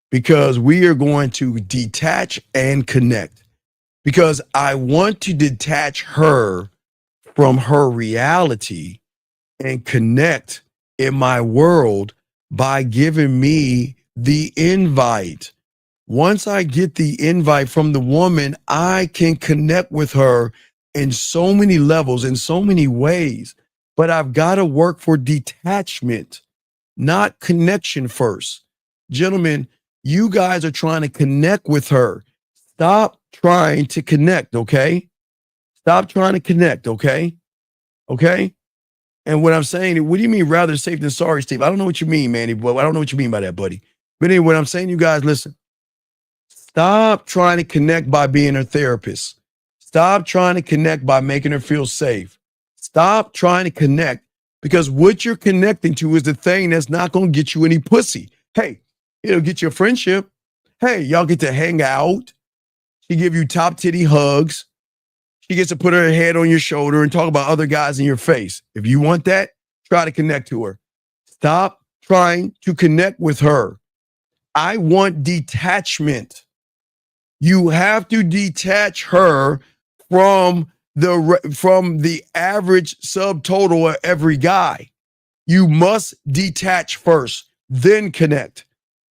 because we are going to detach and connect, because I want to detach her from her reality and connect in my world by giving me the invite. Once I get the invite from the woman, I can connect with her in so many levels, in so many ways. But I've got to work for detachment, not connection first. Gentlemen, you guys are trying to connect with her. Stop trying to connect, okay? Stop trying to connect, okay? Okay? And what I'm saying, what do you mean rather safe than sorry, Steve? I don't know what you mean, Manny, but I don't know what you mean by that, buddy. But anyway, what I'm saying, you guys, listen. Stop trying to connect by being her therapist. Stop trying to connect by making her feel safe. Stop trying to connect, because what you're connecting to is the thing that's not going to get you any pussy. Hey, it'll get you a friendship. Hey, y'all get to hang out. She give you top titty hugs. She gets to put her head on your shoulder and talk about other guys in your face. If you want that, try to connect to her. Stop trying to connect with her. I want detachment. You have to detach her from the average subtotal of every guy. You must detach first, then connect.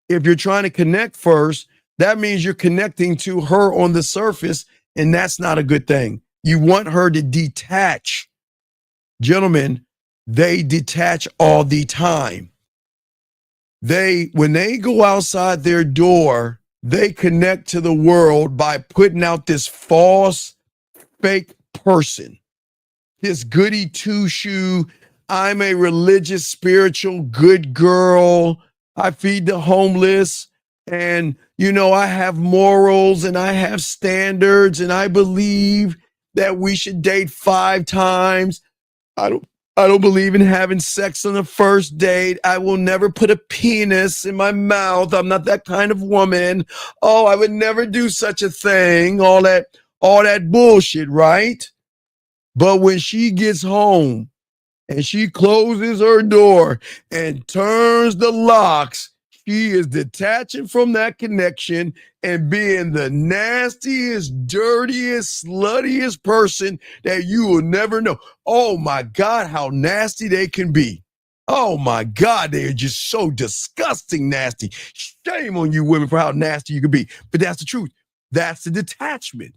If you're trying to connect first, that means you're connecting to her on the surface, and that's not a good thing. You want her to detach. Gentlemen, they detach all the time. When they go outside their door, they connect to the world by putting out this false, fake person. This goody two-shoe, I'm a religious, spiritual, good girl. I feed the homeless. And, I have morals and I have standards and I believe that we should date 5 times. I don't believe in having sex on the first date. I will never put a penis in my mouth. I'm not that kind of woman. Oh, I would never do such a thing. All that bullshit, right? But when she gets home and she closes her door and turns the locks, she is detaching from that connection and being the nastiest, dirtiest, sluttiest person that you will never know. Oh my God, how nasty they can be. Oh my God, they are just so disgusting nasty. Shame on you women for how nasty you can be. But that's the truth. That's the detachment.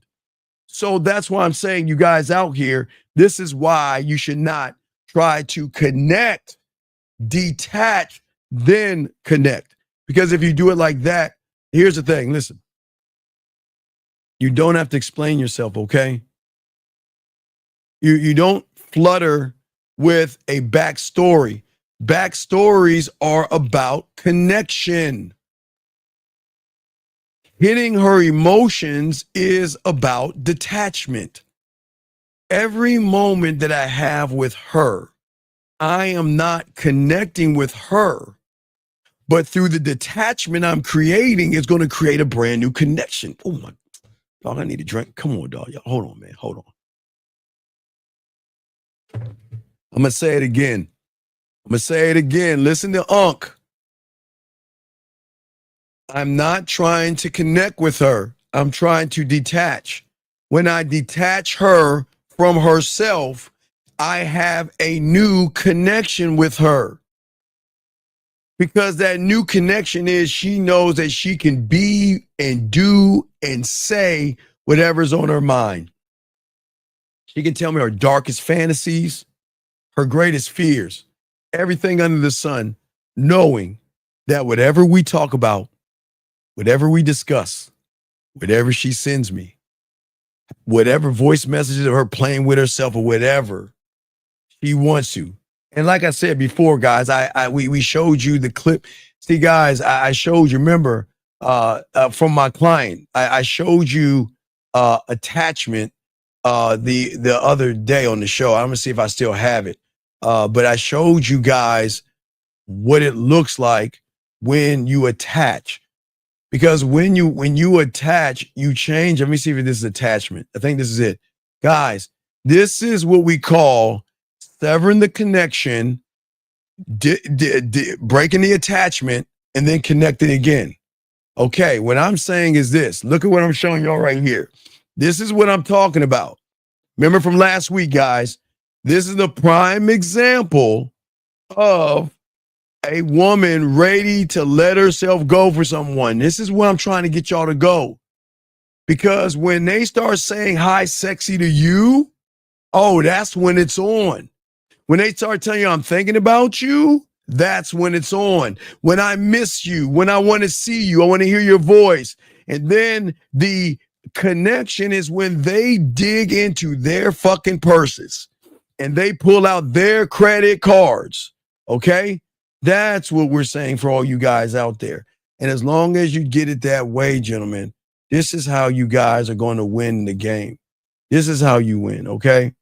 So that's why I'm saying, you guys out here, this is why you should not try to connect, detach, then connect. Because if you do it like that, here's the thing. Listen, you don't have to explain yourself, okay? You don't flutter with a backstory. Backstories are about connection. Hitting her emotions is about detachment. Every moment that I have with her, I am not connecting with her, but through the detachment I'm creating is going to create a brand new connection. Oh my, dog, I need a drink. Come on, dog. Hold on, man. Hold on. I'm going to say it again. Listen to Unc. I'm not trying to connect with her. I'm trying to detach. When I detach her from herself, I have a new connection with her. Because that new connection is she knows that she can be and do and say whatever's on her mind. She can tell me her darkest fantasies, her greatest fears, everything under the sun, knowing that whatever we talk about, whatever we discuss, whatever she sends me, whatever voice messages of her playing with herself or whatever she wants to. And like I said before, guys, we showed you the clip. See, guys, I showed you, remember, from my client, I showed you attachment the other day on the show. I'm gonna see if I still have it. But I showed you guys what it looks like when you attach. Because when you attach, you change. Let me see if this is attachment. I think this is it. Guys, this is what we call severing the connection, breaking the attachment, and then connecting again. Okay, what I'm saying is this. Look at what I'm showing y'all right here. This is what I'm talking about. Remember from last week, guys, this is the prime example of a woman ready to let herself go for someone. This is what I'm trying to get y'all to go. Because when they start saying hi, sexy to you, oh, that's when it's on. When they start telling you I'm thinking about you, that's when it's on. When I miss you, when I want to see you, I want to hear your voice. And then the connection is when they dig into their fucking purses and they pull out their credit cards. Okay? That's what we're saying for all you guys out there. And as long as you get it that way, gentlemen, this is how you guys are going to win the game. This is how you win, okay?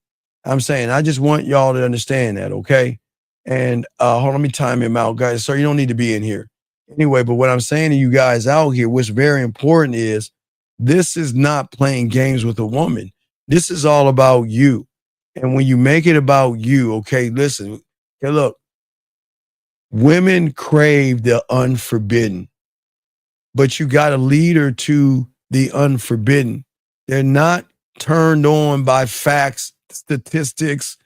I'm saying, I just want y'all to understand that, okay? And hold on, let me time him out, guys. Sir, you don't need to be in here. Anyway, but what I'm saying to you guys out here, what's very important is this is not playing games with a woman. This is all about you. And when you make it about you, okay, listen, okay, look, women crave the unforbidden, but you got to lead her to the unforbidden. They're not turned on by facts, statistics,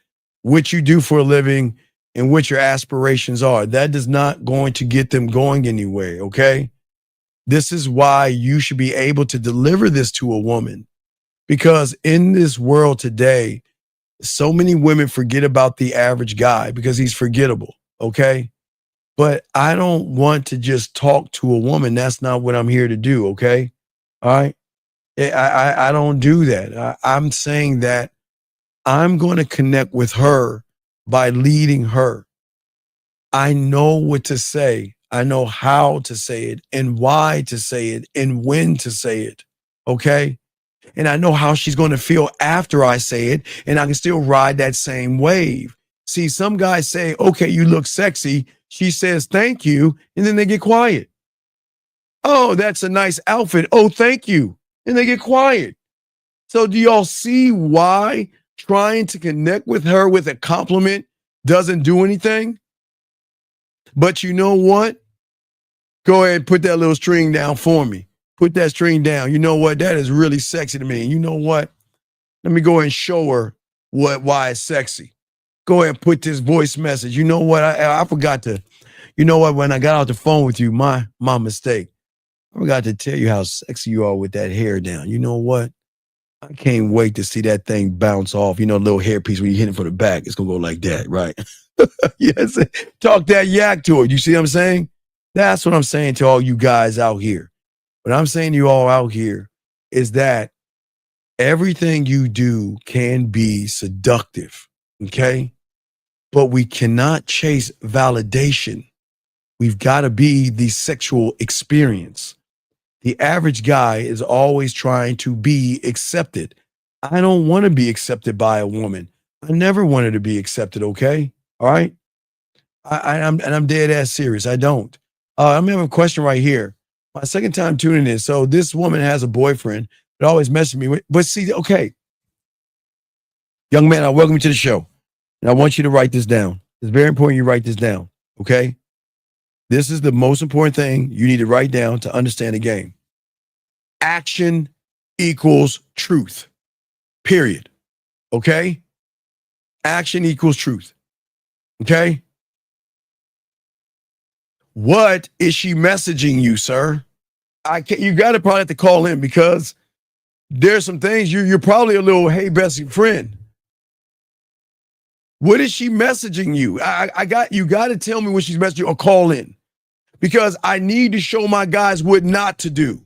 what you do for a living, and what your aspirations are. That is not going to get them going anywhere, okay? This is why you should be able to deliver this to a woman. Because in this world today, so many women forget about the average guy because he's forgettable, okay? But I don't want to just talk to a woman. That's not what I'm here to do, okay? All right? I don't do that. I'm saying that I'm going to connect with her by leading her. I know what to say. I know how to say it and why to say it and when to say it, okay? And I know how she's going to feel after I say it, and I can still ride that same wave. See, some guys say, okay, you look sexy. She says, thank you, and then they get quiet. Oh, that's a nice outfit. Oh, thank you. And they get quiet. So do y'all see why trying to connect with her with a compliment doesn't do anything? But you know what? Go ahead and put that little string down for me. Put that string down. You know what? That is really sexy to me. And you know what? Let me go ahead and show her why it's sexy. Go ahead and put this voice message. You know what? I forgot to, you know what? When I got off the phone with you, my mistake. I forgot to tell you how sexy you are with that hair down. You know what? I can't wait to see that thing bounce off. You know, a little hairpiece when you hit it from the back, it's going to go like that, right? Yes. Talk that yak to it. You see what I'm saying? That's what I'm saying to all you guys out here. What I'm saying to you all out here is that everything you do can be seductive, okay? But we cannot chase validation. We've got to be the sexual experience. The average guy is always trying to be accepted. I don't want to be accepted by a woman. I never wanted to be accepted, okay? All right? I'm dead ass serious. I don't. I'm having a question right here. My second time tuning in. So this woman has a boyfriend that always messes me with, but see, okay. Young man, I welcome you to the show. And I want you to write this down. It's very important you write this down, okay? This is the most important thing you need to write down to understand the game. Action equals truth, period, okay? Action equals truth, okay? What is she messaging you, sir? You got to probably have to call in because there's some things you're probably a little, hey, best friend. What is she messaging you? You got to tell me what she's messaging or call in because I need to show my guys what not to do.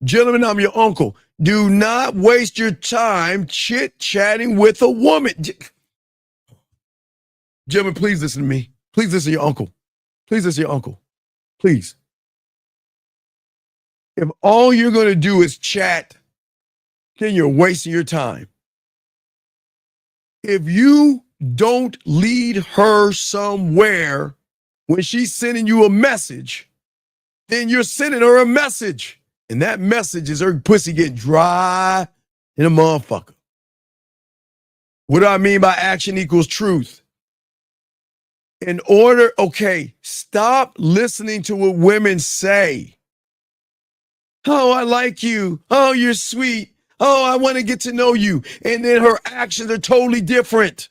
Gentlemen, I'm your uncle. Do not waste your time chit-chatting with a woman. Gentlemen, please listen to me. Please listen to your uncle. Please listen to your uncle. Please. If all you're going to do is chat, then you're wasting your time. If you don't lead her somewhere when she's sending you a message, then you're sending her a message. And that message is her pussy getting dry in a motherfucker. What do I mean by action equals truth? Stop listening to what women say. Oh, I like you. Oh, you're sweet. Oh, I want to get to know you. And then her actions are totally different.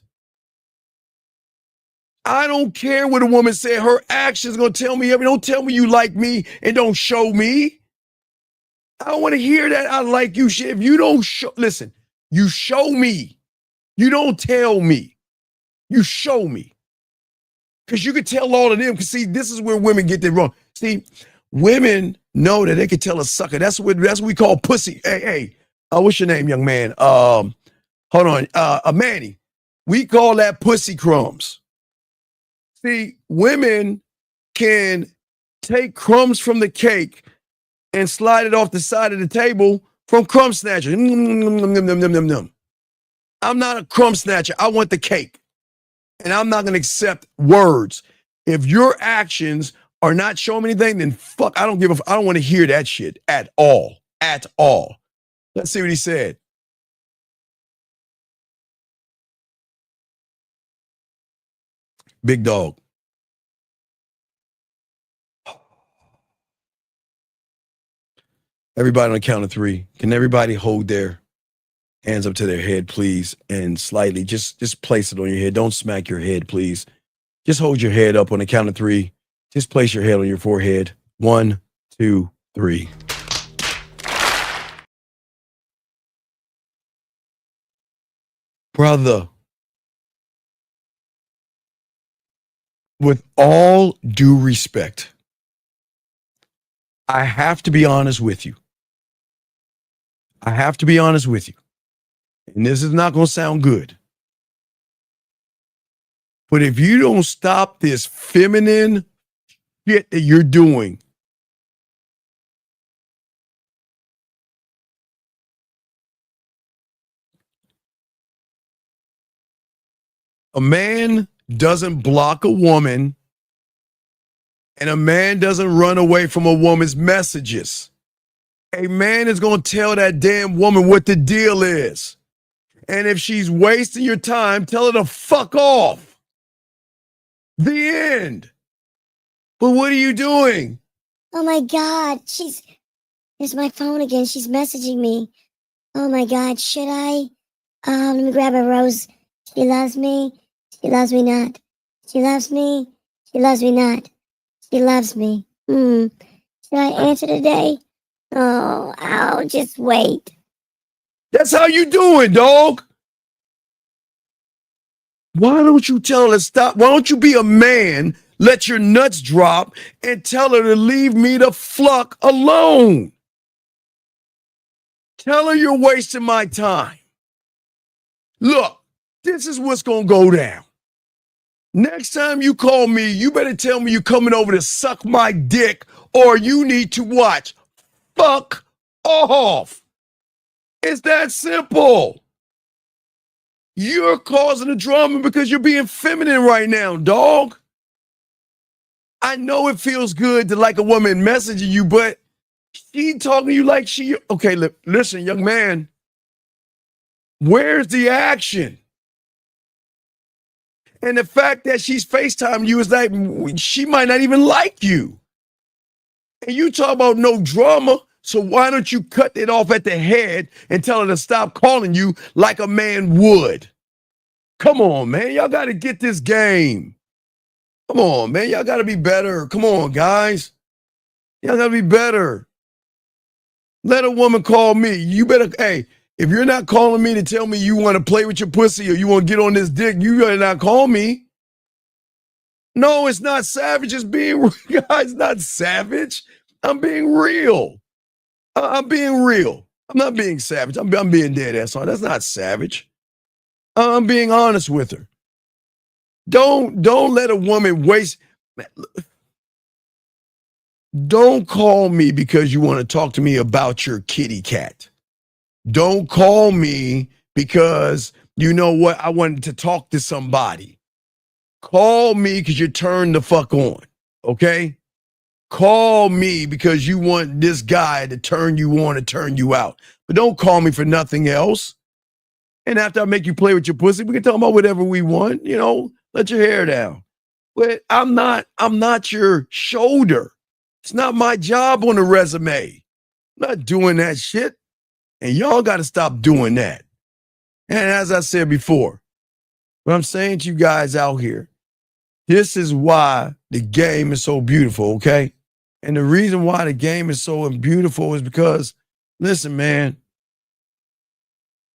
I don't care what a woman said. Her actions are going to tell me everything. Don't tell me you like me and don't show me. I don't want to hear that I like you shit. If you don't listen, you show me. You don't tell me. You show me. Because you can tell all of them. Because see, this is where women get it wrong. See, women know that they can tell a sucker. That's what we call pussy. Hey, what's your name, young man? Hold on. Manny. We call that pussy crumbs. See, women can take crumbs from the cake and slide it off the side of the table from crumb snatcher. I'm not a crumb snatcher. I want the cake. And I'm not going to accept words. If your actions are not showing me anything, then fuck, I don't want to hear that shit at all. At all. Let's see what he said. Big dog. Everybody on the count of 3. Can everybody hold their hands up to their head, please, and slightly just place it on your head. Don't smack your head, please. Just hold your head up on the count of 3. Just place your head on your forehead. 1, 2, 3. Brother, with all due respect, I have to be honest with you. I have to be honest with you. And this is not going to sound good. But if you don't stop this feminine shit that you're doing, a man doesn't block a woman, and a man doesn't run away from a woman's messages. A man is going to tell that damn woman what the deal is. And if she's wasting your time, tell her to fuck off. The end. But what are you doing? Oh my God, here's my phone again. She's messaging me. Oh my God, should I? Let me grab a rose. She loves me. She loves me not. She loves me. She loves me not. She loves me. Should I answer today? Oh, I'll just wait. That's how you doing, dog. Why don't you tell her to stop? Why don't you be a man, let your nuts drop, and tell her to leave me the fuck alone? Tell her you're wasting my time. Look, this is what's going to go down. Next time you call me, you better tell me you're coming over to suck my dick, or you need to watch. Fuck off. It's that simple. You're causing the drama because you're being feminine right now, dog. I know it feels good to like a woman messaging you, but she talking to you like she... Okay, listen, young man. Where's the action? And the fact that she's FaceTiming you is like, she might not even like you. And you talk about no drama, so why don't you cut it off at the head and tell her to stop calling you like a man would? Come on, man. Y'all got to get this game. Come on, man. Y'all got to be better. Come on, guys. Y'all got to be better. Let a woman call me. You better, hey, if you're not calling me to tell me you want to play with your pussy or you want to get on this dick, you better not call me. No, it's not savage. It's being, guys, not savage. I'm being real. I'm being real. I'm not being savage. I'm being dead ass on. That's not savage. I'm being honest with her. Don't let a woman waste. Don't call me because you want to talk to me about your kitty cat. Don't call me because you know what, I wanted to talk to somebody. Call me because you turned the fuck on, okay? Call me because you want this guy to turn you on and turn you out. But don't call me for nothing else. And after I make you play with your pussy, we can talk about whatever we want, you know, let your hair down. But I'm not your shoulder. It's not my job on the resume. I'm not doing that shit. And y'all got to stop doing that. And as I said before, what I'm saying to you guys out here, this is why the game is so beautiful, okay? And the reason why the game is so beautiful is because, listen, man,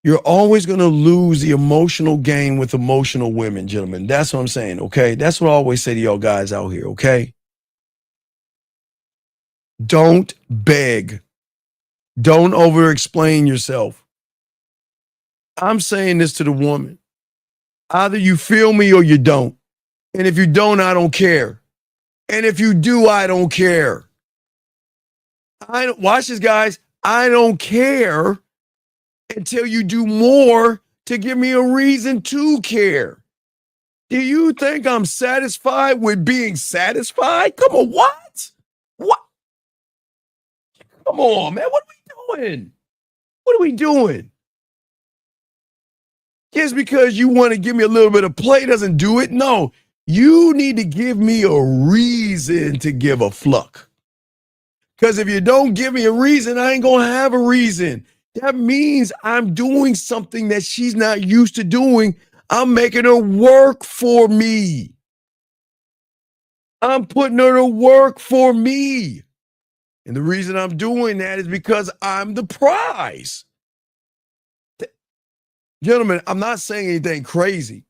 you're always going to lose the emotional game with emotional women, gentlemen. That's what I'm saying, okay? That's what I always say to y'all guys out here, okay? Don't beg. Don't over-explain yourself. I'm saying this to the woman. Either you feel me or you don't. And if you don't, I don't care. And if you do, I don't care. Watch this, guys. I don't care until you do more to give me a reason to care. Do you think I'm satisfied with being satisfied? Come on, what? What? Come on, man. What are we doing? What are we doing? Just because you want to give me a little bit of play doesn't do it. No, you need to give me a reason to give a fuck. Because if you don't give me a reason, I ain't gonna have a reason. That means I'm doing something that she's not used to doing. I'm making her work for me. I'm putting her to work for me. And the reason I'm doing that is because I'm the prize. Gentlemen, I'm not saying anything crazy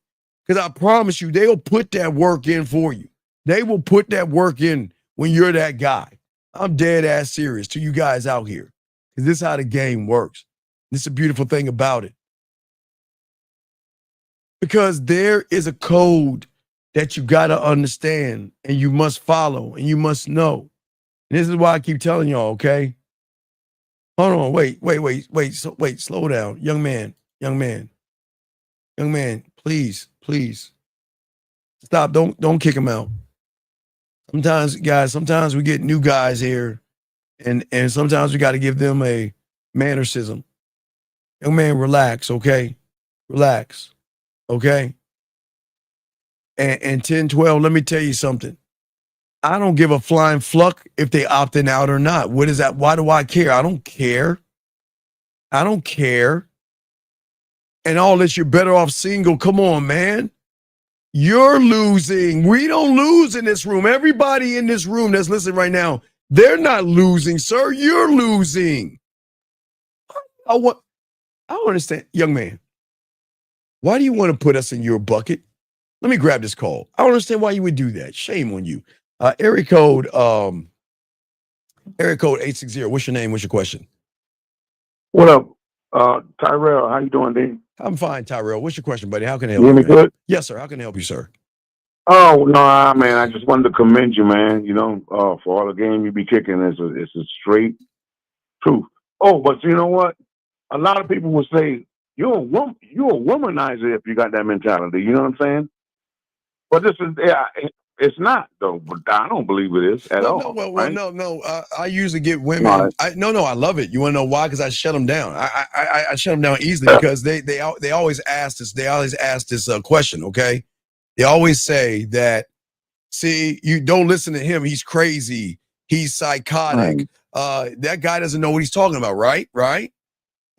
because I promise you, they'll put that work in for you. They will put that work in when you're that guy. I'm dead ass serious to you guys out here because this is how the game works. This is a beautiful thing about it. Because there is a code that you got to understand and you must follow and you must know. And this is why I keep telling y'all, okay? Hold on, wait, slow down. Young man, please. Stop, don't kick him out. Sometimes we get new guys here and sometimes we got to give them a mannerism. Young man, relax, okay? Relax, okay? And 10, 12, let me tell you something. I don't give a flying fluck if they opting out or not. What is that? Why do I care? I don't care. And all this, you're better off single. Come on, man. You're losing. We don't lose in this room. Everybody in this room that's listening right now, they're not losing, sir. You're losing. I don't understand. Young man, why do you want to put us in your bucket? Let me grab this call. I don't understand why you would do that. Shame on you. Area code 860. What's your name? What's your question? What up, Tyrell? How you doing, D? I'm fine, Tyrell. What's your question, buddy? How can I help You you? hear me good? Yes, sir. How can I help you, sir? Oh no, man! I just wanted to commend you, man. You know, for all the game you be kicking. It's a straight truth. Oh, but you know what? A lot of people will say you're a womanizer if you got that mentality. You know what I'm saying? But this is it's not though. But I don't believe it is at all. No. I usually get women. I love it. You want to know why? Because I shut them down. I shut them down easily because they always ask this. They always ask this question. Okay, they always say that. See, you don't listen to him. He's crazy. He's psychotic. That guy doesn't know what he's talking about. Right.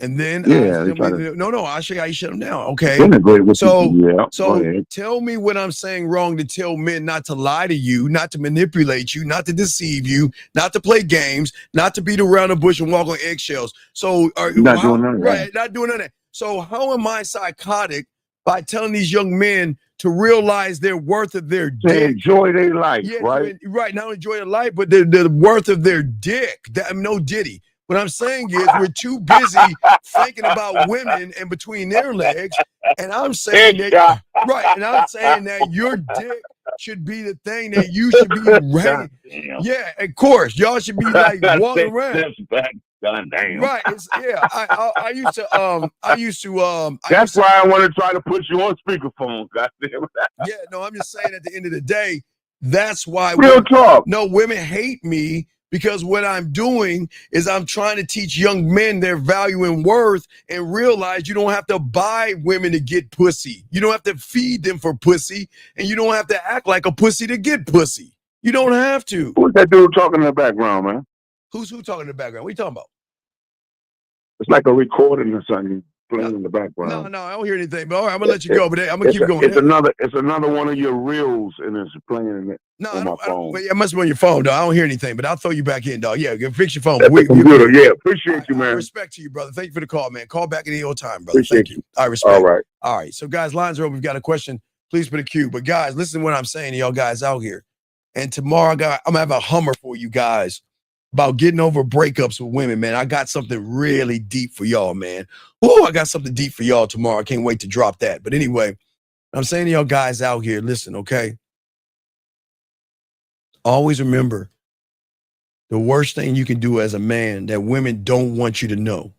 And then I'll show you how you shut them down. Okay. So tell me what I'm saying wrong to tell men not to lie to you, not to manipulate you, not to deceive you, not to play games, not to beat around the bush and walk on eggshells. So not doing none of that. Right, not doing none of that. So how am I psychotic by telling these young men to realize their worth of their dick? Enjoy their life, right? Right. Not enjoy their life, but the worth of their dick. No diddy. What I'm saying is we're too busy thinking about women and between their legs. And I'm saying that, right. And I'm saying that your dick should be the thing that you should be ready. Yeah, of course. Y'all should be like walking around. Right. I used to. That's why I want to try to put you on speakerphone. Goddamn. Yeah, no, I'm just saying at the end of the day, that's why real talk. No, women hate me. Because what I'm doing is I'm trying to teach young men their value and worth and realize you don't have to buy women to get pussy. You don't have to feed them for pussy, and you don't have to act like a pussy to get pussy. You don't have to. Who's that dude talking in the background, man? Who talking in the background? What are you talking about? It's like a recording or something playing in the background. No, I don't hear anything. But all right, I'm gonna let you go. But I'm gonna keep going. It's another one of your reels, and it's playing in it. On my phone. It must be on your phone, dog. I don't hear anything, but I'll throw you back in, dog. Yeah, fix your phone. Computer. Yeah, appreciate you, man. Respect to you, brother. Thank you for the call, man. Call back at any old time, brother. Appreciate Thank you. I respect. All right. All right. So, guys, lines are open. We've got a question. Please put a queue. But, guys, listen to what I'm saying to y'all guys out here. And tomorrow, I'm going to have a Hummer for you guys about getting over breakups with women, man. I got something really deep for y'all, man. Oh, I got something deep for y'all tomorrow. I can't wait to drop that. But anyway, I'm saying to y'all guys out here, listen, okay? Always remember the worst thing you can do as a man that women don't want you to know.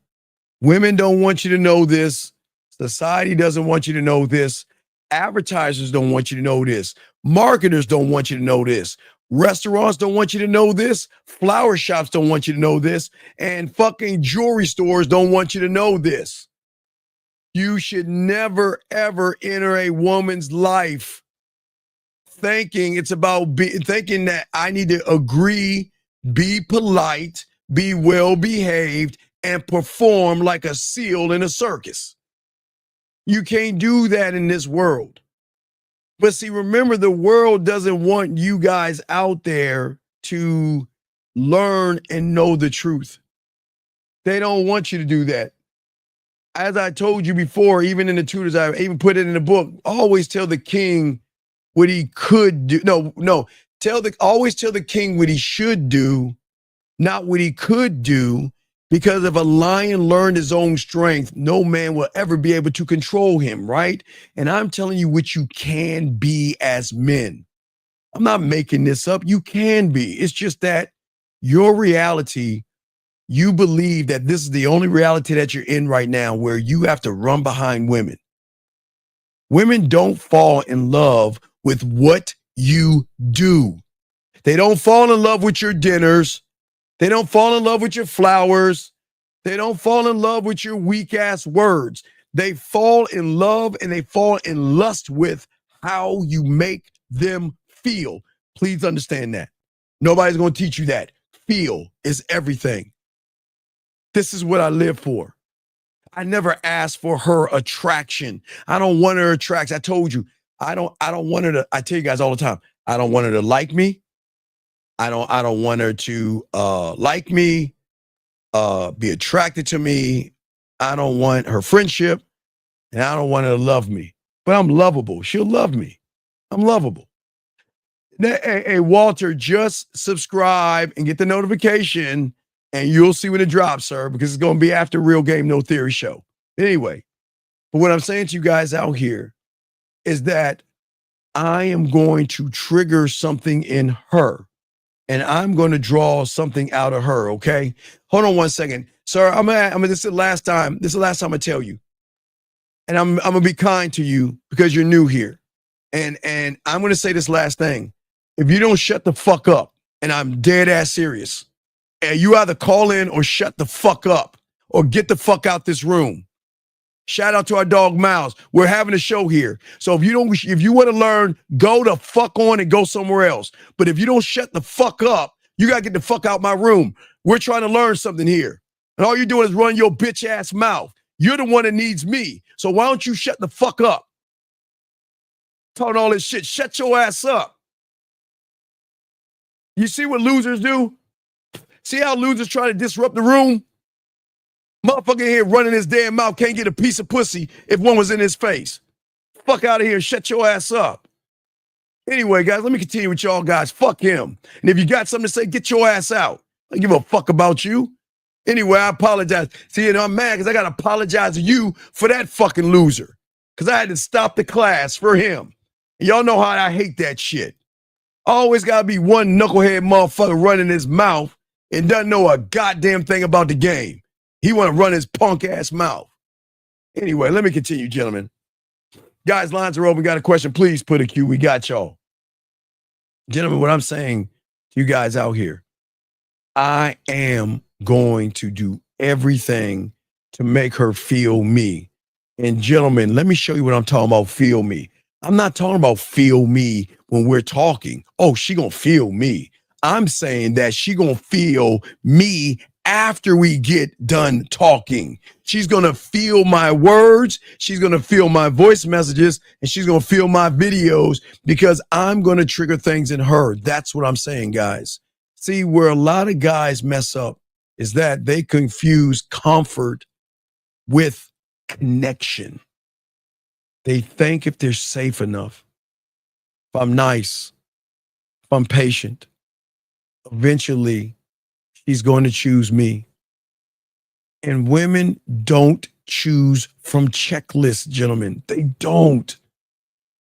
Women don't want you to know this. Society doesn't want you to know this. Advertisers don't want you to know this. Marketers don't want you to know this. Restaurants don't want you to know this. Flower shops don't want you to know this. And fucking jewelry stores don't want you to know this. You should never, ever enter a woman's life thinking it's about thinking that I need to agree be polite, be well behaved, and perform like a seal in a circus. You can't do that in this world. But see, remember, the world doesn't want you guys out there to learn and know the truth. They don't want you to do that. As I told you before, even in the tutors, I even put it in the book, always tell the king what he could do. Always tell the king what he should do, not what he could do, because if a lion learned his own strength, no man will ever be able to control him, right? And I'm telling you what you can be as men. I'm not making this up. You can be. It's just that your reality, you believe that this is the only reality that you're in right now where you have to run behind women. Women don't fall in love with what you do. They don't fall in love with your dinners. They don't fall in love with your flowers. They don't fall in love with your weak ass words. They fall in love and they fall in lust with how you make them feel. Please understand that. Nobody's going to teach you that. Feel is everything. This is what I live for. I never asked for her attraction. I don't want her attraction. I told you, I don't want her to, I tell you guys all the time, I don't want her to like me. I don't want her to like me, be attracted to me. I don't want her friendship, and I don't want her to love me. But I'm lovable. She'll love me. I'm lovable. Hey, Walter, just subscribe and get the notification, and you'll see when it drops, sir, because it's going to be after Real Game No Theory show. Anyway, but what I'm saying to you guys out here is that I am going to trigger something in her. And I'm going to draw something out of her, okay? Hold on one second. Sir, this is the last time. This is the last time I tell you. And I'm going to be kind to you because you're new here. And I'm going to say this last thing. If you don't shut the fuck up, and I'm dead ass serious, and you either call in or shut the fuck up or get the fuck out this room. Shout out to our dog Miles. We're having a show here. So if you want to learn, go the fuck on and go somewhere else. But if you don't shut the fuck up, you got to get the fuck out my room. We're trying to learn something here. And all you're doing is run your bitch ass mouth. You're the one that needs me. So why don't you shut the fuck up? Talking all this shit. Shut your ass up. You see what losers do? See how losers try to disrupt the room? Motherfucker here running his damn mouth can't get a piece of pussy if one was in his face. Fuck out of here and shut your ass up. Anyway, guys, let me continue with y'all guys. Fuck him. And if you got something to say, get your ass out. I don't give a fuck about you. Anyway, I apologize. See, I'm mad because I got to apologize to you for that fucking loser. Because I had to stop the class for him. And y'all know how I hate that shit. Always got to be one knucklehead motherfucker running his mouth and doesn't know a goddamn thing about the game. He want to run his punk ass mouth. Anyway, let me continue, gentlemen. Guys, lines are open. Got a question? Please put a Q. We got y'all. Gentlemen, what I'm saying to you guys out here, I am going to do everything to make her feel me. And gentlemen, let me show you what I'm talking about, feel me. I'm not talking about feel me when we're talking. Oh, she gonna feel me. I'm saying that she gonna feel me after we get done talking. She's going to feel my words. She's going to feel my voice messages, and she's going to feel my videos because I'm going to trigger things in her. That's what I'm saying, guys. See, where a lot of guys mess up is that they confuse comfort with connection. They think if they're safe enough, if I'm nice, if I'm patient, eventually she's going to choose me. And women don't choose from checklists, gentlemen. They don't.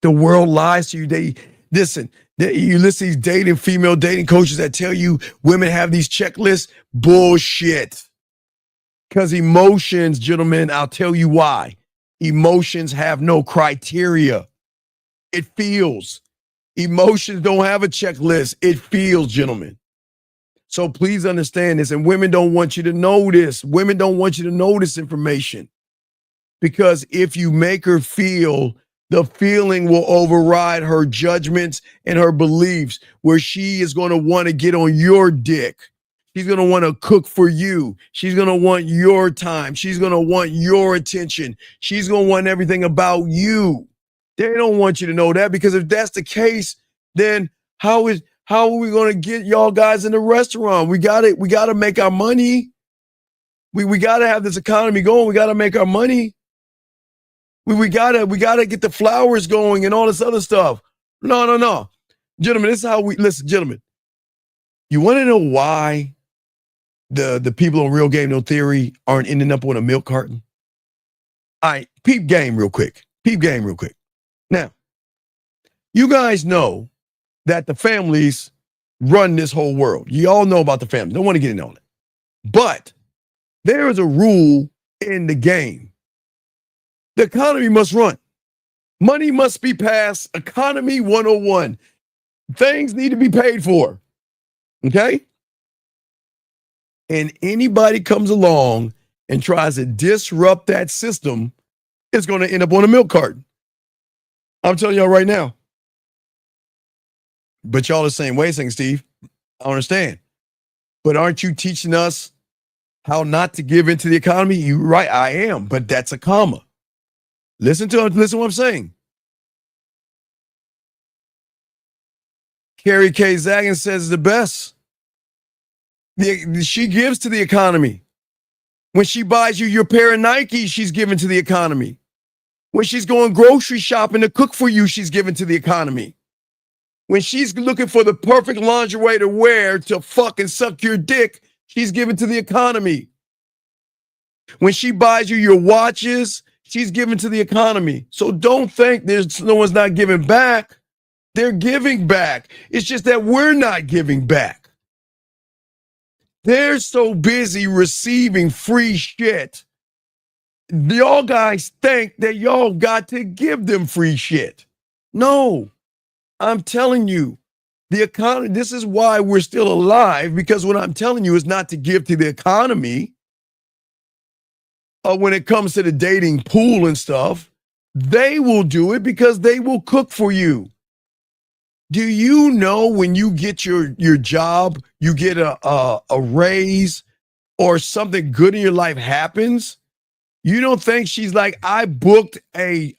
The world lies to you. You listen to these female dating coaches that tell you women have these checklists. Bullshit. Because emotions, gentlemen, I'll tell you why. Emotions have no criteria. It feels. Emotions don't have a checklist. It feels, gentlemen. So please understand this. And women don't want you to know this. Women don't want you to know this information. Because if you make her feel, the feeling will override her judgments and her beliefs, where she is going to want to get on your dick. She's going to want to cook for you. She's going to want your time. She's going to want your attention. She's going to want everything about you. They don't want you to know that, because if that's the case, then how are we going to get y'all guys in the restaurant? We got to make our money. We got to have this economy going. We got to make our money. We got to get the flowers going and all this other stuff. No. Gentlemen, this is how we listen, gentlemen. You want to know why the people on Real Game No Theory aren't ending up on a milk carton? All right, peep game real quick. Now, you guys know that the families run this whole world. You all know about the family. Don't want to get into all that. But there is a rule in the game. The economy must run. Money must be passed. Economy 101. Things need to be paid for. Okay? And anybody comes along and tries to disrupt that system is going to end up on a milk carton. I'm telling y'all right now. But y'all the same way, saying, Steve, I understand. But aren't you teaching us how not to give into the economy? You're right, I am. But that's a comma. Listen to what I'm saying. Carrie K. Zagan says the best. She gives to the economy. When she buys you your pair of Nikes, she's giving to the economy. When she's going grocery shopping to cook for you, she's giving to the economy. When she's looking for the perfect lingerie to wear to fucking suck your dick, she's giving to the economy. When she buys you your watches, she's giving to the economy. So don't think there's no one's not giving back. They're giving back. It's just that we're not giving back. They're so busy receiving free shit. Y'all guys think that y'all got to give them free shit. No, I'm telling you, the economy, this is why we're still alive, because what I'm telling you is not to give to the economy. When it comes to the dating pool and stuff, they will do it because they will cook for you. Do you know when you get your job, you get a raise or something good in your life happens? You don't think she's like, I booked a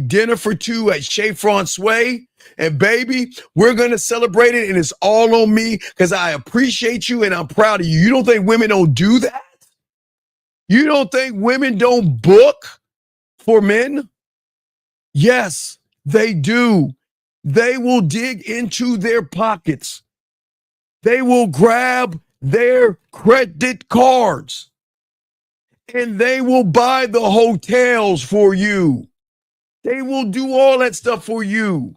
dinner for two at Chez Francois, and baby, we're gonna celebrate it, and it's all on me because I appreciate you and I'm proud of you. You don't think women don't do that? You don't think women don't book for men? Yes, they do. They will dig into their pockets. They will grab their credit cards and they will buy the hotels for you. They will do all that stuff for you.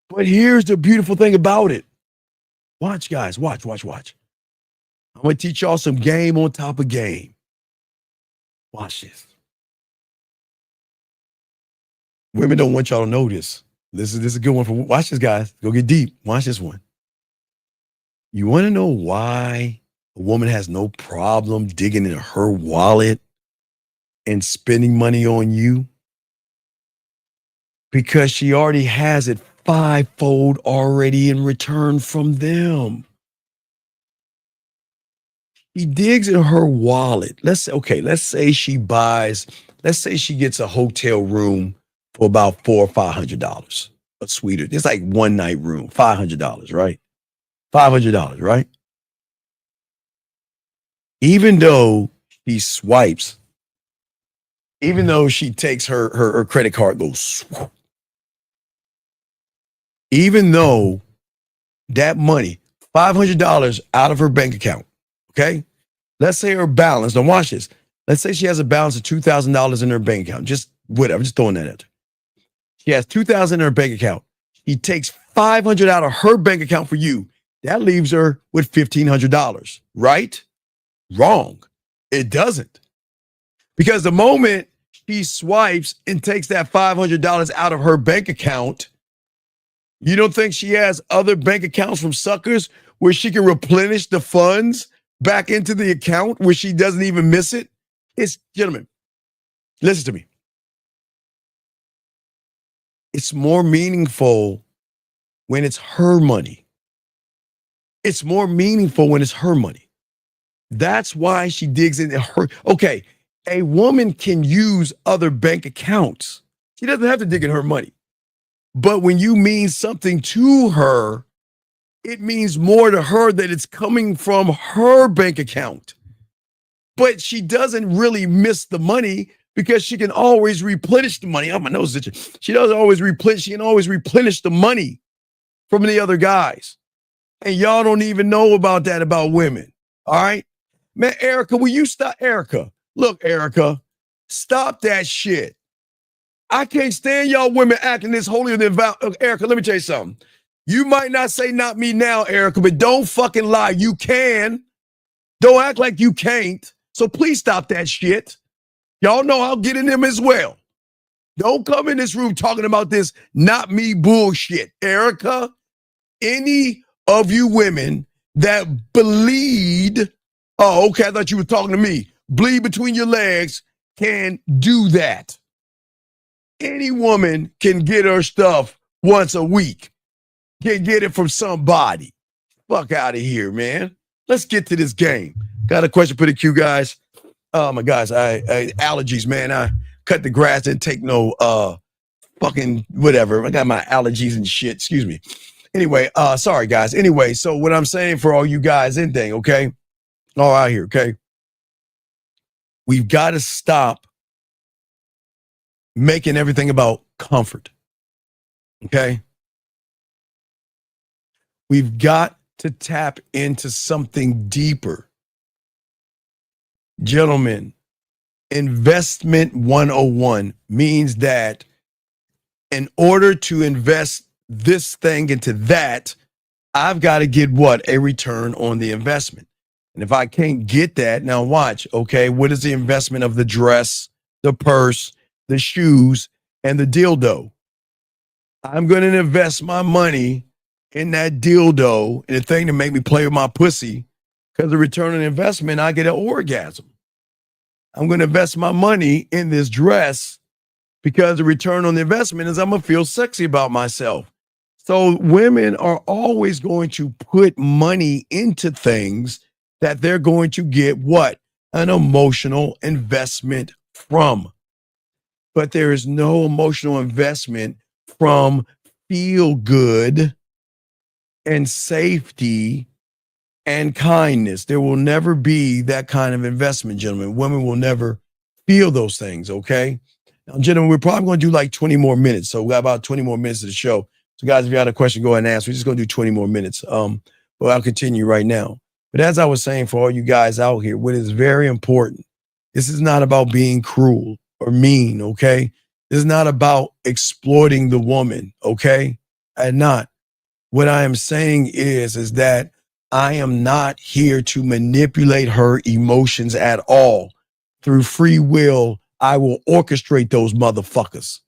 But here's the beautiful thing about it. Watch, guys. Watch. I'm going to teach y'all some game on top of game. Watch this. Women don't want y'all to know this. This is a good one. Watch this, guys. Go get deep. Watch this one. You want to know why a woman has no problem digging in her wallet and spending money on you? Because she already has it fivefold already in return from them. She digs in her wallet. Let's say she gets a hotel room for about $400 or $500. A suite. It's like one night room, $500, right? $500, right? Even though she swipes, even though she takes her credit card, goes swoop, even though that money, $500 out of her bank account, okay? Let's say her balance, now watch this. Let's say she has a balance of $2,000 in her bank account. Just whatever, just throwing that at her. She has $2,000 in her bank account. He takes $500 out of her bank account for you. That leaves her with $1,500, right? Wrong. It doesn't. Because the moment she swipes and takes that $500 out of her bank account, you don't think she has other bank accounts from suckers where she can replenish the funds back into the account where she doesn't even miss it? Gentlemen, listen to me. It's more meaningful when it's her money. It's more meaningful when it's her money. That's why she digs into her. Okay, a woman can use other bank accounts. She doesn't have to dig in her money. But when you mean something to her, it means more to her that it's coming from her bank account. But she doesn't really miss the money because she can always replenish the money. Oh, my nose is itching. She doesn't always replenish. She can always replenish the money from the other guys. And y'all don't even know about that about women. All right? Man, Erica, will you stop? Erica, look, Erica, stop that shit. I can't stand y'all women acting this holier than thou. Erica, let me tell you something. You might not say not me now, Erica, but don't fucking lie. You can. Don't act like you can't. So please stop that shit. Y'all know I'll get in them as well. Don't come in this room talking about this not me bullshit. Erica, any of you women that bleed, oh, okay, I thought you were talking to me, bleed between your legs can do that. Any woman can get her stuff once a week. Can get it from somebody. Fuck out of here, man. Let's get to this game. Got a question for the queue, guys. Oh my gosh, I allergies, man. I cut the grass, didn't take no fucking whatever. I got my allergies and shit. Excuse me. Anyway, sorry guys. Anyway, so what I'm saying for all you guys, anything, okay? All out here, okay? We've got to stop making everything about comfort. Okay? We've got to tap into something deeper. Gentlemen, investment 101 means that in order to invest this thing into that, I've got to get what? A return on the investment. And if I can't get that, now watch, okay, what is the investment of the dress, the purse, the shoes, and the dildo? I'm going to invest my money in that dildo and the thing to make me play with my pussy, because the return on investment, I get an orgasm. I'm going to invest my money in this dress because the return on the investment is I'm going to feel sexy about myself. So women are always going to put money into things that they're going to get what? An emotional investment from. But there is no emotional investment from feel good and safety and kindness. There will never be that kind of investment, gentlemen. Women will never feel those things, okay? Now, gentlemen, we're probably going to do like 20 more minutes. So we got about 20 more minutes of the show. So guys, if you had a question, go ahead and ask. We're just going to do 20 more minutes. But I'll continue right now. But as I was saying, for all you guys out here, what is very important, this is not about being cruel or mean, okay? This is not about exploiting the woman, okay? And not. What I am saying is that I am not here to manipulate her emotions at all. Through free will, I will orchestrate those motherfuckers.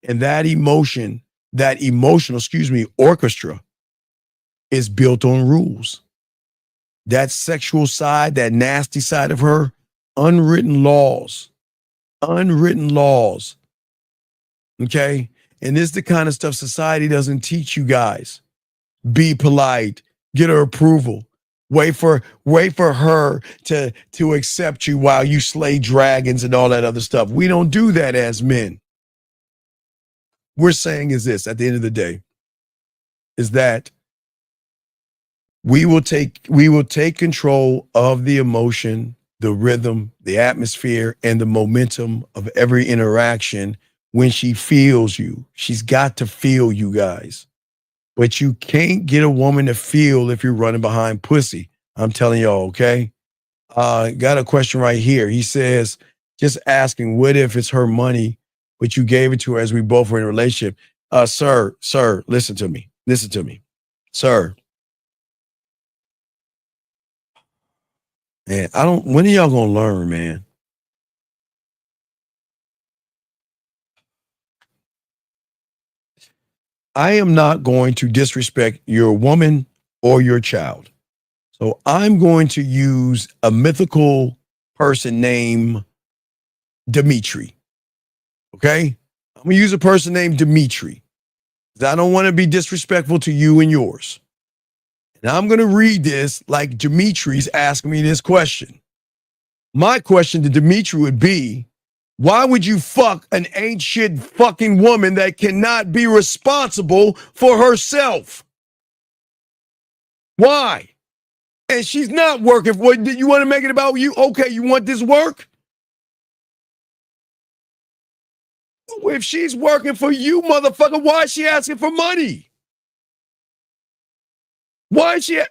And that emotional, orchestra is built on rules. That sexual side, that nasty side of her, unwritten laws. Okay? And this is the kind of stuff society doesn't teach you guys. Be polite, get her approval. Wait for her to accept you while you slay dragons and all that other stuff. We don't do that as men. We're saying is this, at the end of the day, is that we will take control of the emotion, the rhythm, the atmosphere, and the momentum of every interaction when she feels you. She's got to feel you guys. But you can't get a woman to feel if you're running behind pussy. I'm telling y'all, okay? Got a question right here. He says, just asking, what if it's her money, but you gave it to her as we both were in a relationship? Sir, listen to me. Sir. Man, when are y'all gonna learn, man? I am not going to disrespect your woman or your child. So I'm going to use a mythical person named Dimitri. Okay? I'm going to use a person named Dimitri. I don't want to be disrespectful to you and yours. And I'm going to read this like Dimitri's asking me this question. My question to Dimitri would be, why would you fuck an ain't shit fucking woman that cannot be responsible for herself? Why? And she's not working for it. You want to make it about you? Okay, you want this work? If she's working for you, motherfucker, why is she asking for money? Why is she?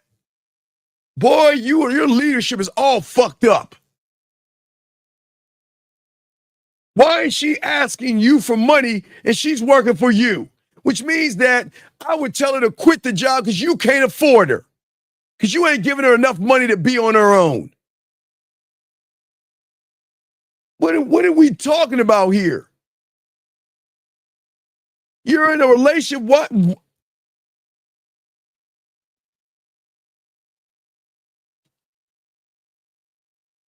Boy, your leadership is all fucked up. Why is she asking you for money and she's working for you? Which means that I would tell her to quit the job because you can't afford her. Because you ain't giving her enough money to be on her own. What are we talking about here? You're in a relationship. What?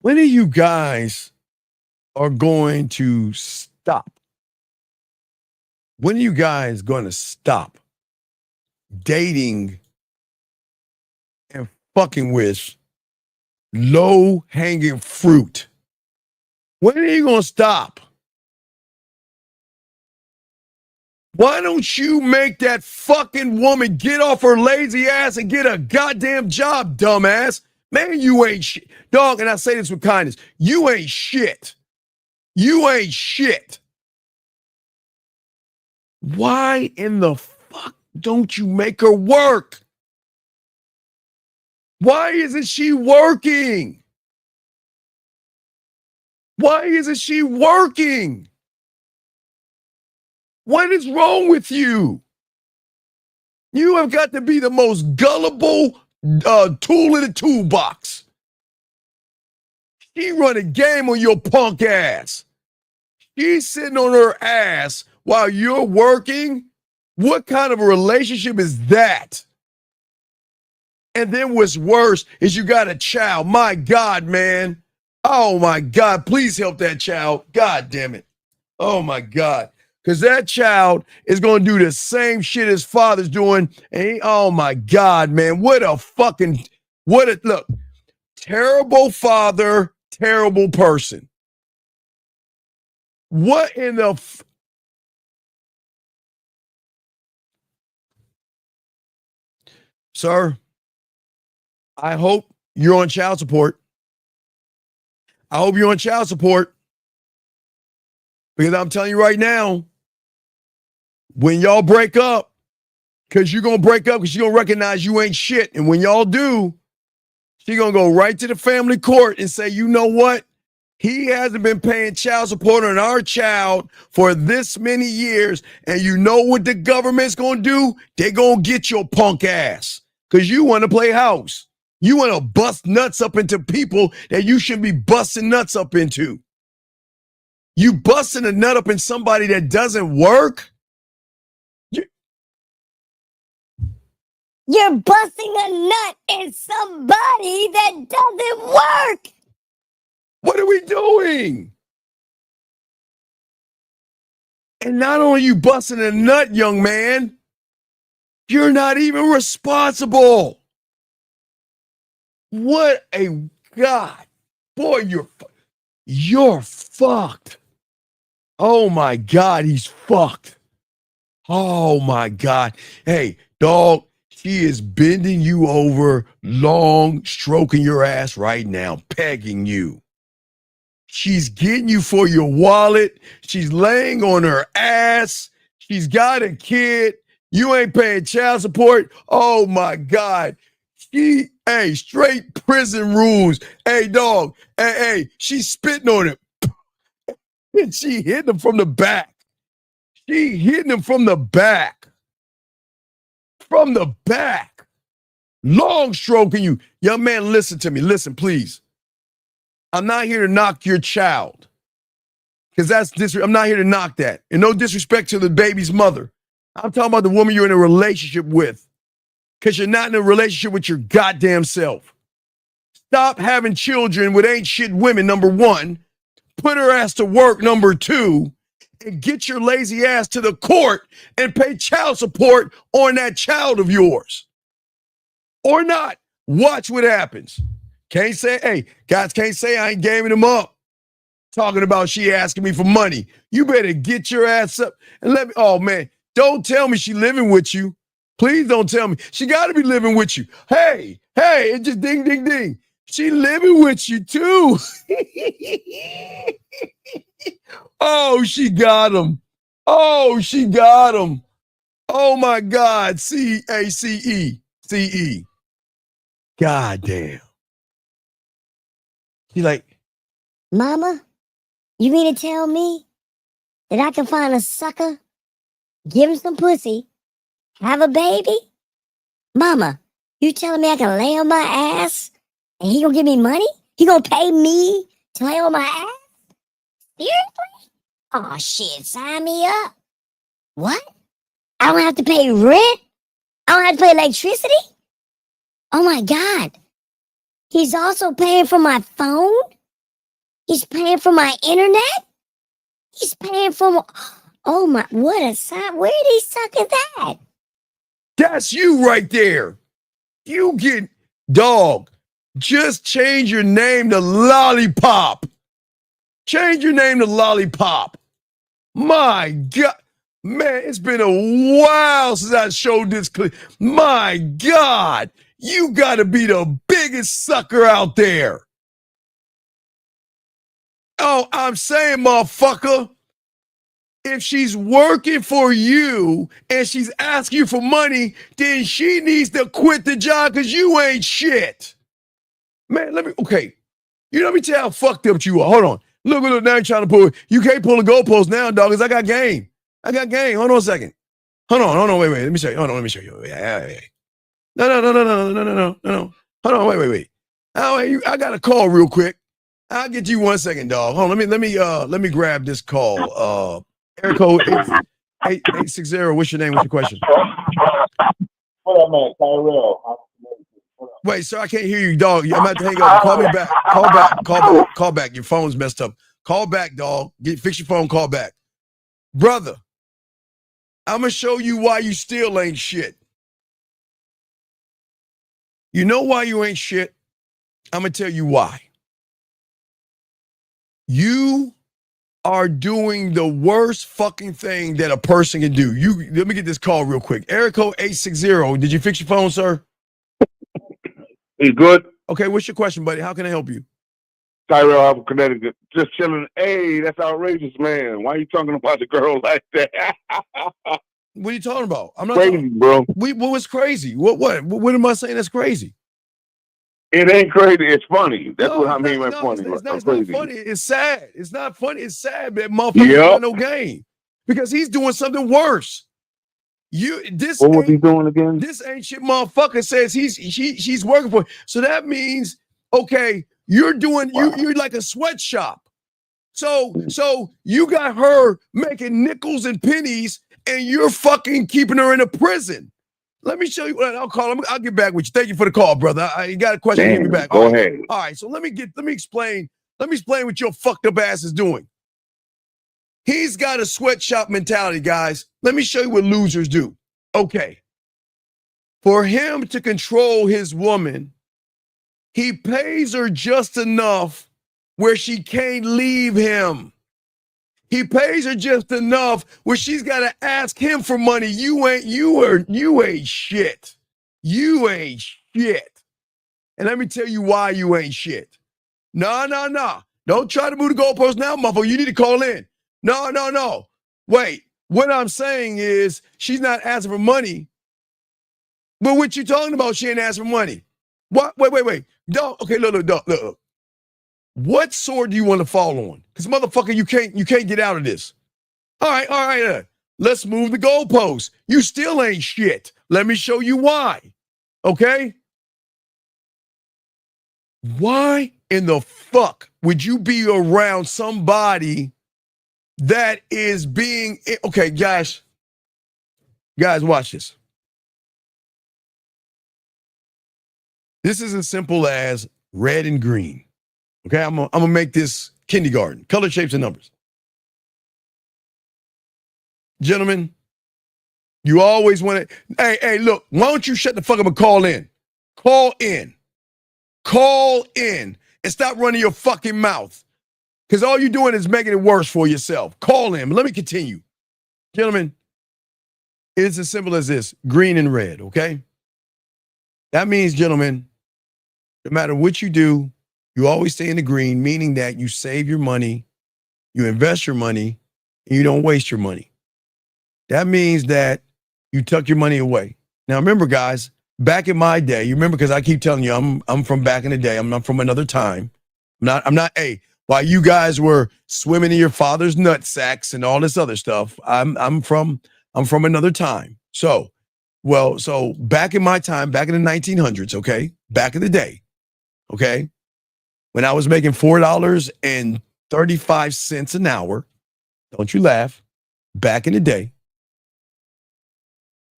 When are you guys are going to stop? When are you guys going to stop dating and fucking with low-hanging fruit? When are you going to stop? Why don't you make that fucking woman get off her lazy ass and get a goddamn job, dumbass? Man, you ain't shit. Dog, and I say this with kindness, you ain't shit. You ain't shit. Why in the fuck don't you make her work? Why isn't she working? Why isn't she working? What is wrong with you? You have got to be the most gullible tool in the toolbox. She run a game on your punk ass. She's sitting on her ass while you're working. What kind of a relationship is that? And then what's worse is you got a child. My God, man. Oh, my God. Please help that child. God damn it. Oh, my God. Because that child is going to do the same shit his father's doing. And oh, my God, man. What a look. Terrible father, terrible person. What in the Sir, I hope you're on child support. I hope you're on child support. Because I'm telling you right now, when y'all break up, because you're going to break up because you're going to recognize you ain't shit. And when y'all do, she's going to go right to the family court and say, you know what? He hasn't been paying child support on our child for this many years. And you know what the government's going to do? They're going to get your punk ass because you want to play house. You want to bust nuts up into people that you shouldn't be busting nuts up into. You busting a nut up in somebody that doesn't work? You're busting a nut in somebody that doesn't work. What are we doing? And not only you busting a nut, young man, you're not even responsible. What a God. Boy, you're fucked. Oh my God, he's fucked. Oh my God. Hey, dog, she is bending you over, long, stroking your ass right now, pegging you. She's getting you for your wallet. She's laying on her ass. She's got a kid. You ain't paying child support. Oh my God. Straight prison rules. Hey, dog. Hey, she's spitting on him. And she hit him from the back. She hitting him from the back. From the back. Long stroking you. Young man, listen to me. Listen, please. I'm not here to knock your child. Because I'm not here to knock that. And no disrespect to the baby's mother. I'm talking about the woman you're in a relationship with. Because you're not in a relationship with your goddamn self. Stop having children with ain't shit women, number one. Put her ass to work, number two. And get your lazy ass to the court and pay child support on that child of yours. or not. Watch what happens. Can't say, hey, guys can't say I ain't gaming them up. Talking about she asking me for money. You better get your ass up and let me, oh man, don't tell me she living with you. Please don't tell me. She got to be living with you. Hey, it just ding, ding, ding. She living with you too. Oh, she got him. Oh, she got him. Oh my God. C-A-C-E. C-E. God damn. He like, Mama, you mean to tell me that I can find a sucker, give him some pussy, have a baby? Mama, you telling me I can lay on my ass and he gonna give me money? He gonna pay me to lay on my ass? Seriously? Oh shit, sign me up. What? I don't have to pay rent? I don't have to pay electricity? Oh my God. He's also paying for my phone? He's paying for my internet? He's paying for, oh my, what a sign. Where did he suck at that? that's you right there. You get, dog, just change your name to Lollipop. Change your name to Lollipop. My God. Man, it's been a while since I showed this clip. My God. You got to be the biggest sucker out there. Oh, I'm saying, motherfucker, if she's working for you and she's asking you for money, then she needs to quit the job because you ain't shit. Man, okay. Let me tell you how fucked up you are. Hold on. Look, now you're trying to pull. You can't pull the goalpost now, dog, because I got game. Hold on a second. Hold on, wait. Let me show you. Hold on, let me show you. No. Hold on, wait. I got a call real quick. I'll get you 1 second, dog. Hold on, let me grab this call. Area code 860. What's your name? What's your question? What up, man? Tyrell. Wait, sir, I can't hear you, dog. I'm about to hang up. Call me back. Call back. Your phone's messed up. Call back, dog. Fix your phone. Call back, brother. I'm gonna show you why you still ain't shit. You know why you ain't shit? I'm gonna tell you why. You are doing the worst fucking thing that a person can do. Let me get this call real quick. Area code 860. Did you fix your phone, sir? He's good. Okay, what's your question, buddy? How can I help you? Tyrell, I'm from Connecticut. Just chilling. Hey, that's outrageous, man. Why are you talking about the girl like that? What are you talking about? I'm not crazy, bro. What was crazy? What am I saying that's crazy? It ain't crazy. It's funny. That's what I mean by funny. It's not funny. It's sad. It's not funny. It's sad that motherfucker's got no game because he's doing something worse. What was he doing again? This ain't shit motherfucker says she's working for. So that means, okay, you're like a sweatshop. So you got her making nickels and pennies and you're fucking keeping her in a prison. Let me show you what I'll call him. I'll get back with you. Thank you for the call, brother. You got a question? Give me back. Go ahead. All right. So let me explain what your fucked up ass is doing. He's got a sweatshop mentality, guys. Let me show you what losers do. Okay. For him to control his woman, he pays her just enough where she can't leave him. He pays her just enough where she's got to ask him for money. You ain't shit. You ain't shit. And let me tell you why you ain't shit. No. Don't try to move the goalpost now, motherfucker. You need to call in. No. Wait. What I'm saying is she's not asking for money. But what you talking about? She ain't asking for money. What? Wait. Okay, look. What sword do you want to fall on? Because motherfucker, you can't get out of this. All right. Let's move the goalposts. You still ain't shit. Let me show you why. Okay? Why in the fuck would you be around somebody that is being okay, guys, watch this. This is as simple as red and green. Okay, I'm gonna make this kindergarten. Color, shapes, and numbers. Gentlemen, you always want to. Hey, look, why don't you shut the fuck up and call in? Call in. Call in and stop running your fucking mouth. Because all you're doing is making it worse for yourself. Call in. But let me continue. Gentlemen, it's as simple as this. Green and red, okay? That means, gentlemen, no matter what you do, you always stay in the green, meaning that you save your money, you invest your money, and you don't waste your money. That means that you tuck your money away. Now, remember, guys, back in my day, you remember, because I keep telling you, I'm from back in the day. I'm not from another time. I'm not, hey, while you guys were swimming in your father's nut sacks and all this other stuff, I'm from another time. So back in my time, back in the 1900s, okay, back in the day, okay, when I was making $4.35 an hour, don't you laugh, back in the day,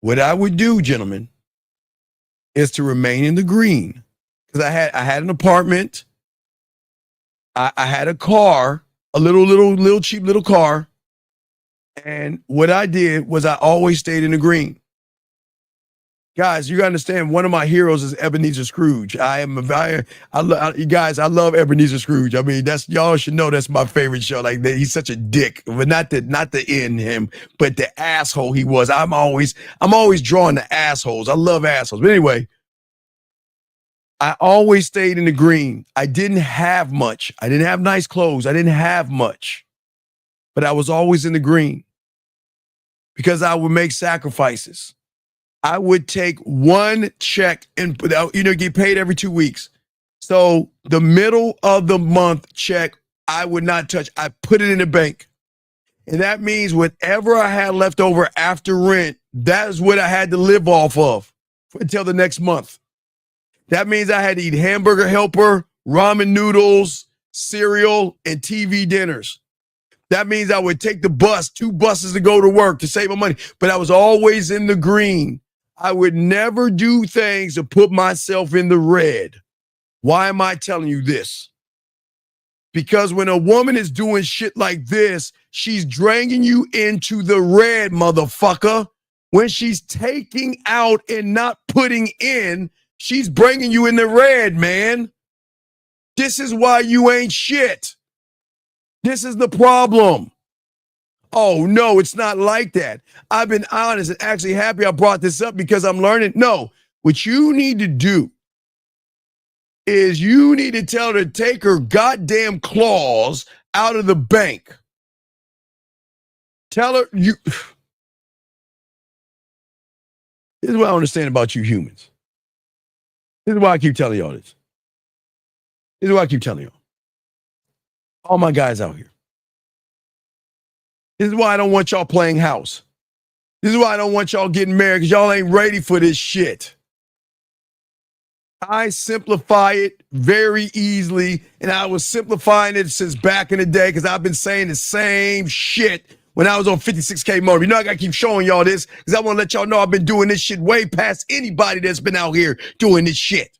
what I would do, gentlemen, is to remain in the green. Because I had an apartment, I had a car, a little cheap little car, and what I did was I always stayed in the green. Guys, you gotta understand, one of my heroes is Ebenezer Scrooge. I love Ebenezer Scrooge. I mean, y'all should know that's my favorite show. Like, he's such a dick, but not the in him, but the asshole he was. I'm always drawing the assholes. I love assholes. But anyway, I always stayed in the green. I didn't have much. I didn't have nice clothes. I didn't have much, but I was always in the green because I would make sacrifices. I would take one check and get paid every 2 weeks. So the middle of the month check, I would not touch. I put it in the bank. And that means whatever I had left over after rent, that is what I had to live off of until the next month. That means I had to eat Hamburger Helper, ramen noodles, cereal, and TV dinners. That means I would take the bus, 2 buses to go to work to save my money. But I was always in the green. I would never do things to put myself in the red. Why am I telling you this? Because when a woman is doing shit like this, she's dragging you into the red, motherfucker. When she's taking out and not putting in, she's bringing you in the red, man. This is why you ain't shit. This is the problem. Oh, no, it's not like that. I've been honest and actually happy I brought this up because I'm learning. No, what you need to do is you need to tell her to take her goddamn claws out of the bank. Tell her you. This is what I understand about you humans. This is why I keep telling y'all this. This is why I keep telling y'all. All my guys out here. This is why I don't want y'all playing house. This is why I don't want y'all getting married, because y'all ain't ready for this shit. I simplify it very easily, and I was simplifying it since back in the day because I've been saying the same shit when I was on 56K Motor. You know I got to keep showing y'all this because I want to let y'all know I've been doing this shit way past anybody that's been out here doing this shit.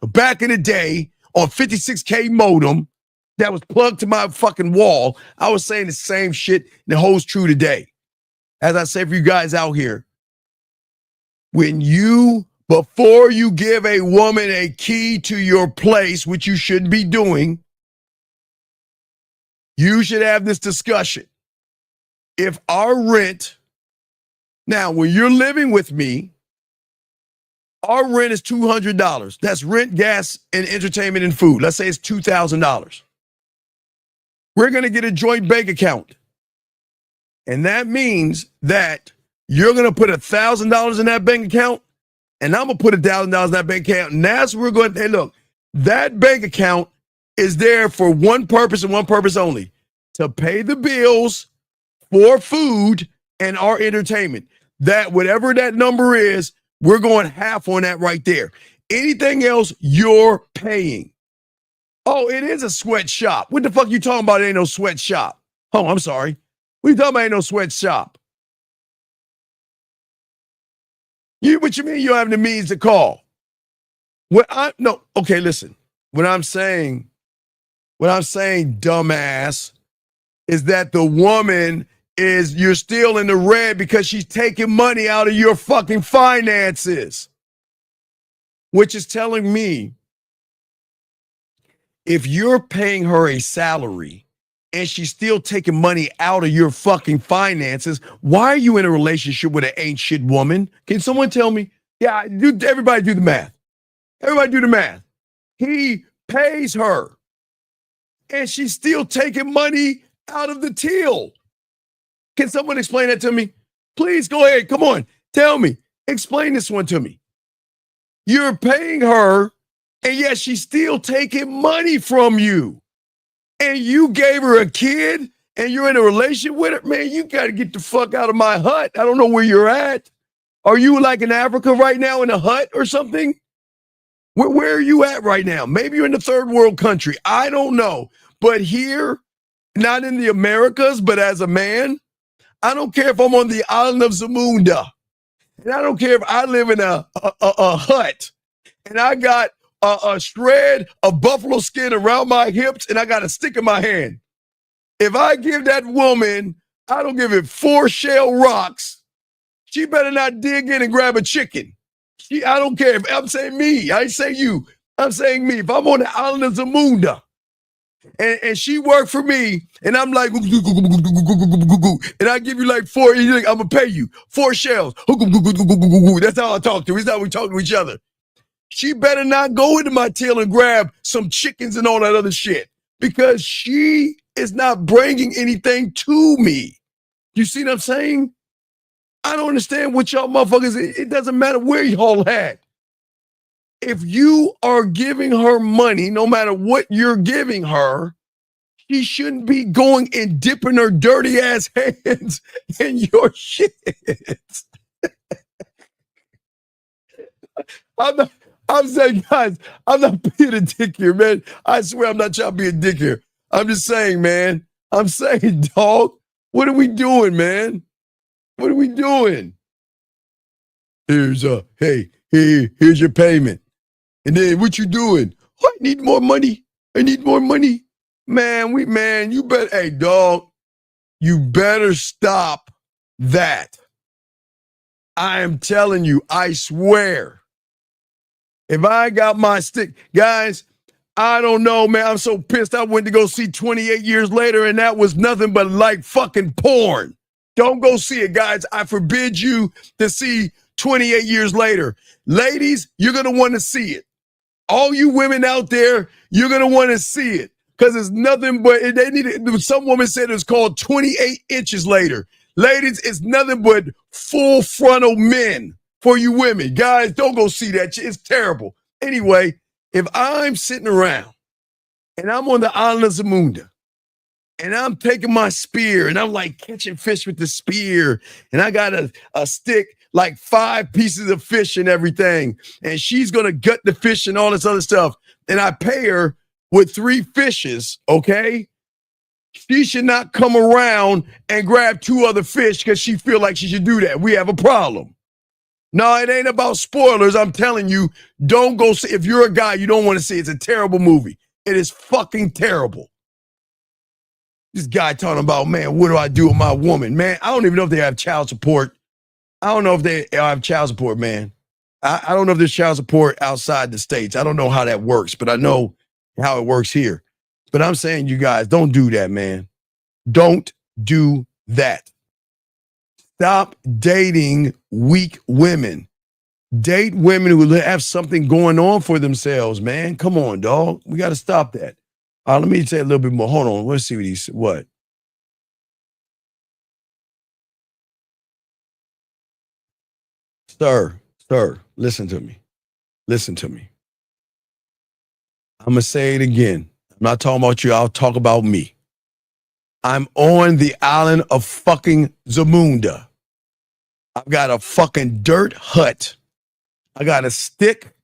So back in the day on 56K modem, that was plugged to my fucking wall, I was saying the same shit, and it holds true today. As I say for you guys out here, before you give a woman a key to your place, which you shouldn't be doing, you should have this discussion. If our rent, now when you're living with me, our rent is $200. That's rent, gas, and entertainment and food. Let's say it's $2,000. We're going to get a joint bank account. And that means that you're going to put $1,000 in that bank account, and I'm going to put $1,000 in that bank account. And that's where we're going to, hey, look, that bank account is there for one purpose and one purpose only, to pay the bills for food and our entertainment. That whatever that number is, we're going half on that right there. Anything else, you're paying. Oh, it is a sweatshop. What the fuck you talking about? It ain't no sweatshop. Oh, I'm sorry. What you talking about? Ain't no sweatshop. What you mean you don't have the means to call? Okay, listen. What I'm saying, dumbass, is that the woman you're still in the red because she's taking money out of your fucking finances. which is telling me if you're paying her a salary and she's still taking money out of your fucking finances, why are you in a relationship with an ain't shit woman? Can someone tell me? Yeah, everybody do the math. Everybody do the math. He pays her and she's still taking money out of the till. Can someone explain that to me? Please go ahead. Come on. Tell me. Explain this one to me. You're paying her, and yet she's still taking money from you. And you gave her a kid, and you're in a relationship with her. Man, you got to get the fuck out of my hut. I don't know where you're at. Are you like in Africa right now in a hut or something? Where are you at right now? Maybe you're in the third world country. I don't know. But here, not in the Americas, but as a man, I don't care if I'm on the island of Zamunda. And I don't care if I live in a hut and I got a shred of buffalo skin around my hips and I got a stick in my hand. If I give that woman, I don't give it 4 shell rocks, she better not dig in and grab a chicken. I don't care. If I'm saying me, I ain't say you. I'm saying me. If I'm on the island of Zamunda and she worked for me and I'm like, and I give you like 4, I'm going to pay you 4 shells. That's how I talk to her. That's how we talk to each other. She better not go into my tail and grab some chickens and all that other shit because she is not bringing anything to me. You see what I'm saying? I don't understand what y'all motherfuckers, it doesn't matter where y'all at. If you are giving her money, no matter what you're giving her, she shouldn't be going and dipping her dirty ass hands in your shit. I'm saying, guys, I'm not being a dick here, man. I swear I'm not trying to be a dick here. I'm just saying, man. I'm saying, dog, what are we doing, man? What are we doing? Here's here's your payment. And then what you doing? Oh, I need more money. I need more money. Man, you better, hey, dog, you better stop that. I am telling you, I swear. If I got my stick, guys, I don't know, man. I'm so pissed. I went to go see 28 Years Later, and that was nothing but like fucking porn. Don't go see it, guys. I forbid you to see 28 Years Later. Ladies, you're going to want to see it. All you women out there, you're going to want to see it because it's nothing but, some woman said it's called 28 Inches Later. Ladies, it's nothing but full frontal men for you women. Guys, don't go see that shit. It's terrible. Anyway, if I'm sitting around and I'm on the island of Zamunda and I'm taking my spear and I'm like catching fish with the spear and I got a stick, like 5 pieces of fish and everything, and she's going to gut the fish and all this other stuff, and I pay her with 3 fishes, okay? She should not come around and grab 2 other fish because she feel like she should do that. We have a problem. No, it ain't about spoilers. I'm telling you, don't go see. If you're a guy, you don't want to see it. It's a terrible movie. It is fucking terrible. This guy talking about, man, what do I do with my woman? Man, I don't even know if they have child support. I don't know if they have child support, man. I don't know if there's child support outside the States. I don't know how that works, but I know how it works here. But I'm saying, you guys, don't do that, man. Don't do that. Stop dating weak women. Date women who have something going on for themselves, man. Come on, dog. We got to stop that. Let me say a little bit more. Hold on. Let's see what he said. What? Sir, listen to me. Listen to me. I'm going to say it again. I'm not talking about you. I'll talk about me. I'm on the island of fucking Zamunda. I've got a fucking dirt hut. I got a stick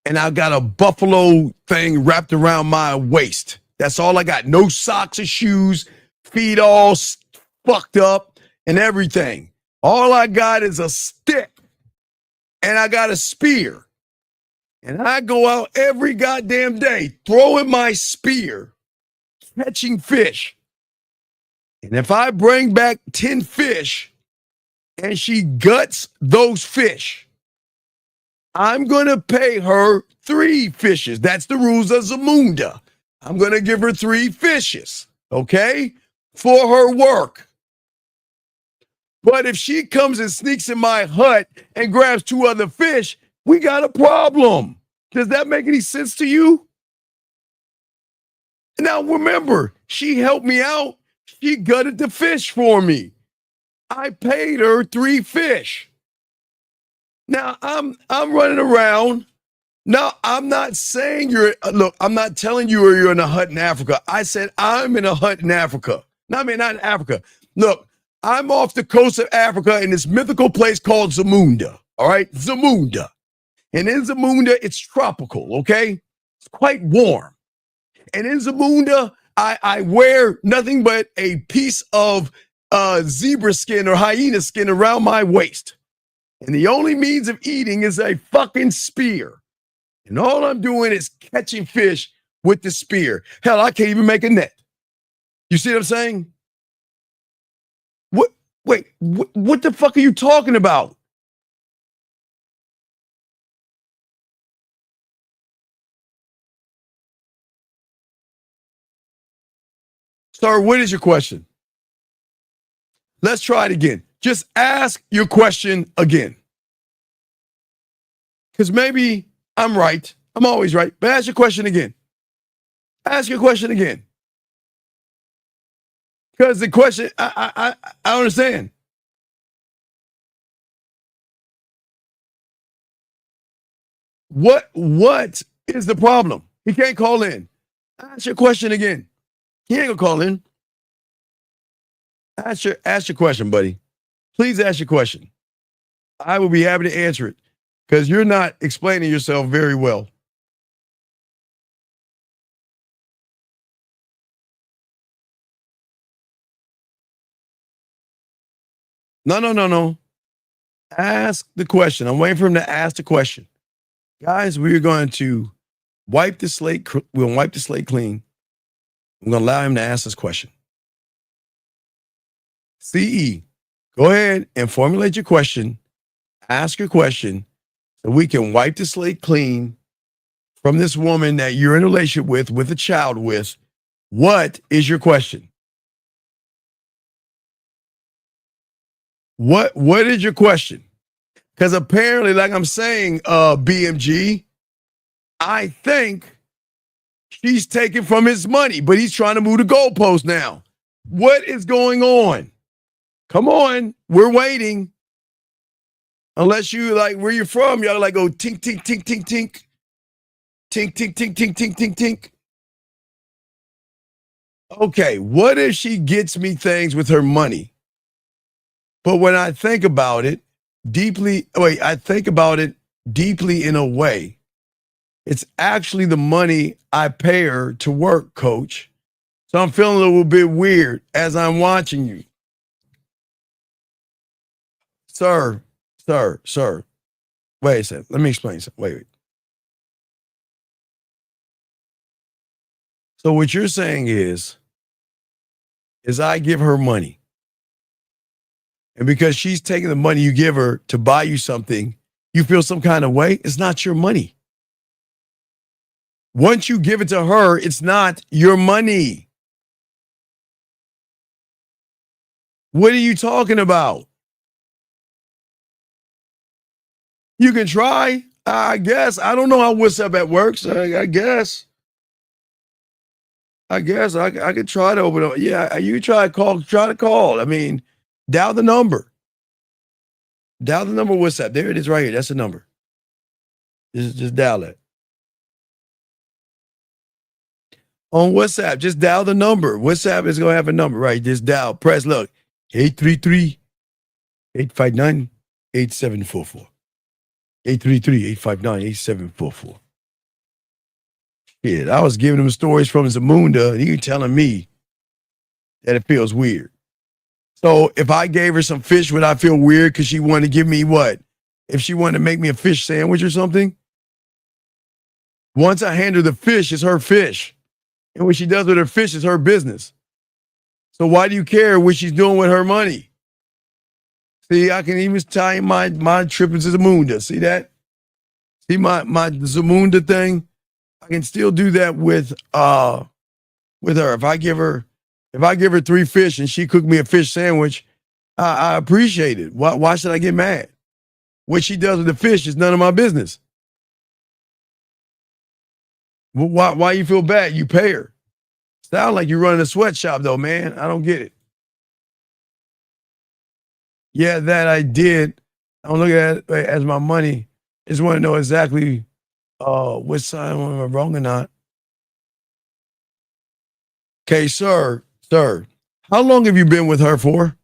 and I got a buffalo thing wrapped around my waist. That's all I got. No socks or shoes, feet all fucked up and everything. All I got is a stick and I got a spear. And I go out every goddamn day throwing my spear, catching fish. And if I bring back 10 fish and she guts those fish, I'm going to pay her 3 fishes. That's the rules of Zamunda. I'm going to give her 3 fishes, okay, for her work. But if she comes and sneaks in my hut and grabs 2 other fish, we got a problem. Does that make any sense to you? Now, remember, she helped me out. She gutted the fish for me. I paid her 3 fish. Now, I'm running around. Now, I'm not saying look, I'm not telling you you're in a hut in Africa. I said I'm in a hut in Africa. No, I mean, not in Africa. Look, I'm off the coast of Africa in this mythical place called Zamunda. All right, Zamunda. And in Zamunda, it's tropical, okay? It's quite warm. And in Zamunda, I wear nothing but a piece of zebra skin or hyena skin around my waist. And the only means of eating is a fucking spear. And all I'm doing is catching fish with the spear. Hell, I can't even make a net. You see what I'm saying? What the fuck are you talking about? Sir, what is your question? Let's try it again. Just ask your question again. Because maybe I'm right. I'm always right. But ask your question again. Ask your question again. Because the question, I understand. What is the problem? He can't call in. Ask your question again. He ain't gonna call in. Ask your question, buddy. Please ask your question. I will be happy to answer it because you're not explaining yourself very well. No. Ask the question. I'm waiting for him to ask the question. Guys, we're going to wipe the slate. We'll wipe the slate clean. I'm going to allow him to ask this question. CE, go ahead and formulate your question. Ask your question so we can wipe the slate clean from this woman that you're in a relationship with a child with. What is your question? What is your question? Because apparently, like I'm saying, BMG, I think she's taking from his money, but he's trying to move the goalpost now. What is going on? Come on, we're waiting. Unless you like where you're from, y'all like go tink, tink, tink, tink, tink. Tink, tink, tink, tink, tink, tink, tink. Okay, what if she gets me things with her money? But when I think about it deeply in a way, it's actually the money I pay her to work, coach. So I'm feeling a little bit weird as I'm watching you. Sir. Wait a second. Let me explain something. Wait. So what you're saying is I give her money. And because she's taking the money you give her to buy you something, you feel some kind of way? It's not your money. Once you give it to her, it's not your money. What are you talking about? You can try, I guess. I don't know how WhatsApp works. I guess I could try to open up. Yeah, you try to call. I mean, dial the number. Dial the number WhatsApp. There it is right here. That's the number. Just dial it. On WhatsApp, just dial the number. WhatsApp is going to have a number, right? Just dial, press, look, 833-859-8744. 833-859-8744. Shit, I was giving him stories from Zamunda, and you telling me that it feels weird. So if I gave her some fish, would I feel weird because she wanted to give me what? If she wanted to make me a fish sandwich or something? Once I hand her the fish, it's her fish. And what she does with her fish is her business. So why do you care what she's doing with her money? See, I can even tie my trip into the moon. See that? See my Zamunda thing? I can still do that with her. If I give her 3 fish and she cooked me a fish sandwich, I appreciate it. Why should I get mad? What she does with the fish is none of my business. Why you feel bad? You pay her. Sound like you're running a sweatshop though, man. I don't get it. Yeah, that I did. I don't look at it as my money. I just want to know exactly which side am I wrong or not. Okay, sir. How long have you been with her for?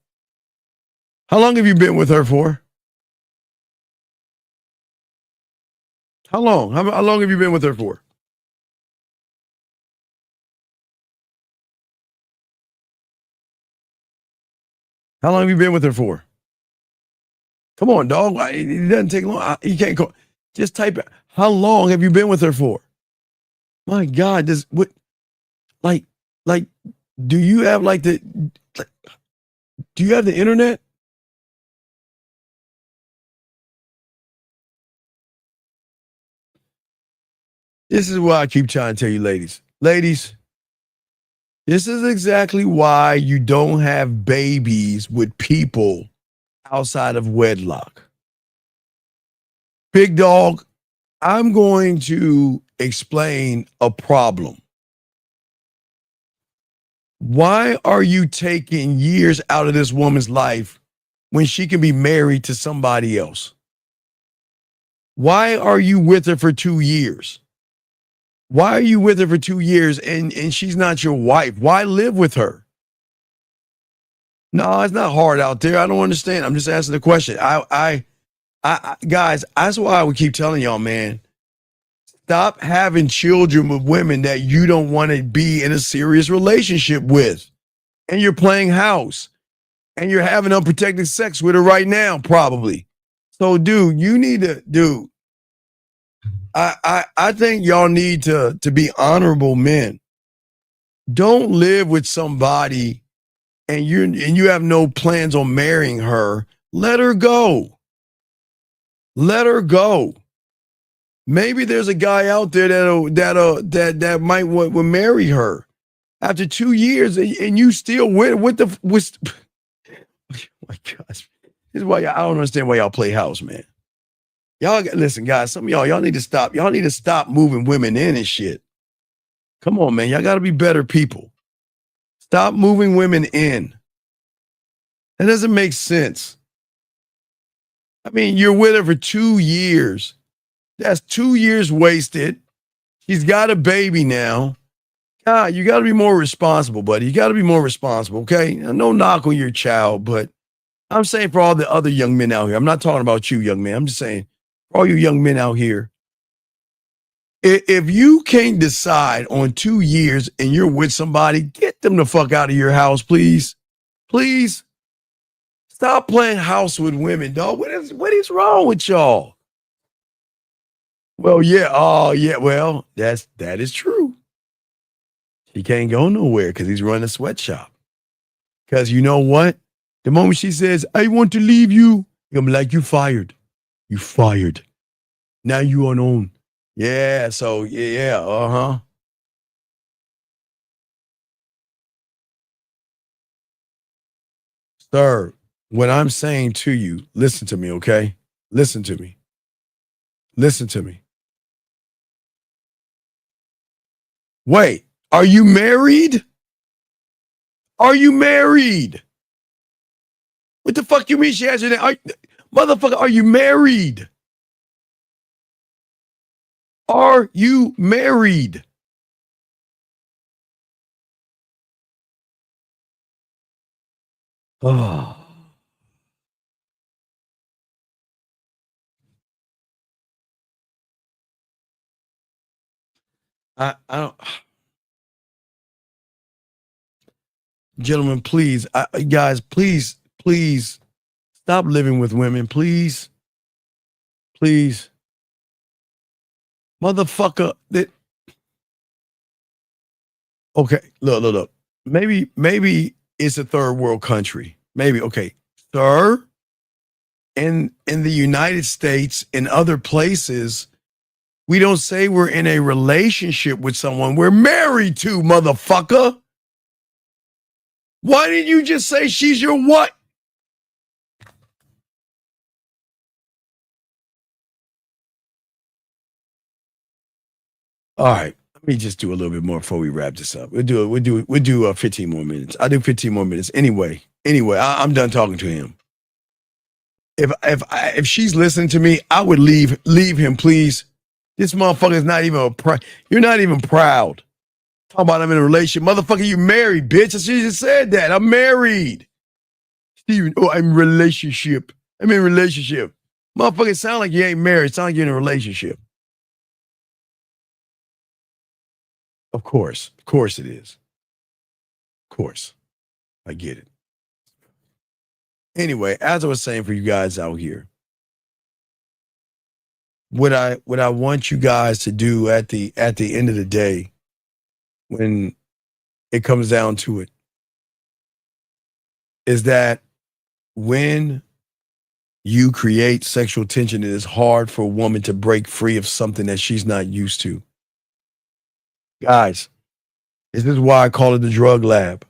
How long have you been with her for? How long? How long have you been with her for? How long have you been with her for? Come on, dog. It doesn't take long. You can't call. Just type it. How long have you been with her for? My God, this what? Like, do you have do you have the internet? This is why I keep trying to tell you, ladies. Ladies, this is exactly why you don't have babies with people outside of wedlock. Big dog, I'm going to explain a problem. Why are you taking years out of this woman's life when she can be married to somebody else? Why are you with her for 2 years? Why are you with her for 2 years and she's not your wife? Why live with her? No, it's not hard out there. I don't understand. I'm just asking the question. I guys, that's why I would keep telling y'all, man, stop having children with women that you don't want to be in a serious relationship with. And you're playing house and you're having unprotected sex with her right now, probably. So, dude, you need to, I think y'all need to be honorable men. Don't live with somebody and you have no plans on marrying her. Let her go. Let her go. Maybe there's a guy out there that might want to marry her after 2 years, and you still with oh my gosh. This is why I don't understand why y'all play house, man. Y'all listen, guys. Some of y'all need to stop. Y'all need to stop moving women in and shit. Come on, man. Y'all got to be better people. Stop moving women in. That doesn't make sense. I mean, you're with her for 2 years. That's 2 years wasted. She's got a baby now. God, you got to be more responsible, buddy. You got to be more responsible, okay? No knock on your child, but I'm saying for all the other young men out here, I'm not talking about you, young man. I'm just saying for all you young men out here, if you can't decide on 2 years and you're with somebody, get them the fuck out of your house, please. Please. Stop playing house with women, dog. What is wrong with y'all? Well, yeah. Oh, yeah. Well, that is true. He can't go nowhere because he's running a sweatshop. Because you know what? The moment she says, I want to leave you, you're gonna be like, you fired. You fired. Now you on own. Yeah, so yeah, uh-huh. Sir, what I'm saying to you, listen to me, okay? Listen to me. Listen to me. Wait, are you married? Are you married? What the fuck you mean she has your name? Motherfucker, are you married? Are you married? Oh. I don't. Gentlemen, please, guys, please stop living with women, please. Please. Motherfucker. Okay, look. Maybe it's a third world country. Maybe, okay. Sir, in the United States and other places, We don't say we're in a relationship with someone we're married to, motherfucker. Why didn't you just say she's your what? All right, let me just do a little bit more before we wrap this up. We'll do 15 more minutes. I'll do 15 more minutes. Anyway, I'm done talking to him. If she's listening to me, I would leave him, please. This motherfucker is not even you're not even proud. Talk about I'm in a relationship. Motherfucker, you married, bitch. She just said that. I'm married. Steven, I'm in relationship. I'm in a relationship. Motherfucker, it sound like you ain't married. It sound like you're in a relationship. Of course it is. Of course. I get it. Anyway, as I was saying for you guys out here, what I want you guys to do at the end of the day, when it comes down to it, is that when you create sexual tension, it is hard for a woman to break free of something that she's not used to. Guys, this is why I call it the drug lab.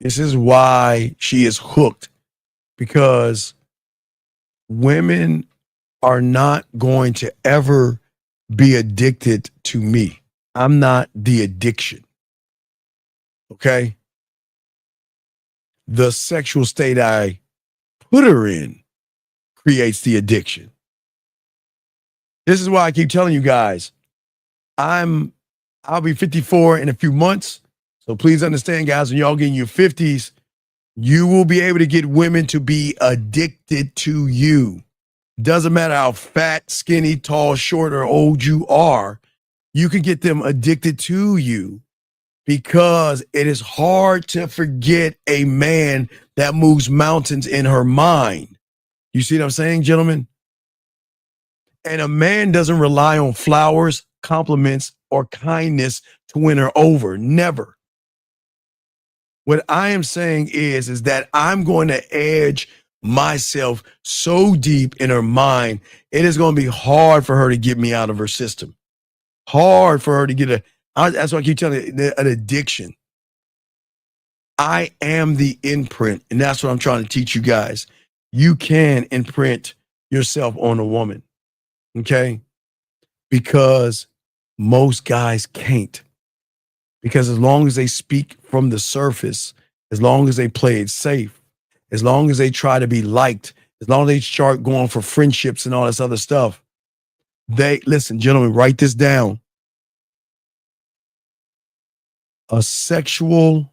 This is why she is hooked, because women are not going to ever be addicted to me. I'm not the addiction. Okay? The sexual state I put her in creates the addiction. This is why I keep telling you guys, I'll be 54 in a few months. So please understand, guys, when y'all get in your 50s, you will be able to get women to be addicted to you. Doesn't matter how fat, skinny, tall, short, or old you are, you can get them addicted to you, because it is hard to forget a man that moves mountains in her mind. You see what I'm saying, gentlemen? And a man doesn't rely on flowers, compliments, or kindness to win her over. Never. What I am saying is that I'm going to edge myself so deep in her mind, it is going to be hard for her to get me out of her system. Hard for her to get that's why I keep telling you, an addiction. I am the imprint, and that's what I'm trying to teach you guys. You can imprint yourself on a woman, okay? Because most guys can't. Because as long as they speak from the surface, as long as they play it safe, as long as they try to be liked, as long as they start going for friendships and all this other stuff, listen, gentlemen, write this down. A sexual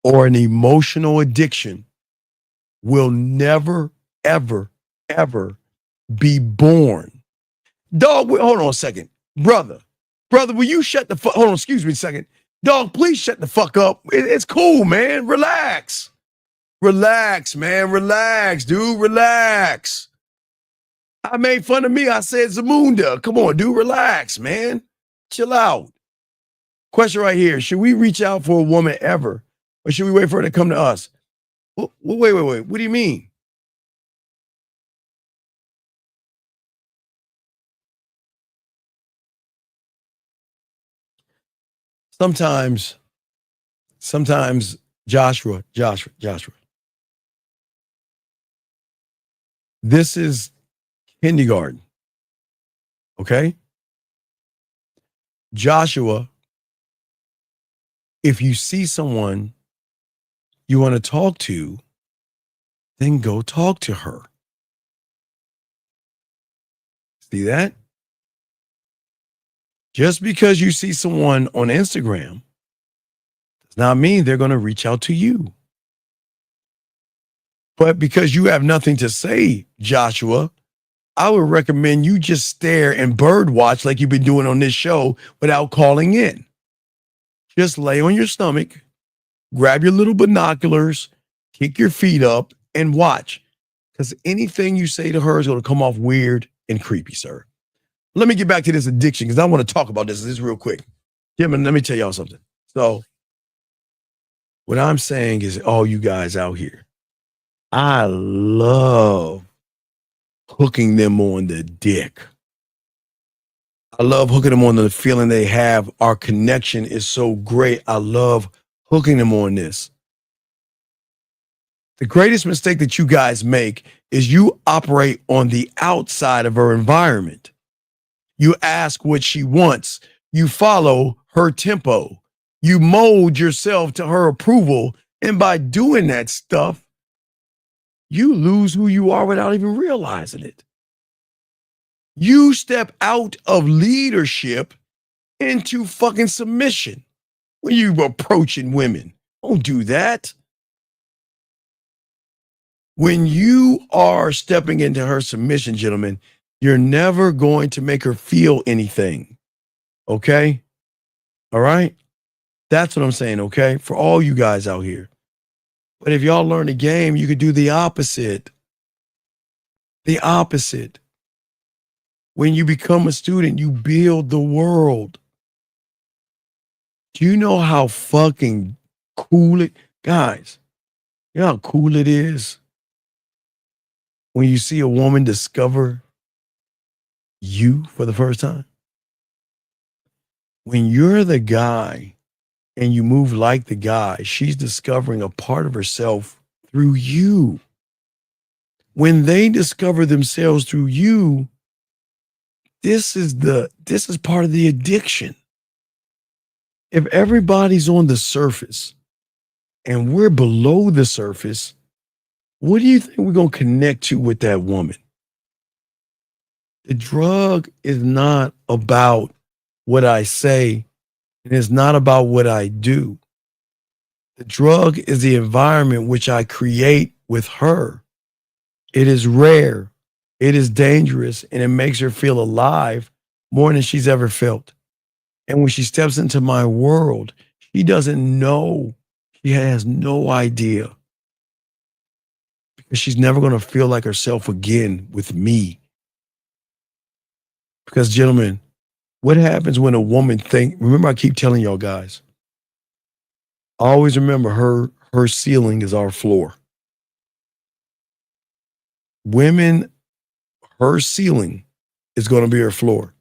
or an emotional addiction will never, ever, ever be born. Dog, hold on a second. Brother, will you shut the fuck? Hold on, excuse me a second. Dog, please shut the fuck up. It's cool, man. Relax. Relax, man. Relax, dude. Relax. I made fun of me. I said Zamunda. Come on, dude. Relax, man. Chill out. Question right here. Should we reach out for a woman ever? Or should we wait for her to come to us? Wait. What do you mean? Sometimes, Joshua, this is kindergarten. Okay? Joshua, if you see someone you want to talk to, then go talk to her. See that? Just because you see someone on Instagram does not mean they're going to reach out to you. But because you have nothing to say, Joshua, I would recommend you just stare and bird watch like you've been doing on this show without calling in. Just lay on your stomach, grab your little binoculars, kick your feet up, and watch. Because anything you say to her is going to come off weird and creepy, sir. Let me get back to this addiction, because I want to talk about this real quick. Yeah, man, let me tell y'all something. So what I'm saying is, all you guys out here, I love hooking them on the dick. I love hooking them on the feeling they have. Our connection is so great. I love hooking them on this. The greatest mistake that you guys make is you operate on the outside of her environment. You ask what she wants. You follow her tempo. You mold yourself to her approval. And by doing that stuff, you lose who you are without even realizing it. You step out of leadership into fucking submission when you approaching women. Don't do that. When you are stepping into her submission, gentlemen, you're never going to make her feel anything. Okay? All right? That's what I'm saying, okay? For all you guys out here. But if y'all learn the game, you could do the opposite. The opposite. When you become a student, you build the world. Do you know how fucking cool it, guys? You know how cool it is when you see a woman discover you for the first time? When you're the guy and you move like the guy, she's discovering a part of herself through you. When they discover themselves through you, this is part of the addiction. If everybody's on the surface and we're below the surface, what do you think we're going to connect to with that woman? The drug is not about what I say, and it's not about what I do. The drug is the environment which I create with her. It is rare, it is dangerous, and it makes her feel alive more than she's ever felt. And when she steps into my world, she doesn't know. She has no idea. Because she's never going to feel like herself again with me. Because, gentlemen, what happens when a woman remember I keep telling y'all guys, always remember her ceiling is our floor. Women, her ceiling is going to be her floor.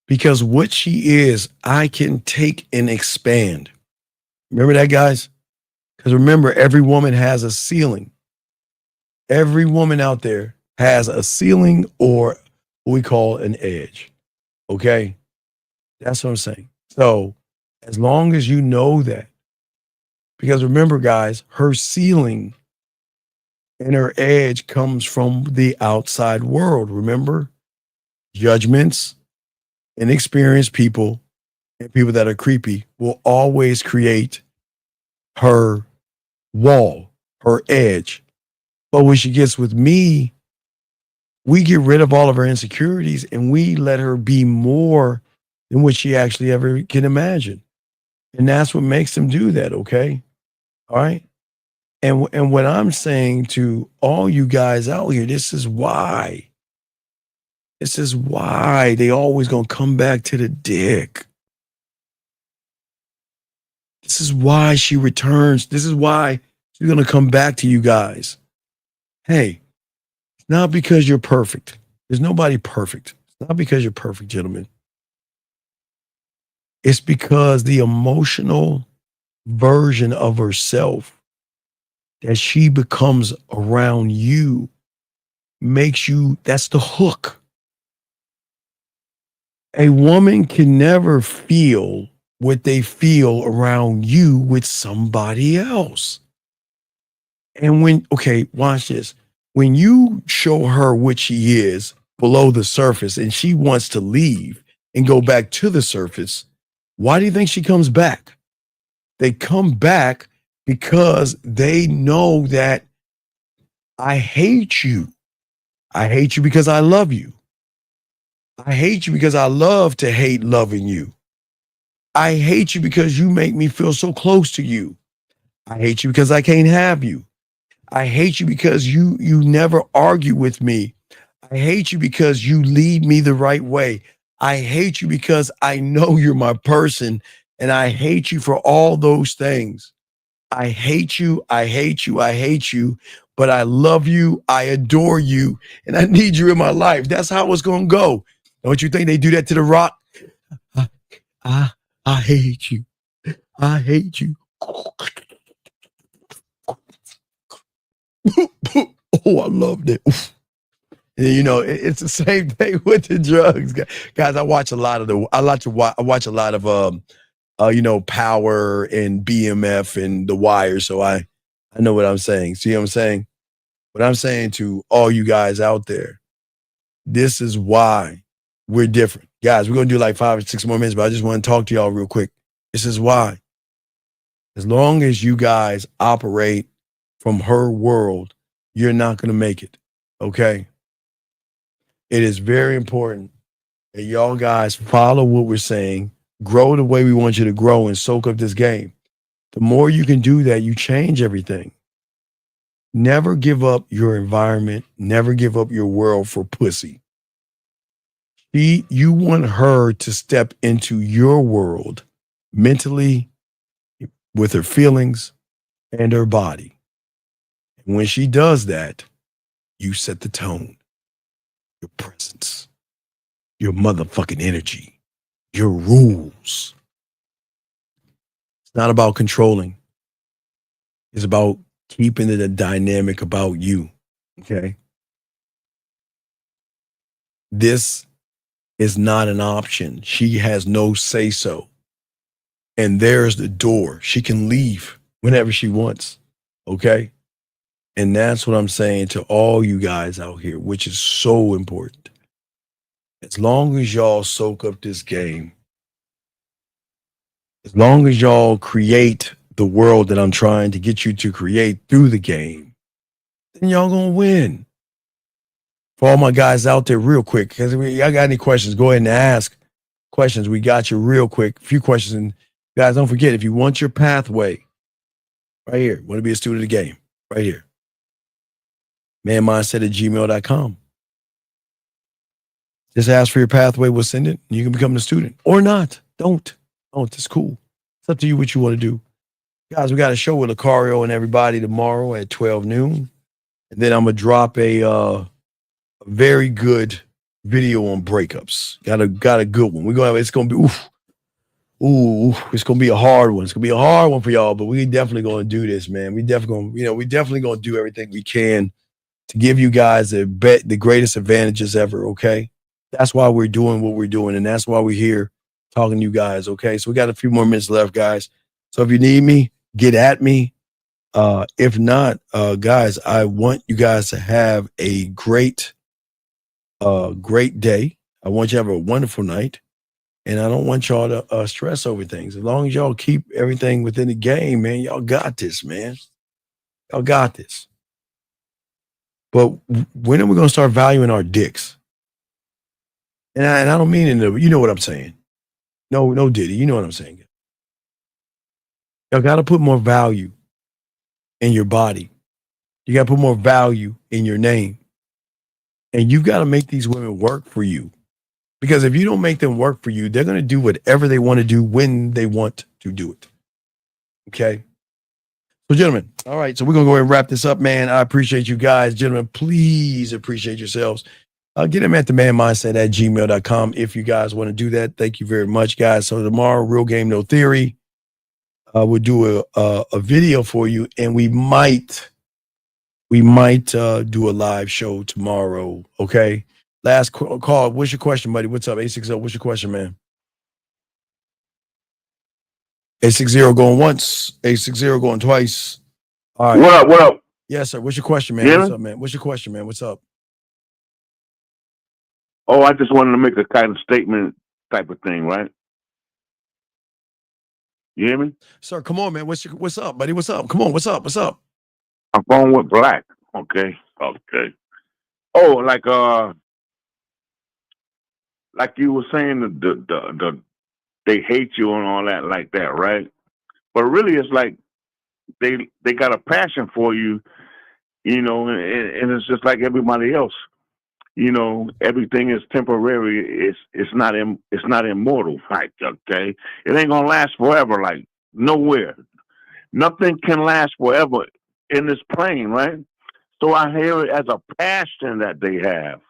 Because what she is, I can take and expand. Remember that, guys? Because remember, every woman has a ceiling. Every woman out there has a ceiling or what we call an edge. Okay? That's what I'm saying. So as long as you know that, because remember, guys, her ceiling and her edge comes from the outside world. Remember? Judgments, inexperienced people, and people that are creepy will always create her wall, her edge. But when she gets with me, we get rid of all of her insecurities and we let her be more than what she actually ever can imagine. And that's what makes them do that, okay? All right? And what I'm saying to all you guys out here, this is why they always gonna come back to the dick. This is why she returns. This is why she's gonna come back to you guys. Hey, it's not because you're perfect. There's nobody perfect. It's not because you're perfect, gentlemen. It's because the emotional version of herself that she becomes around you makes you, that's the hook. A woman can never feel what they feel around you with somebody else. And okay, watch this. When you show her what she is below the surface and she wants to leave and go back to the surface, why do you think she comes back? They come back because they know that I hate you. I hate you because I love you. I hate you because I love to hate loving you. I hate you because you make me feel so close to you. I hate you because I can't have you. I hate you because you never argue with me. I hate you because you lead me the right way. I hate you because I know you're my person, and I hate you for all those things. I hate you, I hate you, I hate you, but I love you, I adore you, and I need you in my life. That's how it's going to go. Don't you think they do that to The Rock? I hate you. I hate you. Oh, I love that. And, you know, it's the same thing with the drugs, guys. I watch a lot of you know, Power and BMF and The Wire, so I know what I'm saying. See what I'm saying? What I'm saying to all you guys out there, this is why we're different, guys. We're gonna do like 5 or 6 more minutes, but I just want to talk to y'all real quick. This is why. As long as you guys operate from her world, you're not gonna make it. Okay. It is very important that y'all guys follow what we're saying, grow the way we want you to grow, and soak up this game. The more you can do that, you change everything. Never give up your environment. Never give up your world for pussy. You want her to step into your world mentally, with her feelings and her body. And when she does that, you set the tone, your presence, your motherfucking energy, your rules. It's not about controlling. It's about keeping it a dynamic about you. Okay. This is not an option. She has no say so. And there's the door. She can leave whenever she wants. Okay. And that's what I'm saying to all you guys out here, which is so important. As long as y'all soak up this game, as long as y'all create the world that I'm trying to get you to create through the game, then y'all gonna win. For all my guys out there, real quick, because y'all got any questions, go ahead and ask questions. We got you real quick. A few questions. And guys, don't forget, if you want your pathway, right here, want to be a student of the game, right here. manmindset@gmail.com. Just ask for your pathway, we'll send it, and you can become a student. Or not. Don't. It's cool. It's up to you what you want to do. Guys, we got a show with Lucario and everybody tomorrow at 12 noon. And then I'm going to drop a very good video on breakups. Got a good one. It's going to be, it's going to be a hard one. It's going to be a hard one for y'all, but we definitely going to do this, man. We definitely going to do everything we can to give you guys the greatest advantages ever, okay? That's why we're doing what we're doing, and that's why we're here talking to you guys, okay? So we got a few more minutes left, guys. So if you need me, get at me. If not, guys, I want you guys to have a great day. I want you to have a wonderful night, and I don't want y'all to stress over things. As long as y'all keep everything within the game, man, y'all got this, man. Y'all got this. But when are we going to start valuing our dicks? And I don't mean you know what I'm saying. No, Diddy, you know what I'm saying. Y'all got to put more value in your body. You got to put more value in your name. And you got to make these women work for you. Because if you don't make them work for you, they're going to do whatever they want to do when they want to do it. Okay? So, gentlemen, all right, so we're going to go ahead and wrap this up, man. I appreciate you guys. Gentlemen, please appreciate yourselves. Get them at themanmindset@gmail.com if you guys want to do that. Thank you very much, guys. So tomorrow, Real Game No Theory. We'll do a video for you, and we might do a live show tomorrow. Okay. Last call. What's your question, buddy? What's up? 860. What's your question, man? 860 going once. 860 going twice. All right. What up? Yes, sir. What's your question, man? Yeah? What's up, man? What's your question, man? What's up? Oh, I just wanted to make a kind of statement type of thing, right? You hear me? Sir, come on, man. What's up, buddy? What's up? Come on. What's up? I'm going with black. Okay. Oh, like you were saying, the they hate you and all that like that, right? But really, it's like they got a passion for you, you know, and it's just like everybody else. You know, everything is temporary. It's not immortal. Like, okay, it ain't gonna last forever. Like nowhere, nothing can last forever in this plane, right? So I hear it as a passion that they have.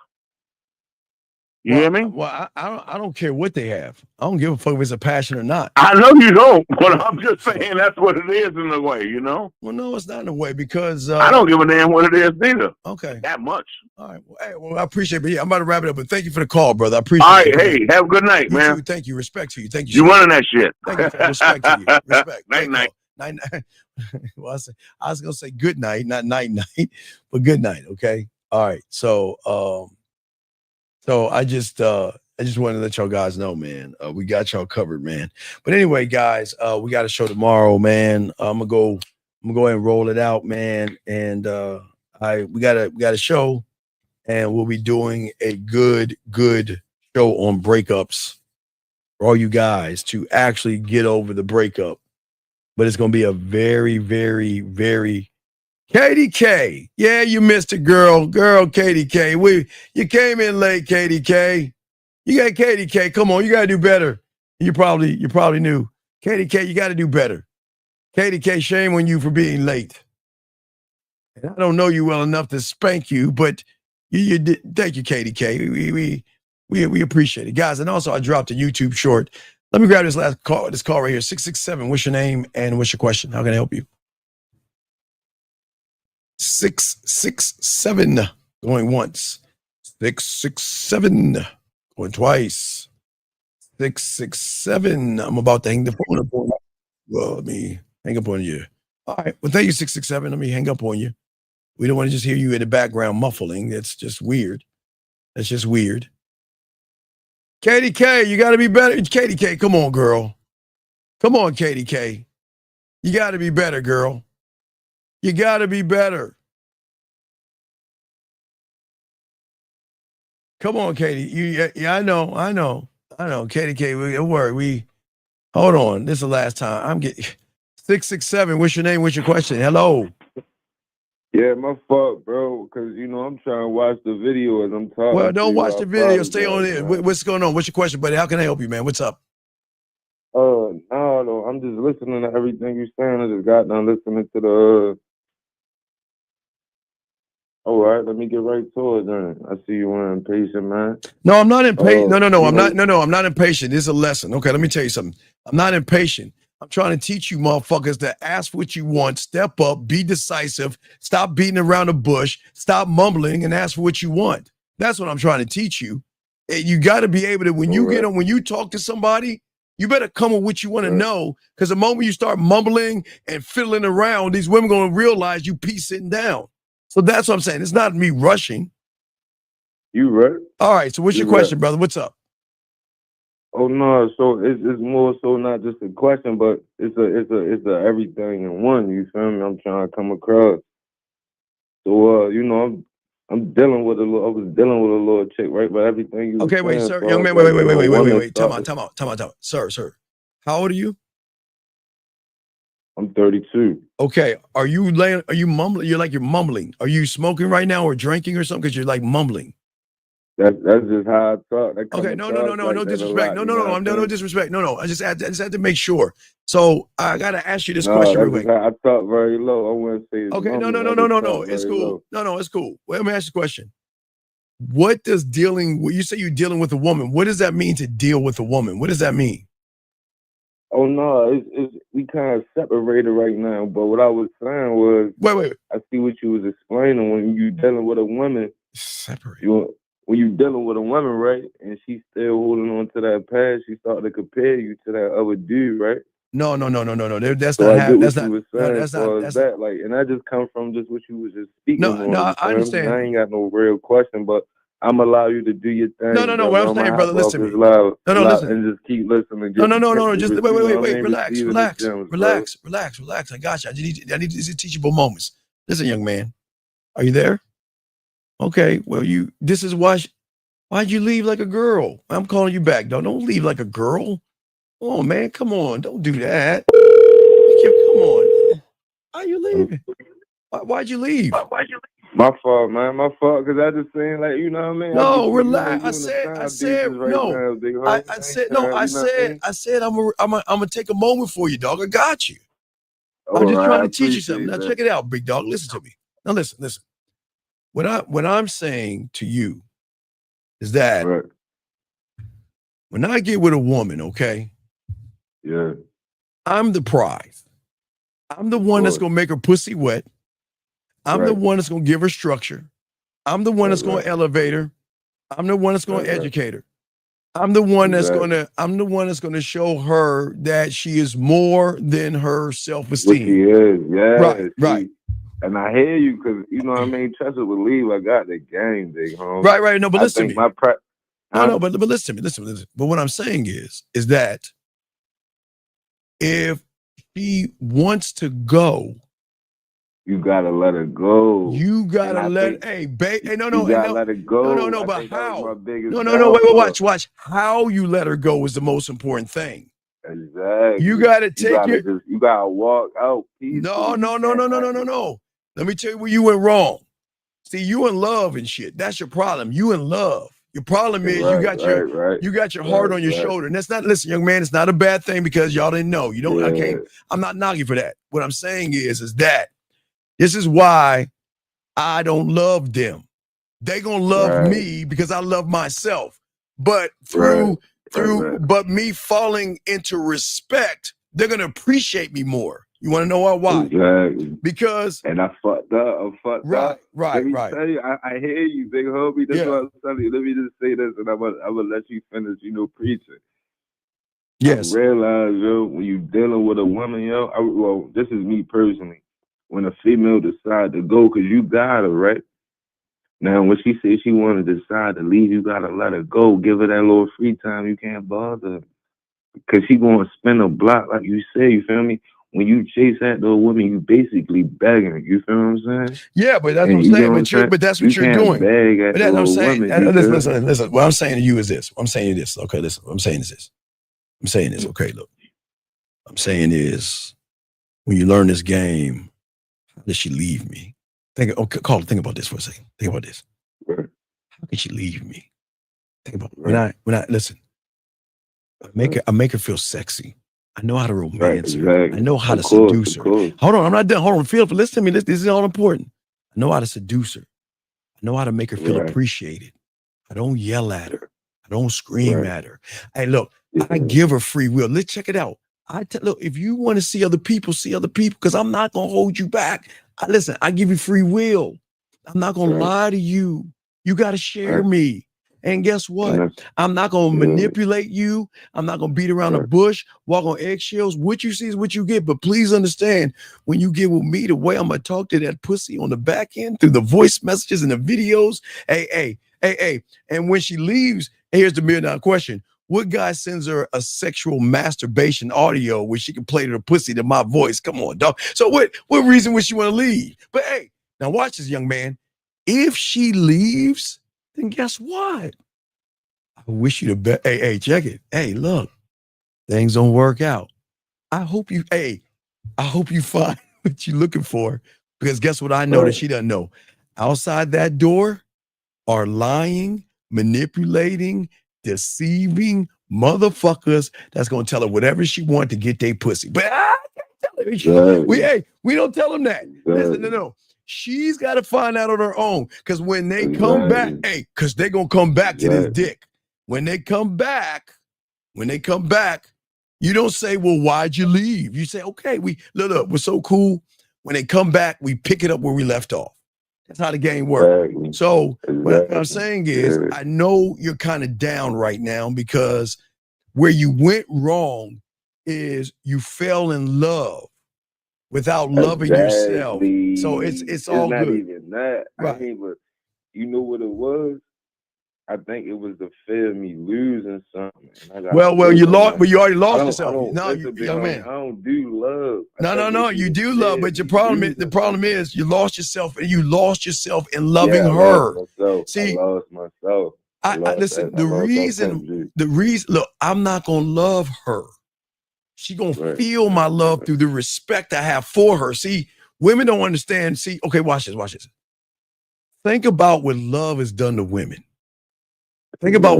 You hear me? Well, I don't care what they have. I don't give a fuck if it's a passion or not. I know you don't, but I'm just saying that's what it is in a way, you know? Well, no, it's not in a way because I don't give a damn what it is neither. Okay. That much. All right. Well, I appreciate it. But yeah, I'm about to wrap it up. But thank you for the call, brother. I appreciate it. All right, Man. hey, have a good night, You man. too. Thank you. Respect to you. Thank you. You running that shit. Thank you. Respect to you. Respect. Night, night. Night. Well, I was gonna say good night, not night, but good night. Okay. All right. So I just wanted to let y'all guys know, man. We got y'all covered, man. But anyway, guys, we got a show tomorrow, man. I'm gonna go ahead and roll it out, man. And we got a show, and we'll be doing a good show on breakups for all you guys to actually get over the breakup. But it's gonna be a very, very, very KDK. Yeah, you missed it, girl, KDK. You came in late, KDK. You got KDK. Come on, you gotta do better. You probably knew. KDK, you gotta do better. KDK, shame on you for being late. And I don't know you well enough to spank you, but you did. Thank you, KDK. We appreciate it, guys. And also, I dropped a YouTube short. Let me grab this last call. This call right here, 667. What's your name and what's your question? How can I help you? 667 going once. 667 going twice. 667. I'm about to hang the phone up on you. Well, let me hang up on you. All right. Well, thank you, 667. Let me hang up on you. We don't want to just hear you in the background muffling. It's just weird. That's just weird. KDK, you got to be better. KDK, come on, girl. Come on, KDK. You got to be better, girl. You got to be better. Come on, Katie. Yeah, I know. KDK, don't worry. Hold on. This is the last time. I'm getting 667. What's your name? What's your question? Hello. Yeah, my fault, bro. Because I'm trying to watch the video as I'm talking. Well, don't watch the video. Stay on it. What's going on? What's your question, buddy? How can I help you, man? What's up? No. I'm just listening to everything you're saying. I just got done listening to the. All right, let me get right to it then. I see you were impatient, man. No, I'm not impatient. No, I'm not. No, I'm not impatient. This is a lesson. Okay, let me tell you something. I'm not impatient. I'm trying to teach you motherfuckers to ask what you want, step up, be decisive, stop beating around the bush, stop mumbling, and ask for what you want. That's what I'm trying to teach you. You got to be able to, when you talk to somebody, you better come with what you want to know, because the moment you start mumbling and fiddling around, these women going to realize you sitting down. So that's what I'm saying. It's not me rushing. You right. All right. So what's your question, brother? What's up? Oh no, so it's more so not just a question, but it's a everything in one. You feel me? I'm trying to come across. So I'm dealing with I was dealing with a little chick, right? But everything you. Okay, wait, sir, young man, wait. Time out, sir. How old are you? I'm 32. Okay, are you mumbling? You're mumbling. Are you smoking right now or drinking or something? Because you're like mumbling. That's just how I talk. Okay, no disrespect. No disrespect. No. I just had to make sure. So I gotta ask you this question real quick. I talk very low. I wouldn't say. Okay, no. It's cool. No, it's cool. Well, let me ask you a question. What does you say you're dealing with a woman? What does that mean to deal with a woman? What does that mean? Oh no, we kind of separated right now. But what I was saying was, wait. I see what you was explaining when you dealing with a woman. Separate. When you dealing with a woman, right, and she's still holding on to that past, she started to compare you to that other dude, right? No. That's so not. That's not. Like, and that just comes from just what you was just speaking. No, I understand. I ain't got no real question, but I'm allow you to do your thing. No. What I'm saying, brother, listen to me. Listen, and just keep listening. No. Just wait. Relax. I got you. I need these teachable moments. Listen, young man, are you there? Okay. Well, this is why'd you leave like a girl? I'm calling you back. Don't leave like a girl. Oh man, come on. Don't do that. Come on. Why you leaving? Why'd you leave? My fault, man. My fault, because I just saying, like, you know what I mean? No, relax. I said I'm gonna take a moment for you, dog. I got you. I'm just trying to teach you something. Now check it out, big dog. Listen to me. Now listen. What I'm saying to you is that When I get with a woman, okay? Yeah. I'm the prize. I'm the one that's gonna make her pussy wet. I'm the one that's gonna give her structure. I'm the one that's gonna elevate her. I'm the one that's gonna educate her. I'm the one that's gonna show her that she is more than her self-esteem. What she is, yeah. Right. And I hear you, because you know what I mean. Trust and believe. I got the game, big home. Right. No, but listen to me. No, but listen to me. Listen. But what I'm saying is that if she wants to go, you gotta let her go. You gotta let you gotta let it go. No, I but think that was how? my biggest No, wait, downfall. watch. How you let her go is the most important thing. Exactly. You gotta take you gotta walk out peacefully. No. Let me tell you where you went wrong. See, you in love and shit. That's your problem. You in love. Your problem is you got your heart on your shoulder. And that's not, listen, young man, it's not a bad thing because y'all didn't know. You don't, I'm not knocking for that. What I'm saying is that this is why I don't love them. They gonna love me because I love myself. But but me falling into respect, they're gonna appreciate me more. You want to know why? Exactly. Because I fucked up. Right. Let me tell you, I hear you, big homie. That's what I'm telling you. Let me just say this, and I'm gonna let you finish. Preaching. Yes. I realize, when you dealing with a woman, well, this is me personally. When a female decide to go, because you got her, right? Now, when she says she want to decide to leave, you got to let her go. Give her that little free time. You can't bother her. Because she going to spin a block, like you say, you feel me? When you chase after a woman, you basically begging. You feel what I'm saying? Yeah, but that's what I'm saying. But that's what you're doing. Beg at but that's what I'm saying. Woman, listen. What I'm saying to you is this. What I'm saying is this. Okay, listen. What I'm saying is this. I'm saying this. Okay, look. What I'm saying is, when you learn this game, how did she leave me? Think about this for a second. Think about this. How could she leave me? Think about it. When I listen, I make her feel sexy. I know how to romance her. I know how to seduce her. Hold on, I'm not done. Hold on, listen to me. This is all important. I know how to seduce her. I know how to make her feel appreciated. I don't yell at her. I don't scream at her. Hey, look, I give her free will. Let's check it out. Look, if you want to see other people, because I'm not gonna hold you back. Listen, I give you free will. I'm not gonna lie to you. You got to share me. And guess what? I'm not gonna manipulate you. I'm not gonna beat around the bush, walk on eggshells. What you see is what you get. But please understand, when you get with me, the way I'm gonna talk to that pussy on the back end through the voice messages and the videos. Hey. And when she leaves, here's the $1 million question. What guy sends her a sexual masturbation audio where she can play to the pussy to my voice? Come on, dog. So what reason would she want to leave? But hey, now watch this, young man. If she leaves, then guess what? I wish you the best. Hey, check it. Hey, look, things don't work out. I hope you find what you're looking for, because guess what I know that she doesn't know? Outside that door are lying, manipulating, deceiving motherfuckers that's gonna tell her whatever she wants to get their pussy. But I can't tell her. We don't tell them that. Listen, no. She's got to find out on her own. Because when they come back, because they're gonna come back to this dick. When they come back, you don't say, well, why'd you leave? You say, okay, we're so cool. When they come back, we pick it up where we left off. That's how the game works. So what I'm saying is, I know you're kind of down right now because where you went wrong is you fell in love without loving yourself. So it's all not good. Even that. Right. I mean, but you know what it was? I think it was the fear of me losing something. Well, you lost. Well, you already lost yourself. No, young man. I don't do love. No. You do love, but the problem is you lost yourself, and you lost yourself in loving her. See, I lost myself. Listen. The reason. Look, I'm not gonna love her. She gonna feel my love through the respect I have for her. See, women don't understand. See, okay, watch this. Think about what love has done to women. Think about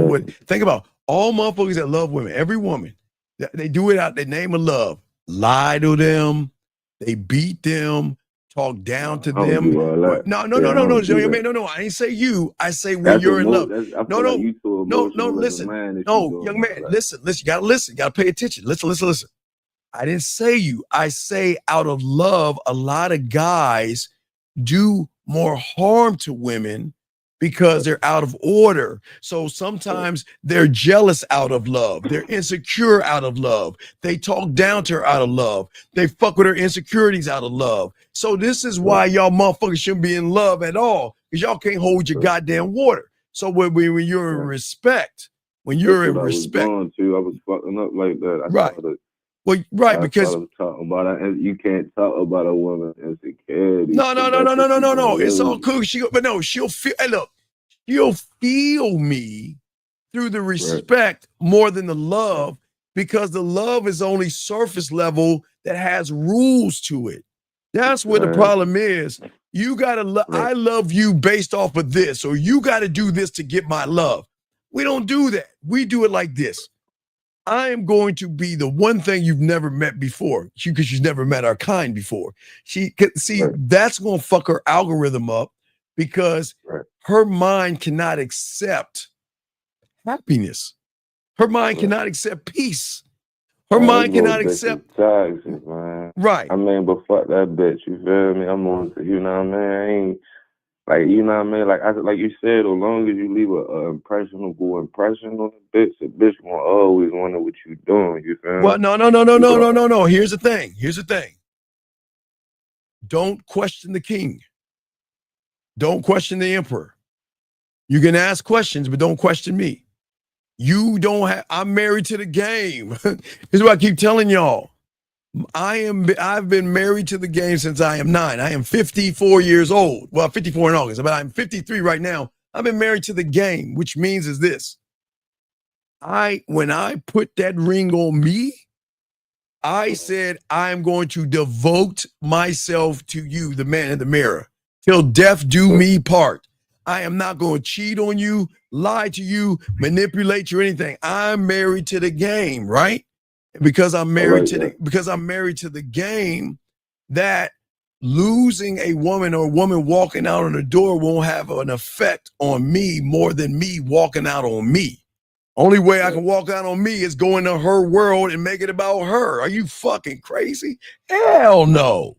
all motherfuckers that love women, every woman, they do it out their name of love. Lie to them, they beat them, talk down to I don't them. do all that. No, Yeah, I don't do young that. man, no. I ain't say you. I say when That's you're in love. I feel like you too emotional as a Listen. man if you No, doing young all man, that. listen. You gotta listen. You gotta pay attention. Listen. I didn't say you. I say out of love, a lot of guys do more harm to women because they're out of order. So sometimes they're jealous out of love. They're insecure out of love. They talk down to her out of love. They fuck with her insecurities out of love. So this is why y'all motherfuckers shouldn't be in love at all, because y'all can't hold your goddamn water. So when you're in respect, I was going to. I was fucking up like that. Right. Because I was talking about it, and you can't talk about a woman insecurity. No. It's all cool. She'll feel. Hey, look, she'll feel me through the respect more than the love, because the love is only surface level that has rules to it. That's where the problem is. You gotta. I love you based off of this, or you got to do this to get my love. We don't do that. We do it like this. I am going to be the one thing you've never met before, because she's never met our kind before. That's going to fuck her algorithm up, because her mind cannot accept happiness. Her mind cannot accept peace. Her mind cannot accept. Toxic, man. Right. I mean, but fuck that bitch. You feel me? I'm on to, you know what I mean? I ain't. Like, you know what I mean? Like you said, as long as you leave a impressionable impression on the bitch gonna always wonder what you doing. You feel me? Well, no. Here's the thing. Don't question the king. Don't question the emperor. You can ask questions, but don't question me. I'm married to the game. Here's what I keep telling y'all. I've been married to the game since I am 9. I am 54 years old. Well, 54 in August, but I'm 53 right now. I've been married to the game, which means is this. When I put that ring on me, I said, I'm going to devote myself to you, the man in the mirror, till death do me part. I am not going to cheat on you, lie to you, manipulate you, or anything. I'm married to the game, right? Because I'm married to the game, that losing a woman or a woman walking out on the door won't have an effect on me more than me walking out on me. Only way I can walk out on me is go into her world and make it about her. Are you fucking crazy? Hell no.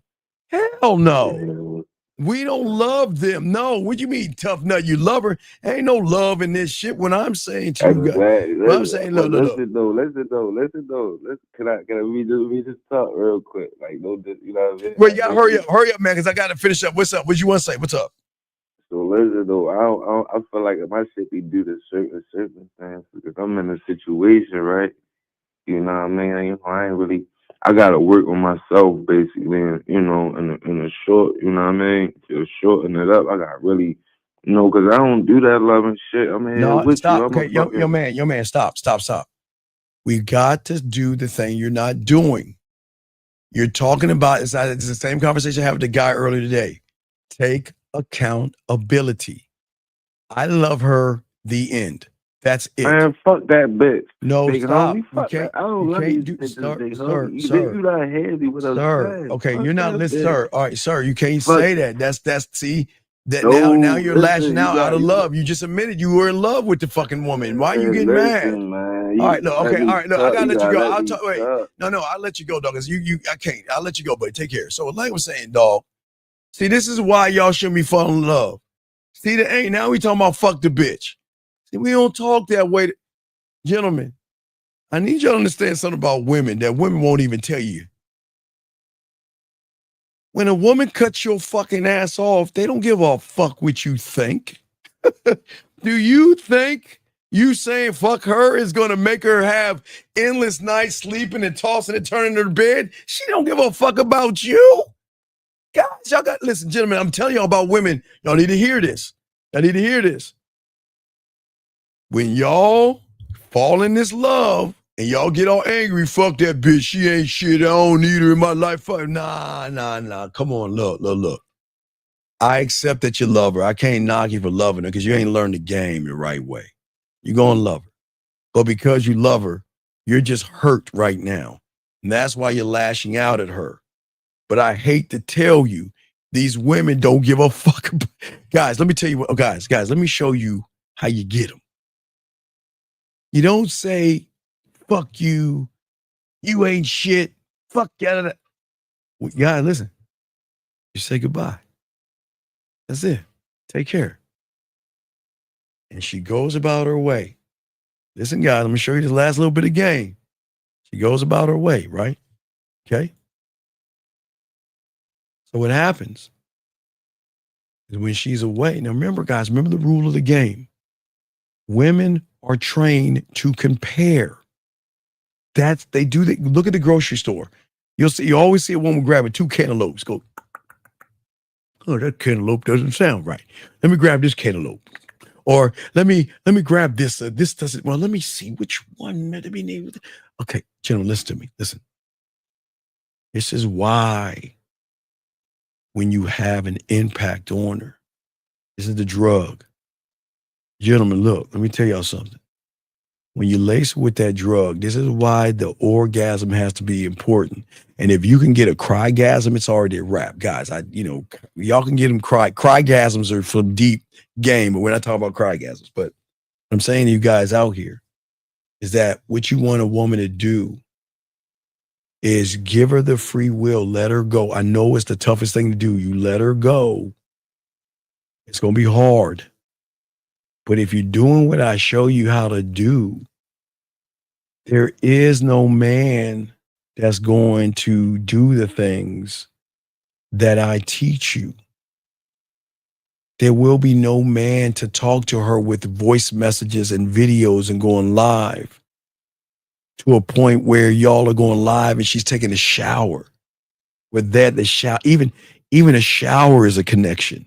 We don't love them. No, what do you mean, tough nut? You love her? Ain't no love in this shit. When I'm saying to you guys, I'm saying, look. Listen though. Can we just talk real quick? Like, no, you know what I mean? Well, you gotta hurry up, man, because I gotta finish up. What's up? What you want to say? What's up? So listen though, I feel like my shit be due to certain circumstances, because I'm in a situation, right? You know what I mean? You know, I ain't really. I gotta work on myself basically, and, you know, in a short, you know what I mean? To shorten it up, I got really, you know, because I don't do that loving shit. I'm here with stop. you. Okay, yo man, stop. We got to do the thing you're not doing. You're talking about, it's the same conversation I had with the guy earlier today. Take accountability. I love her, the end. That's it. Man, fuck that bitch. No, big stop. Homie. Fuck that. I don't love these bitches, big homie. You not handy with us. Okay, fuck you're not listening, sir. All right, sir, you can't Fuck. say that. See that No, now you're listen, lashing out of love. You just admitted you were in love with the fucking woman. Why are you getting mad? Man, All right, look, okay, all right, look, I gotta let you go. I'll talk. Wait, no, I'll let you go, dog. Cause I can't. I'll let you go, buddy. Take care. So, like I was saying, dog. See, this is why y'all shouldn't be falling in love. See, now we talking about fuck the bitch. See, we don't talk that way. Gentlemen, I need you to understand something about women that women won't even tell you. When a woman cuts your fucking ass off, they don't give a fuck what you think. Do you think you saying fuck her is going to make her have endless nights sleeping and tossing and turning in her bed? She don't give a fuck about you. Guys, listen, gentlemen, I'm telling y'all about women. Y'all need to hear this. When y'all fall in this love and y'all get all angry, fuck that bitch, she ain't shit, I don't need her in my life. Fuck. Nah. Come on, look. I accept that you love her. I can't knock you for loving her because you ain't learned the game the right way. You're going to love her. But because you love her, you're just hurt right now. And that's why you're lashing out at her. But I hate to tell you, These women don't give a fuck. Guys, let me tell you what, guys, let me show you how you get them. You don't say, fuck you, you ain't shit, fuck you. Guys, listen, you say goodbye. That's it. Take care. And she goes about her way. Listen, guys, let me show you this last little bit of game. She goes about her way, right? Okay. So what happens is when she's away. Now remember, guys, remember the rule of the game. Women are trained to compare. They do that. Look at the grocery store. You always see a woman grabbing 2 cantaloupes. Go, oh, that cantaloupe doesn't sound right. Let me grab this cantaloupe. Or let me grab this. This doesn't. Well, let me see which one. Okay, gentlemen, listen to me. Listen. This is why when you have an impact on her, this is the drug. Gentlemen, look, let me tell y'all something. When you lace with that drug, this is why the orgasm has to be important. And if you can get a crygasm, it's already a wrap. Guys, y'all can get them crygasms are from deep game, but we're not talking about crygasms. But what I'm saying to you guys out here is that what you want a woman to do is give her the free will, let her go. I know it's the toughest thing to do. You let her go. It's going to be hard. But if you're doing what I show you how to do, there is no man that's going to do the things that I teach you. There will be no man to talk to her with voice messages and videos and going live to a point where y'all are going live and she's taking a shower. With that, the shower, even a shower is a connection.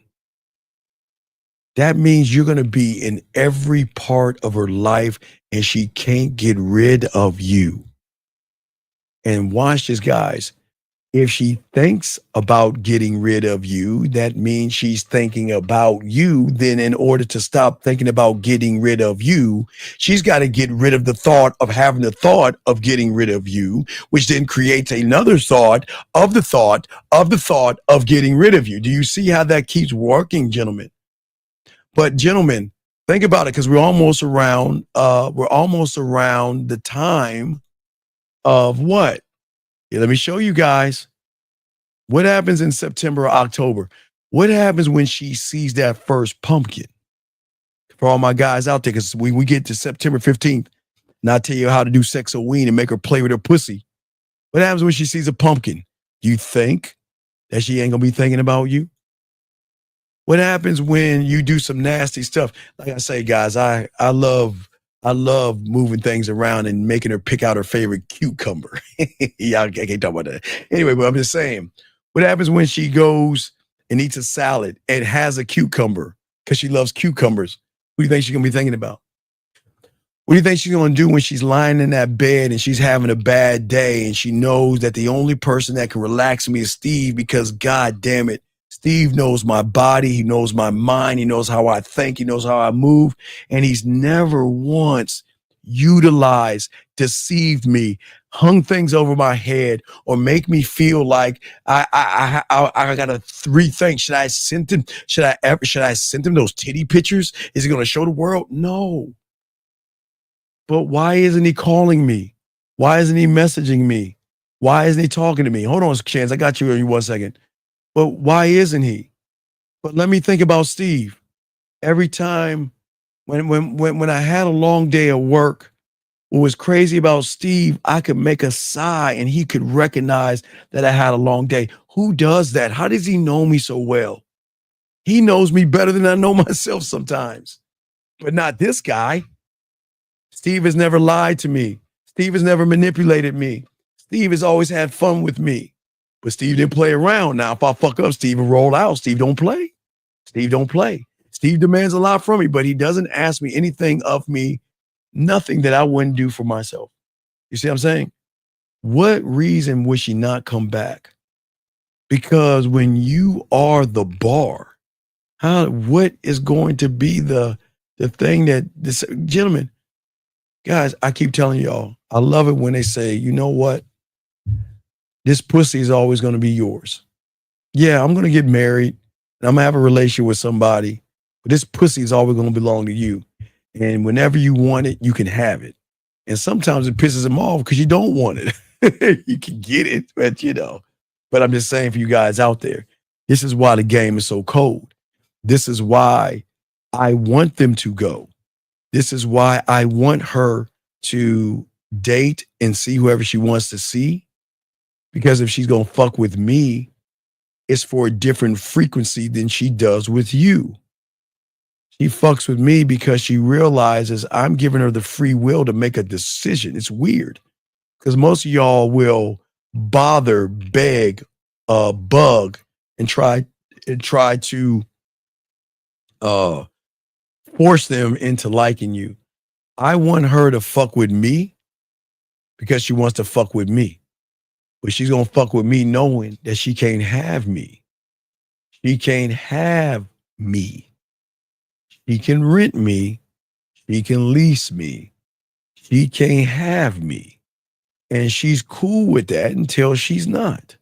That means you're going to be in every part of her life and she can't get rid of you. And watch this, guys. If she thinks about getting rid of you, that means she's thinking about you. Then in order to stop thinking about getting rid of you, she's got to get rid of the thought of having the thought of getting rid of you, which then creates another thought of the thought of the thought of getting rid of you. Do you see how that keeps working, gentlemen? But gentlemen, think about it, because we're almost around the time of what? Yeah, let me show you guys. What happens in September or October? What happens when she sees that first pumpkin? For all my guys out there, because we get to September 15th, and I tell you how to do sex-o-ween and make her play with her pussy. What happens when she sees a pumpkin? You think that she ain't gonna be thinking about you? What happens when you do some nasty stuff? Like I say, guys, I love moving things around and making her pick out her favorite cucumber. Yeah, I can't talk about that. Anyway, but I'm just saying, what happens when she goes and eats a salad and has a cucumber because she loves cucumbers? Who do you think she's going to be thinking about? What do you think she's going to do when she's lying in that bed and she's having a bad day and she knows that the only person that can relax me is Steve, because God damn it, Steve knows my body, he knows my mind, he knows how I think, he knows how I move, and he's never once utilized, deceived me, hung things over my head, or make me feel like I gotta rethink. Should I send him those titty pictures? Is he gonna show the world? No. But why isn't he calling me? Why isn't he messaging me? Why isn't he talking to me? Hold on, Chance, I got you in 1 second. But why isn't he? But let me think about Steve. Every time when I had a long day at work, what was crazy about Steve, I could make a sigh and he could recognize that I had a long day. Who does that? How does he know me so well? He knows me better than I know myself sometimes, but not this guy. Steve has never lied to me. Steve has never manipulated me. Steve has always had fun with me. But Steve didn't play around. Now, if I fuck up, Steve will roll out. Steve don't play. Steve don't play. Steve demands a lot from me, but he doesn't ask me anything of me, nothing that I wouldn't do for myself. You see what I'm saying? What reason would she not come back? Because when you are the bar, what is going to be the thing that this, gentlemen, guys, I keep telling y'all, I love it when they say, you know what? This pussy is always going to be yours. yeah, I'm gonna get married and I'm gonna have a relationship with somebody, but this pussy is always gonna belong to you. And whenever you want it, you can have it. And sometimes it pisses him off because you don't want it. You can get it, but you know. But I'm just saying for you guys out there, this is why the game is so cold. This is why I want them to go. This is why I want her to date and see whoever she wants to see. Because if she's gonna fuck with me, it's for a different frequency than she does with you. She fucks with me because she realizes I'm giving her the free will to make a decision. It's weird because most of y'all will bother, beg, bug, and try to force them into liking you. I want her to fuck with me because she wants to fuck with me. But she's gonna fuck with me knowing that she can't have me. She can't have me. She can rent me. She can lease me. She can't have me. And she's cool with that until she's not.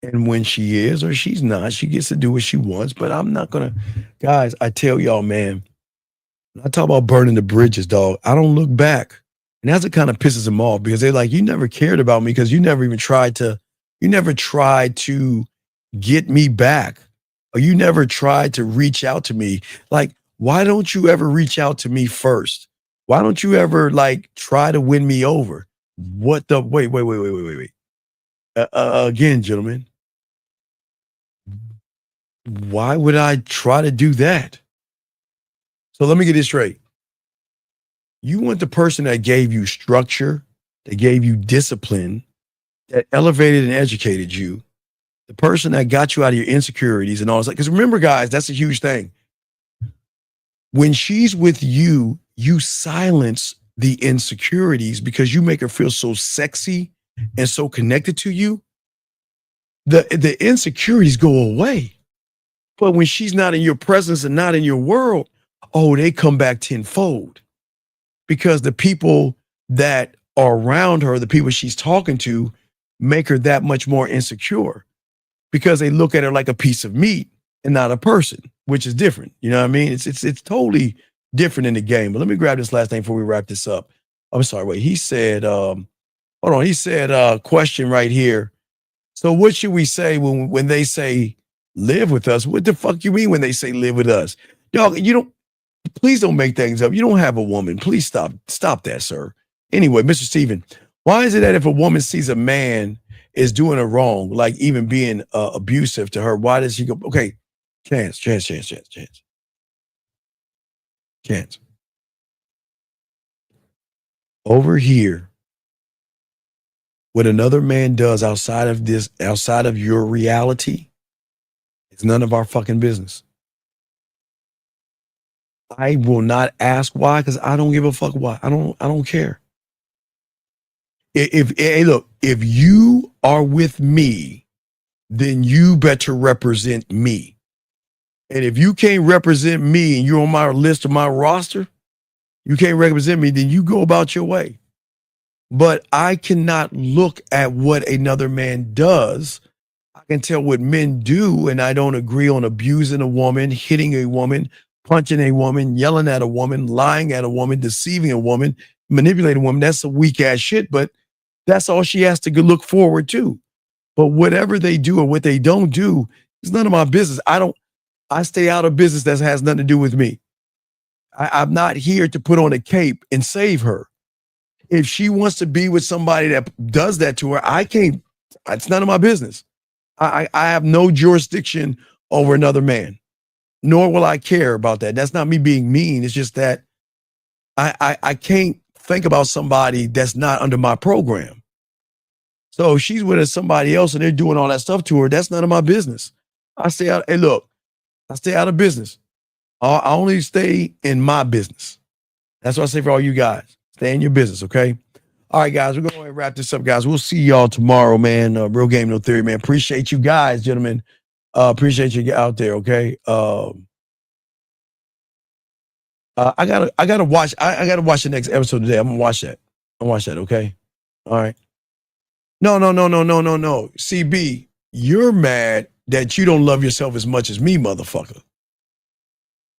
And when she is or she's not, she gets to do what she wants. But I'm not gonna, guys, I tell y'all, man, when I talk about burning the bridges, dog, I don't look back. And that's what kind of pisses them off because they're like, you never cared about me because you never tried to get me back. Or you never tried to reach out to me. Like, why don't you ever reach out to me first? Why don't you ever like try to win me over? What the wait. Again, gentlemen, why would I try to do that? So let me get this straight. You want the person that gave you structure, that gave you discipline, that elevated and educated you, the person that got you out of your insecurities and all that. Because remember, guys, that's a huge thing. When she's with you, you silence the insecurities because you make her feel so sexy and so connected to you. The insecurities go away. But when she's not in your presence and not in your world, oh, they come back tenfold. Because the people that are around her, the people she's talking to, make her that much more insecure because they look at her like a piece of meat and not a person, which is different. You know what I mean? It's totally different in the game. But let me grab this last thing before we wrap this up. I'm sorry, wait. He said, hold on. He said, question right here. So what should we say when they say live with us? What the fuck you mean when they say live with us? Dog, please don't make things up. You don't have a woman. Please stop that, sir. Anyway, Mr. Steven, why is it that if a woman sees a man is doing her wrong, like even being abusive to her, why does she go, okay, chance. Over here, what another man does outside of your reality, it's none of our fucking business. I will not ask why because I don't give a fuck why. I don't care. If you are with me, then you better represent me. And if you can't represent me and you're on my list of my roster, you can't represent me, then you go about your way. But I cannot look at what another man does. I can tell what men do, and I don't agree on abusing a woman, hitting a woman, punching a woman, yelling at a woman, lying at a woman, deceiving a woman, manipulating a woman. That's a weak ass shit, but that's all she has to look forward to. But whatever they do or what they don't do, it's none of my business. I stay out of business that has nothing to do with me. I'm not here to put on a cape and save her. If she wants to be with somebody that does that to her, I can't. It's none of my business. I have no jurisdiction over another man, nor will I care about that. That's not me being mean. It's just that I can't think about somebody that's not under my program. So if she's with somebody else and they're doing all that stuff to her, that's none of my business. I stay out. Hey, look, I stay out of business. I only stay in my business. That's what I say for all you guys. Stay in your business, okay? All right, guys, we're going to wrap this up, guys. We'll see y'all tomorrow, man. Real Game, No Theory, man. Appreciate you guys, gentlemen. Appreciate you out there, okay? I gotta watch. I gotta watch the next episode today. I'm gonna watch that. Okay? All right. No. CB, you're mad that you don't love yourself as much as me, motherfucker.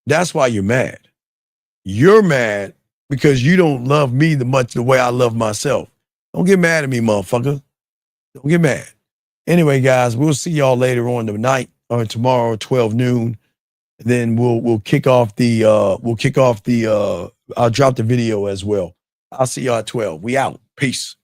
That's why you're mad. You're mad because you don't love me the way I love myself. Don't get mad at me, motherfucker. Don't get mad. Anyway, guys, we'll see y'all later on tonight or tomorrow, 12 noon. Then we'll kick off the I'll drop the video as well. I'll see y'all at 12. We out. Peace.